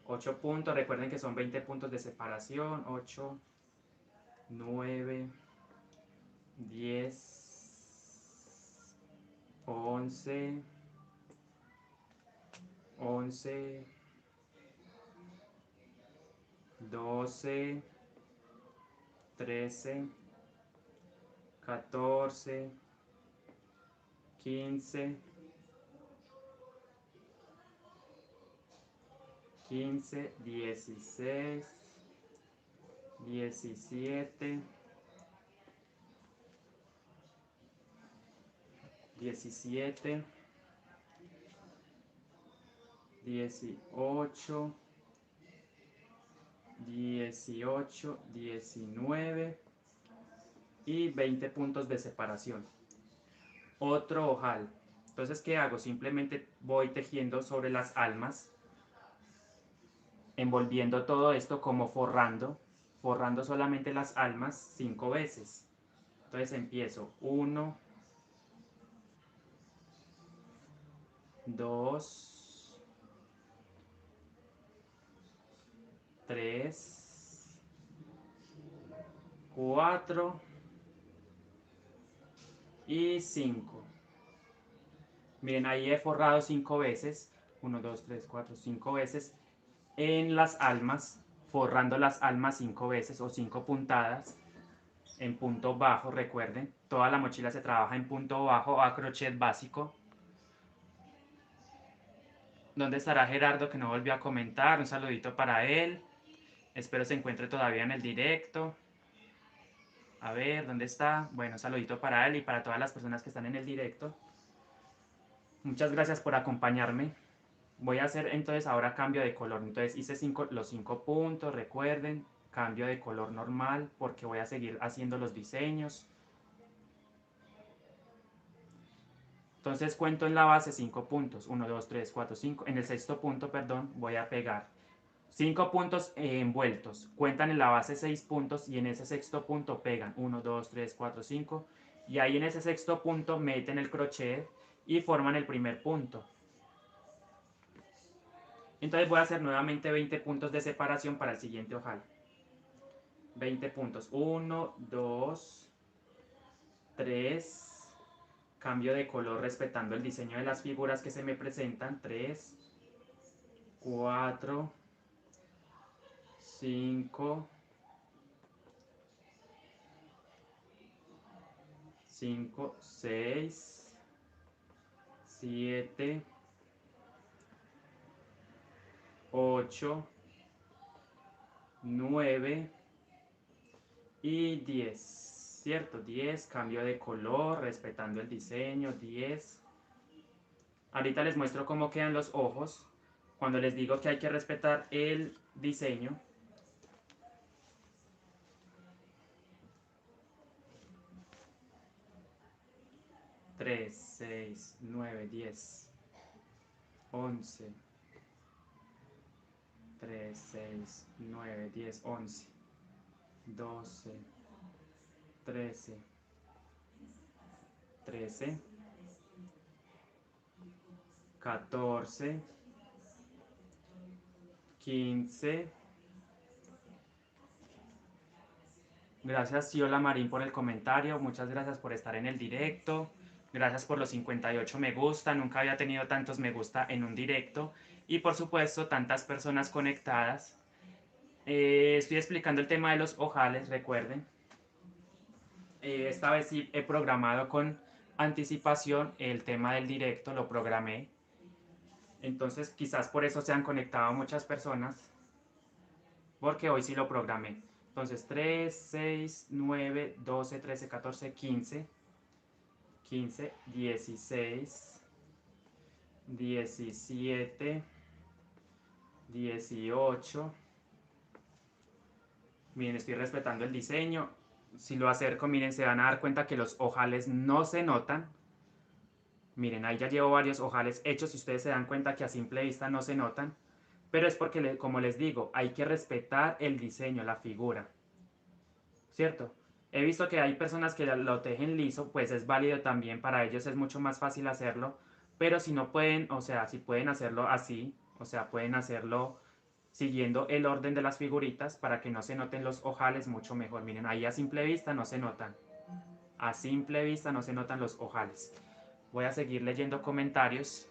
Speaker 1: 8 puntos, recuerden que son 20 puntos de separación. 8, 9, 10, 11, 11, 12, 13, 14, 15, 15, 16, 17, 17, 18, 18, 19 y 20 puntos de separación. Otro ojal. Entonces, ¿qué hago? Simplemente voy tejiendo sobre las almas, envolviendo todo esto como forrando, forrando solamente las almas 5 veces. Entonces empiezo 1, 2, 3, 4 y 5. Miren, ahí he forrado 5 veces. 1, 2, 3, 4, 5 veces en las almas, forrando las almas 5 veces o 5 puntadas en punto bajo. Recuerden, toda la mochila se trabaja en punto bajo a crochet básico. ¿Dónde estará Gerardo, que no volvió a comentar? Un saludito para él. Espero se encuentre todavía en el directo. A ver, ¿dónde está? Bueno, un saludito para él y para todas las personas que están en el directo. Muchas gracias por acompañarme. Voy a hacer entonces ahora cambio de color. Entonces hice los 5 puntos, recuerden. Cambio de color normal porque voy a seguir haciendo los diseños. Entonces cuento en la base 5 puntos. 1, 2, 3, 4, 5. En el sexto punto, perdón, voy a pegar 5 puntos envueltos. Cuentan en la base 6 puntos y en ese sexto punto pegan 1, 2, 3, 4, 5. Y ahí en ese sexto punto meten el crochet y forman el primer punto. Entonces voy a hacer nuevamente 20 puntos de separación para el siguiente ojal. 20 puntos. 1, 2, 3. Cambio de color respetando el diseño de las figuras que se me presentan. 3, 4, 5, 5, 6, 7, 8, 9 y 10. ¿Cierto? 10, cambio de color, respetando el diseño, 10. Ahorita les muestro cómo quedan los ojos. Cuando les digo que hay que respetar el diseño. Tres, 6, 9, 10, 11, 3, 6, 9, 10, 11, 12, 13, 13, 14, 15. Gracias, Ciola Marín, por el comentario. Muchas gracias por estar en el directo. Gracias por los 58 me gusta. Nunca había tenido tantos me gusta en un directo. Y por supuesto, tantas personas conectadas. Estoy explicando el tema de los ojales, recuerden. Esta vez sí he programado con anticipación el tema del directo, lo programé. Entonces quizás por eso se han conectado muchas personas, porque hoy sí lo programé. Entonces 3, 6, 9, 12, 13, 14, 15, 15, 16, 17, 18. Miren, estoy respetando el diseño. Si lo acerco, miren, se van a dar cuenta que los ojales no se notan. Miren, ahí ya llevo varios ojales hechos y ustedes se dan cuenta que a simple vista no se notan. Pero es porque, como les digo, hay que respetar el diseño, la figura. ¿Cierto? He visto que hay personas que lo tejen liso, pues es válido también, para ellos es mucho más fácil hacerlo, pero si no pueden, o sea, si pueden hacerlo así, o sea, pueden hacerlo siguiendo el orden de las figuritas para que no se noten los ojales mucho mejor. Miren, ahí a simple vista no se notan. A simple vista no se notan los ojales. Voy a seguir leyendo comentarios.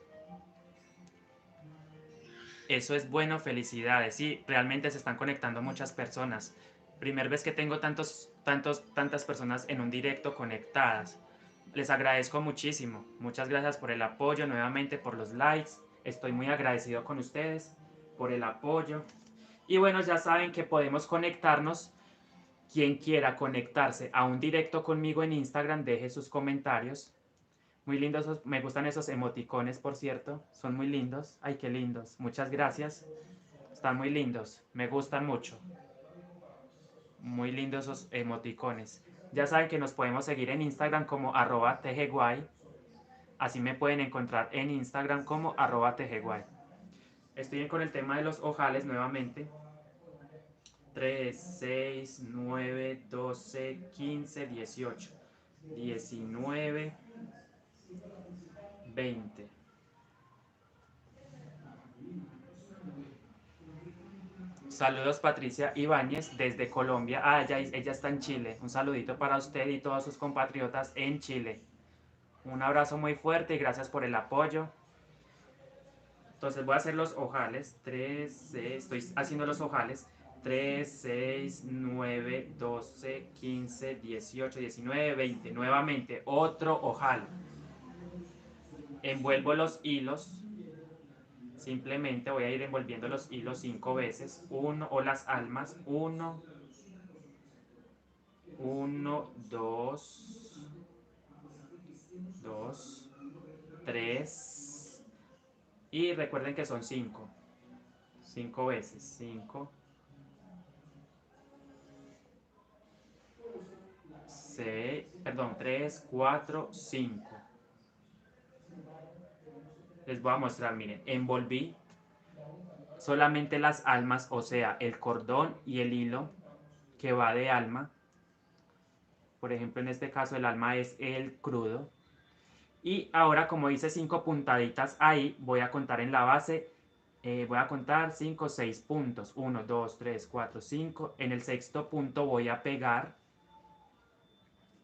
Speaker 1: Eso es bueno, felicidades. Sí, realmente se están conectando muchas personas. Primer vez que tengo tantas personas en un directo conectadas. Les agradezco muchísimo. Muchas gracias por el apoyo, nuevamente por los likes. Estoy muy agradecido con ustedes por el apoyo. Y bueno, ya saben que podemos conectarnos. Quien quiera conectarse a un directo conmigo en Instagram, deje sus comentarios. Muy lindos, me gustan esos emoticones, por cierto. Son muy lindos. Ay, qué lindos. Muchas gracias. Están muy lindos. Me gustan mucho. Muy lindos esos emoticones. Ya saben que nos podemos seguir en Instagram como @tgguay. Así me pueden encontrar en Instagram como @tgguay. Estoy con el tema de los ojales nuevamente. 3, 6, 9, 12, 15, 18, 19, 20. Saludos Patricia Ibáñez desde Colombia. Ah, ella está en Chile. Un saludito para usted y todos sus compatriotas en Chile. Un abrazo muy fuerte y gracias por el apoyo. Entonces voy a hacer los ojales. 3, 6, estoy haciendo los ojales. 3, 6, 9, 12, 15, 18, 19, 20. Nuevamente, otro ojal. Envuelvo los hilos. Simplemente voy a ir envolviendo los hilos 5 veces. Uno, o las almas. 1, 1, 2, 2, 3. Y recuerden que son 5. 5 veces. 5, 6, perdón, 3, 4, 5. Les voy a mostrar, miren, envolví solamente las almas, o sea, el cordón y el hilo que va de alma. Por ejemplo, en este caso el alma es el crudo. Y ahora, como hice 5 puntaditas ahí, voy a contar en la base. Voy a contar 5, 6 puntos. 1, 2, 3, 4, 5. En el sexto punto voy a pegar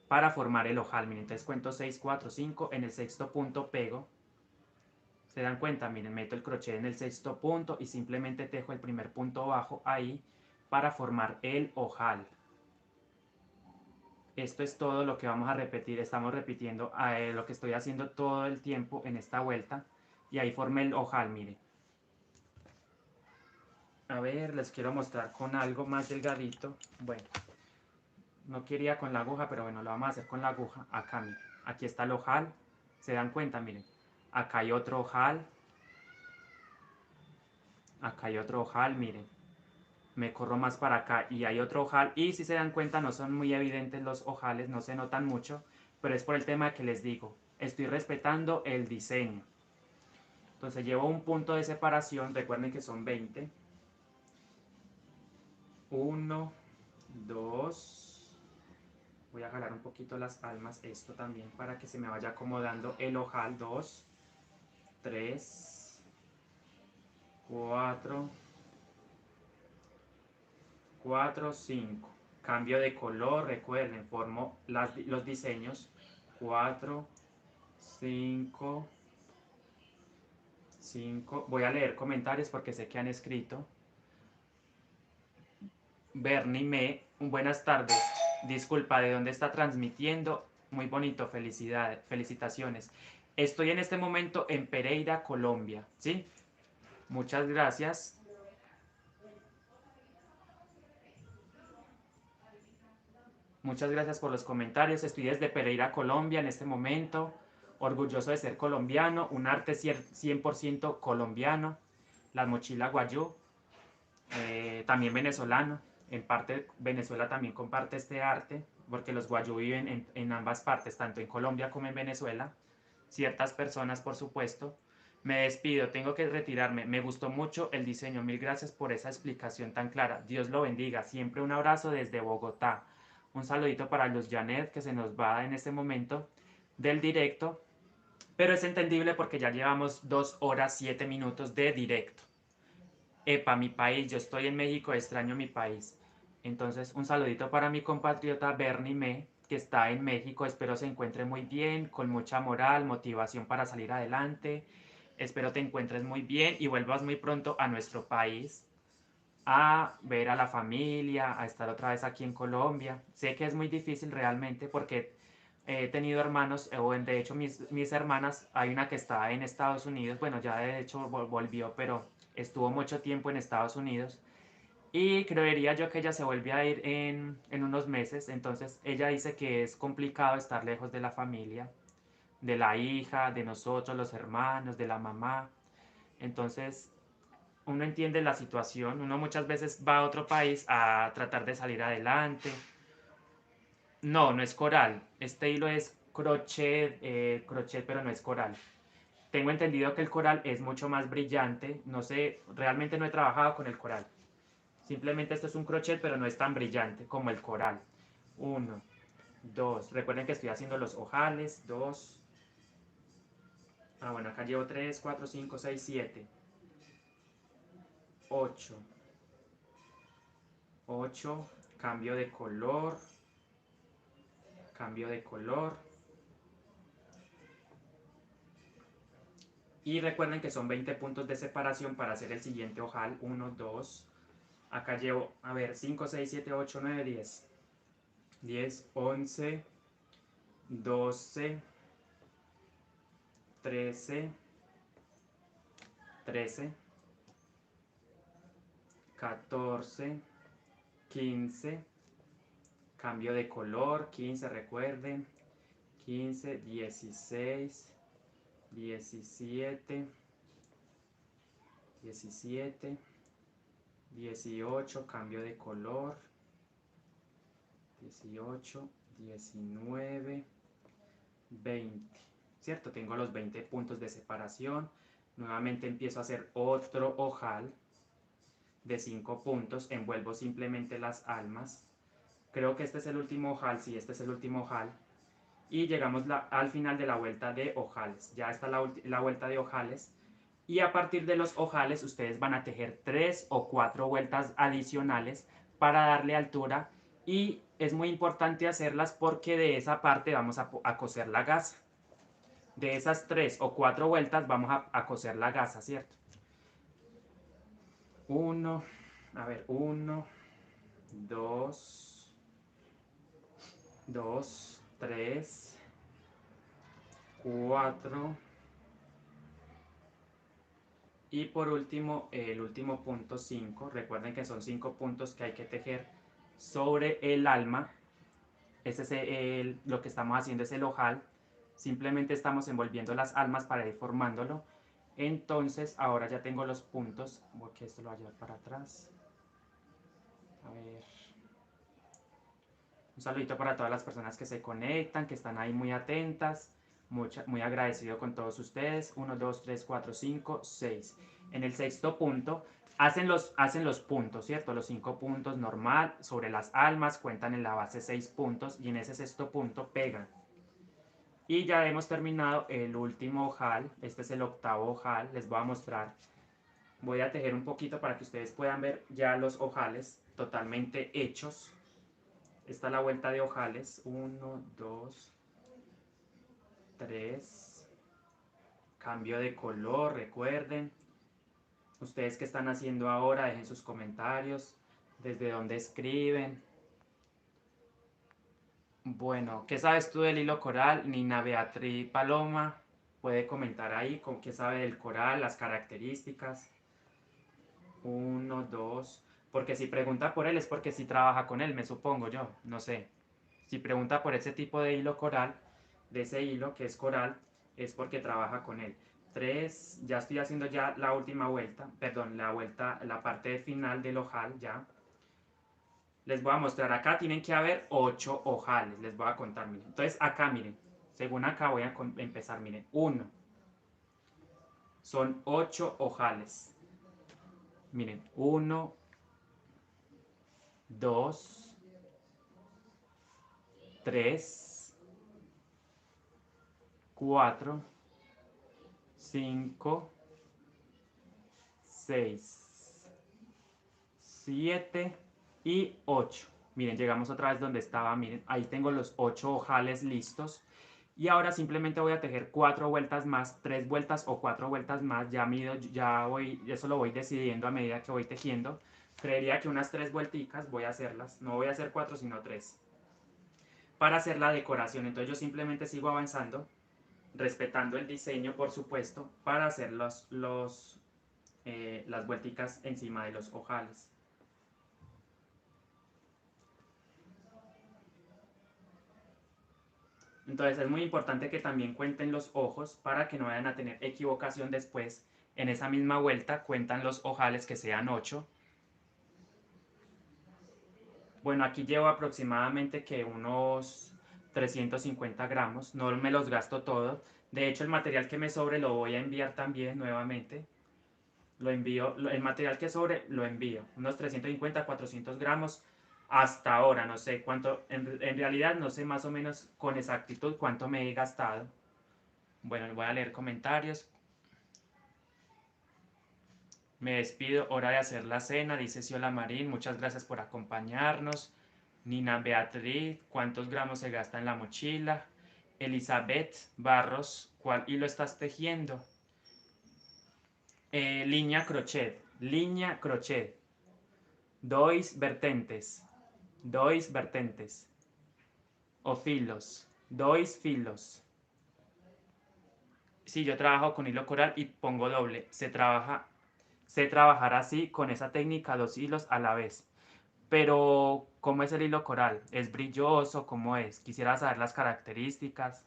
Speaker 1: para formar el ojal. Miren, entonces cuento 6, 4, 5. En el sexto punto pego. ¿Se dan cuenta? Miren, meto el crochet en el sexto punto y simplemente tejo el primer punto bajo ahí para formar el ojal. Esto es todo lo que vamos a repetir. Estamos repitiendo lo que estoy haciendo todo el tiempo en esta vuelta. Y ahí formé el ojal, miren. A ver, les quiero mostrar con algo más delgadito. Bueno, no quería con la aguja, pero bueno, lo vamos a hacer con la aguja. Acá, miren. Aquí está el ojal. ¿Se dan cuenta? Miren. Acá hay otro ojal. Acá hay otro ojal, miren. Me corro más para acá y hay otro ojal. Y si se dan cuenta, no son muy evidentes los ojales, no se notan mucho. Pero es por el tema que les digo. Estoy respetando el diseño. Entonces llevo un punto de separación. Recuerden que son 20. 1, 2, Voy a jalar un poquito las almas, esto también, para que se me vaya acomodando el ojal. 2, 3, 4, 4, 5. Cambio de color, recuerden, formo los diseños. 4, 5, 5. Voy a leer comentarios porque sé que han escrito. Bernie Me, buenas tardes. Disculpa, ¿de dónde está transmitiendo? Muy bonito, felicidades, felicitaciones. Estoy en este momento en Pereira, Colombia, ¿sí? Muchas gracias. Muchas gracias por los comentarios. Estoy desde Pereira, Colombia en este momento. Orgulloso de ser colombiano, un arte 100% colombiano. La mochila guayú, también venezolano. En parte Venezuela también comparte este arte, porque los guayú viven en ambas partes, tanto en Colombia como en Venezuela. Ciertas personas, por supuesto. Me despido, tengo que retirarme. Me gustó mucho el diseño. Mil gracias por esa explicación tan clara. Dios lo bendiga. Siempre un abrazo desde Bogotá. Un saludito para Luz Janet, que se nos va en este momento del directo. Pero es entendible porque ya llevamos 2 horas 7 minutos de directo. Epa, mi país, yo estoy en México, extraño mi país. Entonces, un saludito para mi compatriota Bernie Me, que está en México. Espero se encuentre muy bien, con mucha moral, motivación para salir adelante. Espero te encuentres muy bien y vuelvas muy pronto a nuestro país a ver a la familia, a estar otra vez aquí en Colombia. Sé que es muy difícil realmente porque he tenido hermanos, o de hecho mis hermanas, hay una que está en Estados Unidos, bueno, ya de hecho volvió, pero estuvo mucho tiempo en Estados Unidos. Y creería yo que ella se vuelve a ir en unos meses, entonces ella dice que es complicado estar lejos de la familia, de la hija, de nosotros, los hermanos, de la mamá. Entonces uno entiende la situación, uno muchas veces va a otro país a tratar de salir adelante. No, no es coral, este hilo es crochet, crochet, pero no es coral. Tengo entendido que el coral es mucho más brillante, no sé, realmente no he trabajado con el coral. Simplemente esto es un crochet, pero no es tan brillante como el coral. 1, 2, recuerden que estoy haciendo los ojales, 2, bueno, acá llevo 3, 4, 5, 6, 7, 8, 8, cambio de color, cambio de color. Y recuerden que son 20 puntos de separación para hacer el siguiente ojal. 1, 2, acá llevo, a ver, 5, 6, 7, 8, 9, 10. 10, 11, 12, 13, 13, 14, 15, cambio de color, 15, recuerden, 15, 16, 17, 17, 18, cambio de color, 18, 19, 20, ¿cierto? Tengo los 20 puntos de separación. Nuevamente empiezo a hacer otro ojal de 5 puntos, envuelvo simplemente las almas. Creo que este es el último ojal, sí, este es el último ojal. Y llegamos al final de la vuelta de ojales. Ya está la vuelta de ojales. Y a partir de los ojales ustedes van a tejer 3 o 4 vueltas adicionales para darle altura. Y es muy importante hacerlas porque de esa parte vamos a coser la gasa. De esas 3 o 4 vueltas vamos a coser la gasa, ¿cierto? 1, a ver, 1, 2, 2, 3, 4 y por último el último punto 5. Recuerden que son 5 puntos que hay que tejer sobre el alma. Este es lo que estamos haciendo, es el ojal. Simplemente estamos envolviendo las almas para ir formándolo. Entonces ahora ya tengo los puntos, porque esto lo voy a llevar para atrás. A ver. Un saludito para todas las personas que se conectan, que están ahí muy atentas. Muy agradecido con todos ustedes. 1, 2, 3, 4, 5, 6. En el sexto punto hacen los puntos, ¿cierto? Los 5 puntos normal, sobre las almas, cuentan en la base 6 puntos y en ese sexto punto pegan. Y ya hemos terminado el último ojal, este es el octavo ojal, les voy a mostrar. Voy a tejer un poquito para que ustedes puedan ver ya los ojales totalmente hechos. Esta es la vuelta de ojales, 1, 2, 3, cambio de color, recuerden. Ustedes qué están haciendo ahora, dejen sus comentarios, desde dónde escriben. Bueno, ¿qué sabes tú del hilo coral? Nina Beatriz Paloma puede comentar ahí con qué sabe del coral, las características. 1, 2, porque si pregunta por él es porque sí trabaja con él, me supongo yo, no sé. Si pregunta por ese tipo de hilo coral, de ese hilo que es coral, es porque trabaja con él. 3, ya estoy haciendo ya la última vuelta, perdón, la vuelta, la parte final del ojal ya. Les voy a mostrar, acá tienen que haber 8 ojales, les voy a contar, miren. Entonces acá, miren, según acá voy a empezar, miren, 1, son 8 ojales. Miren, 1, 2, 3, 4, 5, 6, 7 y 8. Miren, llegamos otra vez donde estaba, miren, ahí tengo los 8 ojales listos. Y ahora simplemente voy a tejer 4 vueltas más, 3 vueltas o 4 vueltas más, ya mido, ya voy, eso lo voy decidiendo a medida que voy tejiendo. Creería que unas 3 vuelticas voy a hacerlas, no voy a hacer 4 sino 3. Para hacer la decoración, entonces yo simplemente sigo avanzando, respetando el diseño por supuesto, para hacer las vuelticas encima de los ojales. Entonces es muy importante que también cuenten los ojos para que no vayan a tener equivocación después. En esa misma vuelta cuentan los ojales que sean 8. Bueno, aquí llevo aproximadamente que unos 350 gramos. No me los gasto todos. De hecho, el material que me sobre lo voy a enviar también nuevamente. Lo envío, el material que sobre lo envío. Unos 350, 400 gramos. Hasta ahora, no sé cuánto, en realidad no sé más o menos con exactitud cuánto me he gastado. Bueno, voy a leer comentarios. Me despido, hora de hacer la cena, dice Ciola Marín, muchas gracias por acompañarnos. Nina Beatriz, ¿cuántos gramos se gasta en la mochila? Elizabeth Barros, ¿cuál hilo estás tejiendo? Línea crochet, dois vertentes, o filos, dois filos. Sí, yo trabajo con hilo coral y pongo doble, sé trabajar así con esa técnica, 2 hilos a la vez. Pero, ¿cómo es el hilo coral? ¿Es brilloso? ¿Cómo es? Quisiera saber las características,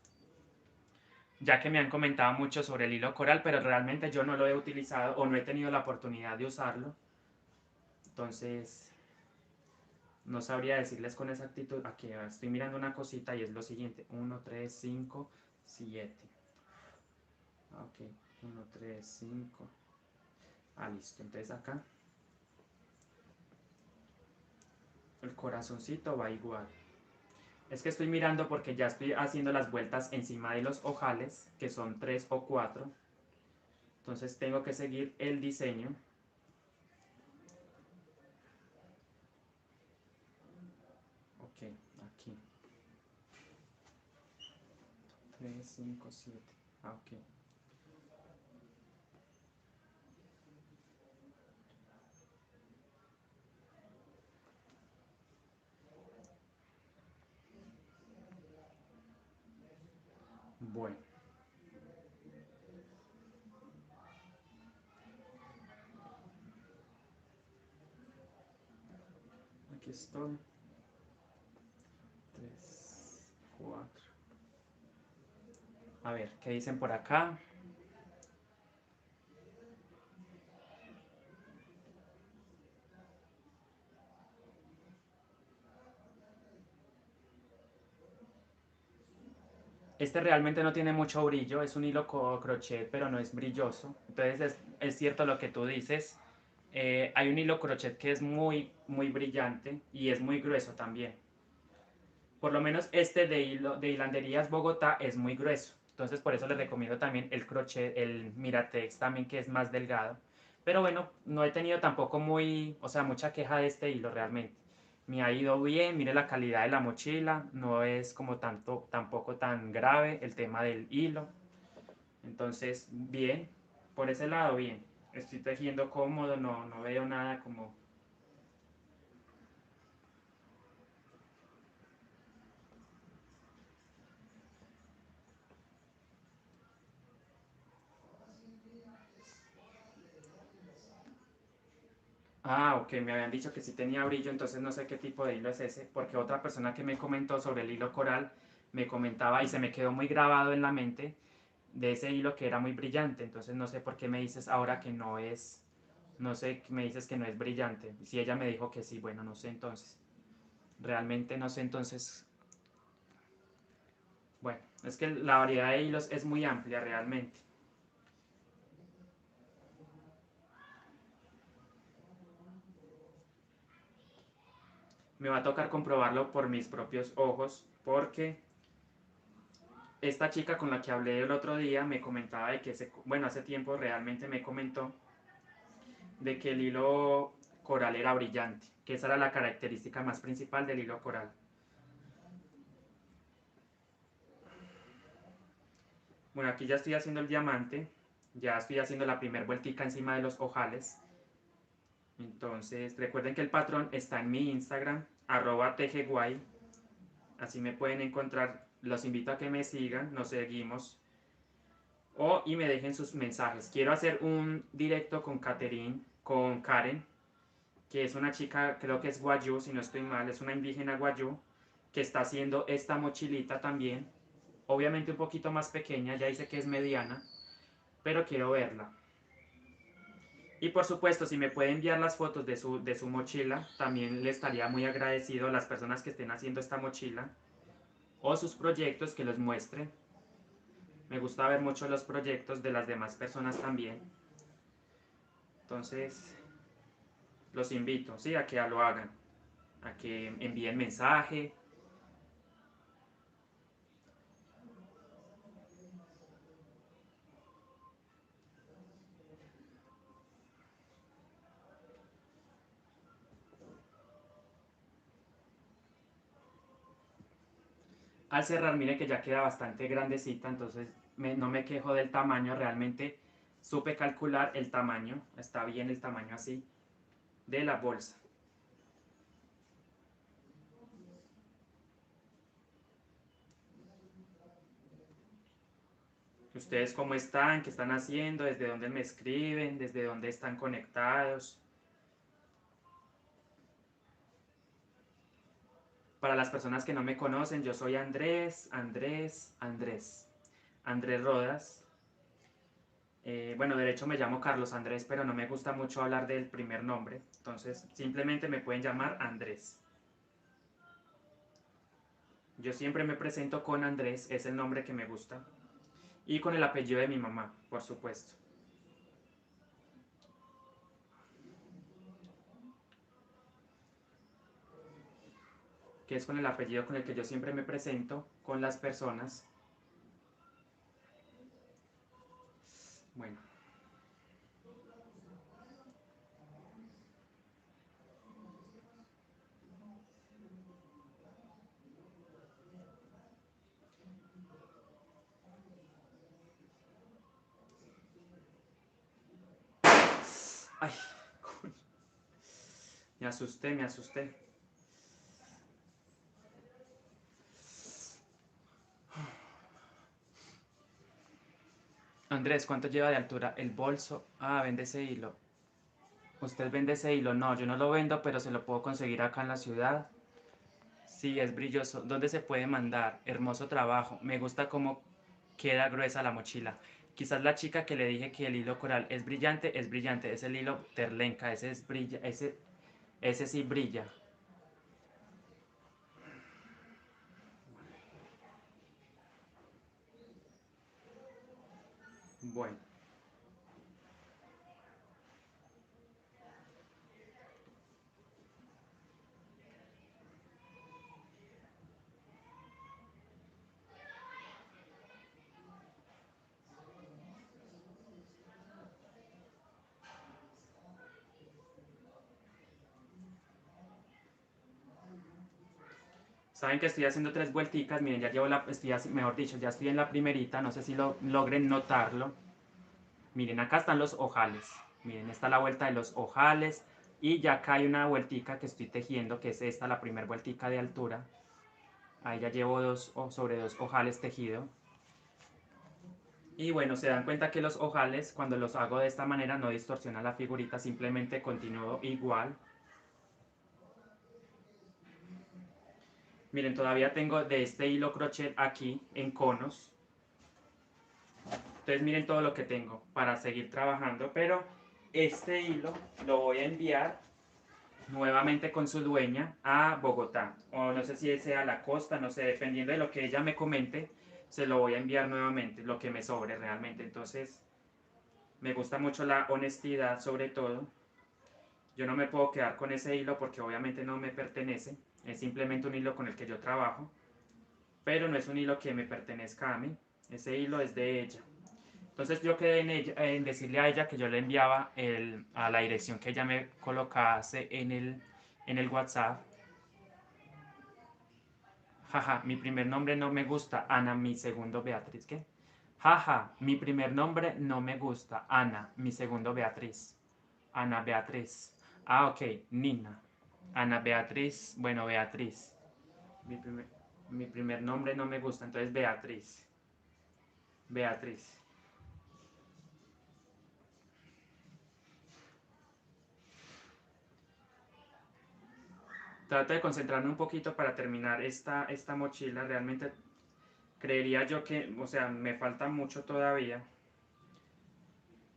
Speaker 1: ya que me han comentado mucho sobre el hilo coral, pero realmente yo no lo he utilizado o no he tenido la oportunidad de usarlo. Entonces, no sabría decirles con exactitud. Aquí estoy mirando una cosita y es lo siguiente. 1, 3, 5, 7. Ok, 1, 3, 5. Ah, listo. Entonces acá el corazoncito va igual. Es que estoy mirando porque ya estoy haciendo las vueltas encima de los ojales, que son 3 o 4. Entonces tengo que seguir el diseño. Ok, aquí. 3, 5, 7. Ah, ok. Bueno. Aquí estoy. 3, 4. A ver, ¿qué dicen por acá? Este realmente no tiene mucho brillo, es un hilo crochet, pero no es brilloso. Entonces es cierto lo que tú dices. Hay un hilo crochet que es muy brillante y es muy grueso también. Por lo menos este de hilo de Hilanderías Bogotá es muy grueso. Entonces por eso les recomiendo también el crochet, el Miratex también, que es más delgado. Pero bueno, no he tenido tampoco o sea, mucha queja de este hilo realmente. Me ha ido bien, mire la calidad de la mochila, no es como tampoco tan grave el tema del hilo. Entonces, bien, por ese lado bien. Estoy tejiendo cómodo, no veo nada como... Ah, ok, me habían dicho que sí tenía brillo, entonces no sé qué tipo de hilo es ese, porque otra persona que me comentó sobre el hilo coral me comentaba y se me quedó muy grabado en la mente de ese hilo que era muy brillante, entonces no sé por qué me dices ahora que no es, no sé, me dices que no es brillante. Si ella me dijo que sí, bueno, no sé entonces, realmente no sé entonces, bueno, es que la variedad de hilos es muy amplia realmente. Me va a tocar comprobarlo por mis propios ojos, porque esta chica con la que hablé el otro día me comentaba de que, bueno, hace tiempo realmente me comentó de que el hilo coral era brillante, que esa era la característica más principal del hilo coral. Bueno, aquí ya estoy haciendo el diamante, ya estoy haciendo la primer vueltica encima de los ojales. Entonces, recuerden que el patrón está en mi Instagram, @tgguay. Así me pueden encontrar. Los invito a que me sigan, nos seguimos. Y me dejen sus mensajes. Quiero hacer un directo con con Karen, que es una chica, creo que es guayú, si no estoy mal, es una indígena guayú, que está haciendo esta mochilita también. Obviamente un poquito más pequeña, ya dice que es mediana, pero quiero verla. Y por supuesto, si me puede enviar las fotos de su mochila, también le estaría muy agradecido a las personas que estén haciendo esta mochila o sus proyectos que los muestre. Me gusta ver mucho los proyectos de las demás personas también. Entonces, los invito, ¿sí? A que lo hagan, a que envíen mensaje. Al cerrar, mire que ya queda bastante grandecita, entonces no me quejo del tamaño, realmente supe calcular el tamaño, está bien el tamaño así, de la bolsa. ¿Ustedes cómo están? ¿Qué están haciendo? ¿Desde dónde me escriben? ¿Desde dónde están conectados? Para las personas que no me conocen, yo soy Andrés Rodas. Bueno, de hecho me llamo Carlos Andrés, pero no me gusta mucho hablar del primer nombre, entonces simplemente me pueden llamar Andrés. Yo siempre me presento con Andrés, es el nombre que me gusta, y con el apellido de mi mamá, por supuesto, que es con el apellido con el que yo siempre me presento con las personas. Bueno, ay, me asusté, me asusté. Andrés, ¿cuánto lleva de altura el bolso? Ah, vende ese hilo. ¿Usted vende ese hilo? No, yo no lo vendo, pero se lo puedo conseguir acá en la ciudad. Sí, es brilloso. ¿Dónde se puede mandar? Hermoso trabajo. Me gusta cómo queda gruesa la mochila. Quizás la chica que le dije que el hilo coral es brillante, es brillante. Es el hilo terlenca, ese es brilla, ese sí brilla. Bueno, Saben que estoy haciendo 3 vuelticas, miren, ya llevo mejor dicho, ya estoy en la primerita, no sé si logren notarlo. Miren, acá están los ojales, miren, esta es la vuelta de los ojales, y ya acá hay una vueltica que estoy tejiendo, que es esta, la primera vueltica de altura. Ahí ya llevo sobre 2 ojales tejido. Y bueno, se dan cuenta que los ojales, cuando los hago de esta manera, no distorsionan la figurita, simplemente continúo igual. Miren, todavía tengo de este hilo crochet aquí en conos. Entonces miren todo lo que tengo para seguir trabajando, pero este hilo lo voy a enviar nuevamente con su dueña a Bogotá, o no sé si sea a la costa, no sé, dependiendo de lo que ella me comente, se lo voy a enviar nuevamente, lo que me sobre realmente. Entonces me gusta mucho la honestidad, sobre todo. Yo no me puedo quedar con ese hilo porque obviamente no me pertenece, es simplemente un hilo con el que yo trabajo, pero no es un hilo que me pertenezca a mí, ese hilo es de ella. Entonces yo quedé en decirle a ella que yo le enviaba a la dirección que ella me colocase en el WhatsApp. Jaja, mi primer nombre no me gusta, Ana, mi segundo Beatriz. ¿Qué? Jaja, mi primer nombre no me gusta, Ana, mi segundo Beatriz. Ana Beatriz. Ah, ok, Nina. Ana Beatriz, bueno, Beatriz. Mi primer, mi primer nombre no me gusta, entonces Beatriz. Beatriz. Trato de concentrarme un poquito para terminar esta mochila. Realmente creería yo que, o sea, me falta mucho todavía.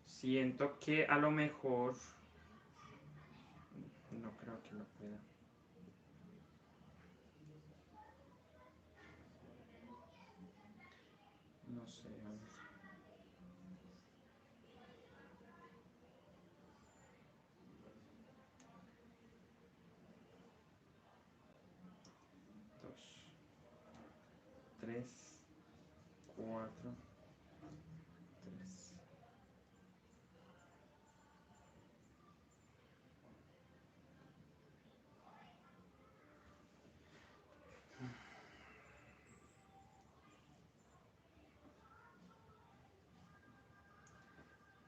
Speaker 1: Siento que a lo mejor... No creo que lo pueda. No sé, a ver. Dos, tres, cuatro, tres.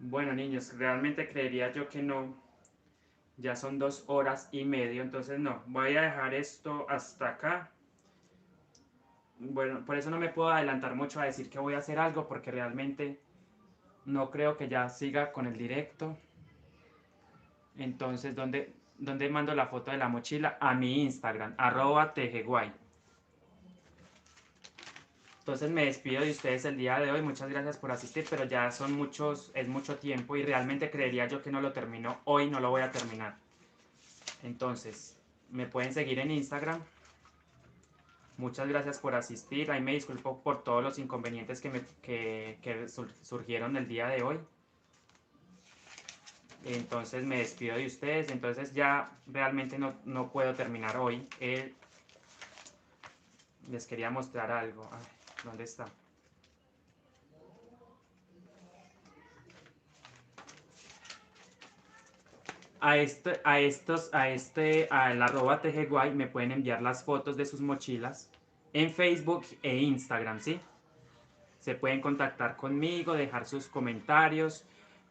Speaker 1: Bueno, niños, realmente creería yo que no. Ya son 2 horas y media, entonces no. Voy a dejar esto hasta acá. Bueno, por eso no me puedo adelantar mucho a decir que voy a hacer algo, porque realmente no creo que ya siga con el directo. Entonces, ¿dónde mando la foto de la mochila? A mi Instagram, @tejeguay. Entonces me despido de ustedes el día de hoy. Muchas gracias por asistir, pero ya es mucho tiempo y realmente creería yo que no lo termino hoy, no lo voy a terminar. Entonces, me pueden seguir en Instagram. Muchas gracias por asistir. Ahí me disculpo por todos los inconvenientes que surgieron el día de hoy. Entonces me despido de ustedes. Entonces ya realmente no puedo terminar hoy. Les quería mostrar algo. Ay, ¿dónde está? Al @tgguay me pueden enviar las fotos de sus mochilas en Facebook e Instagram, ¿sí? Se pueden contactar conmigo, dejar sus comentarios,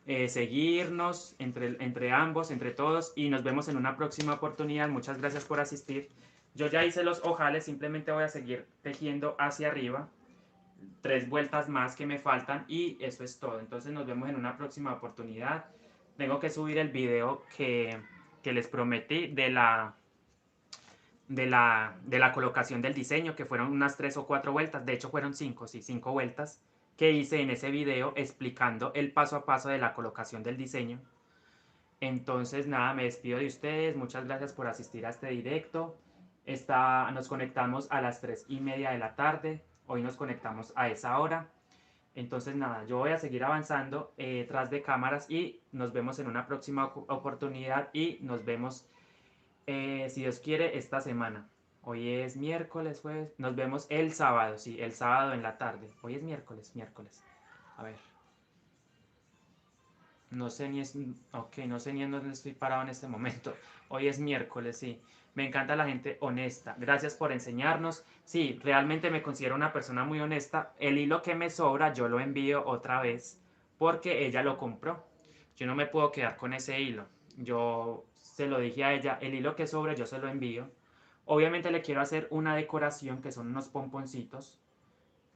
Speaker 1: seguirnos entre ambos, entre todos, y nos vemos en una próxima oportunidad. Muchas gracias por asistir. Yo ya hice los ojales, simplemente voy a seguir tejiendo hacia arriba. 3 vueltas más que me faltan y eso es todo. Entonces nos vemos en una próxima oportunidad. Tengo que subir el video que les prometí de la colocación del diseño, que fueron unas 3 o 4 vueltas, de hecho fueron 5, sí, 5 vueltas que hice en ese video explicando el paso a paso de la colocación del diseño. Entonces nada, me despido de ustedes, muchas gracias por asistir a este directo. Nos conectamos a las 3:30 de la tarde, hoy nos conectamos a esa hora. Entonces nada, yo voy a seguir avanzando tras de cámaras y nos vemos en una próxima oportunidad y nos vemos si Dios quiere, esta semana. Hoy es miércoles, jueves. Nos vemos el sábado, sí, el sábado en la tarde. Hoy es miércoles. A ver. No sé ni es, ok, no sé ni en dónde estoy parado en este momento. Hoy es miércoles, sí. Me encanta la gente honesta. Gracias por enseñarnos. Sí, realmente me considero una persona muy honesta. El hilo que me sobra yo lo envío otra vez porque ella lo compró. Yo no me puedo quedar con ese hilo. Yo se lo dije a ella, el hilo que sobra yo se lo envío. Obviamente le quiero hacer una decoración que son unos pomponcitos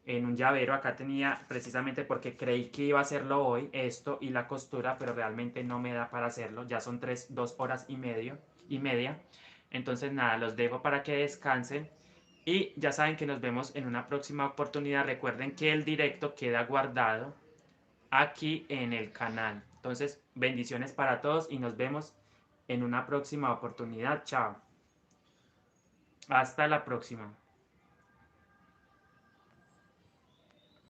Speaker 1: en un llavero. Acá tenía precisamente porque creí que iba a hacerlo hoy, esto y la costura, pero realmente no me da para hacerlo. Ya son 2 horas y media. Entonces nada, los dejo para que descansen. Y ya saben que nos vemos en una próxima oportunidad. Recuerden que el directo queda guardado aquí en el canal. Entonces, bendiciones para todos y nos vemos en una próxima oportunidad. Chao. Hasta la próxima.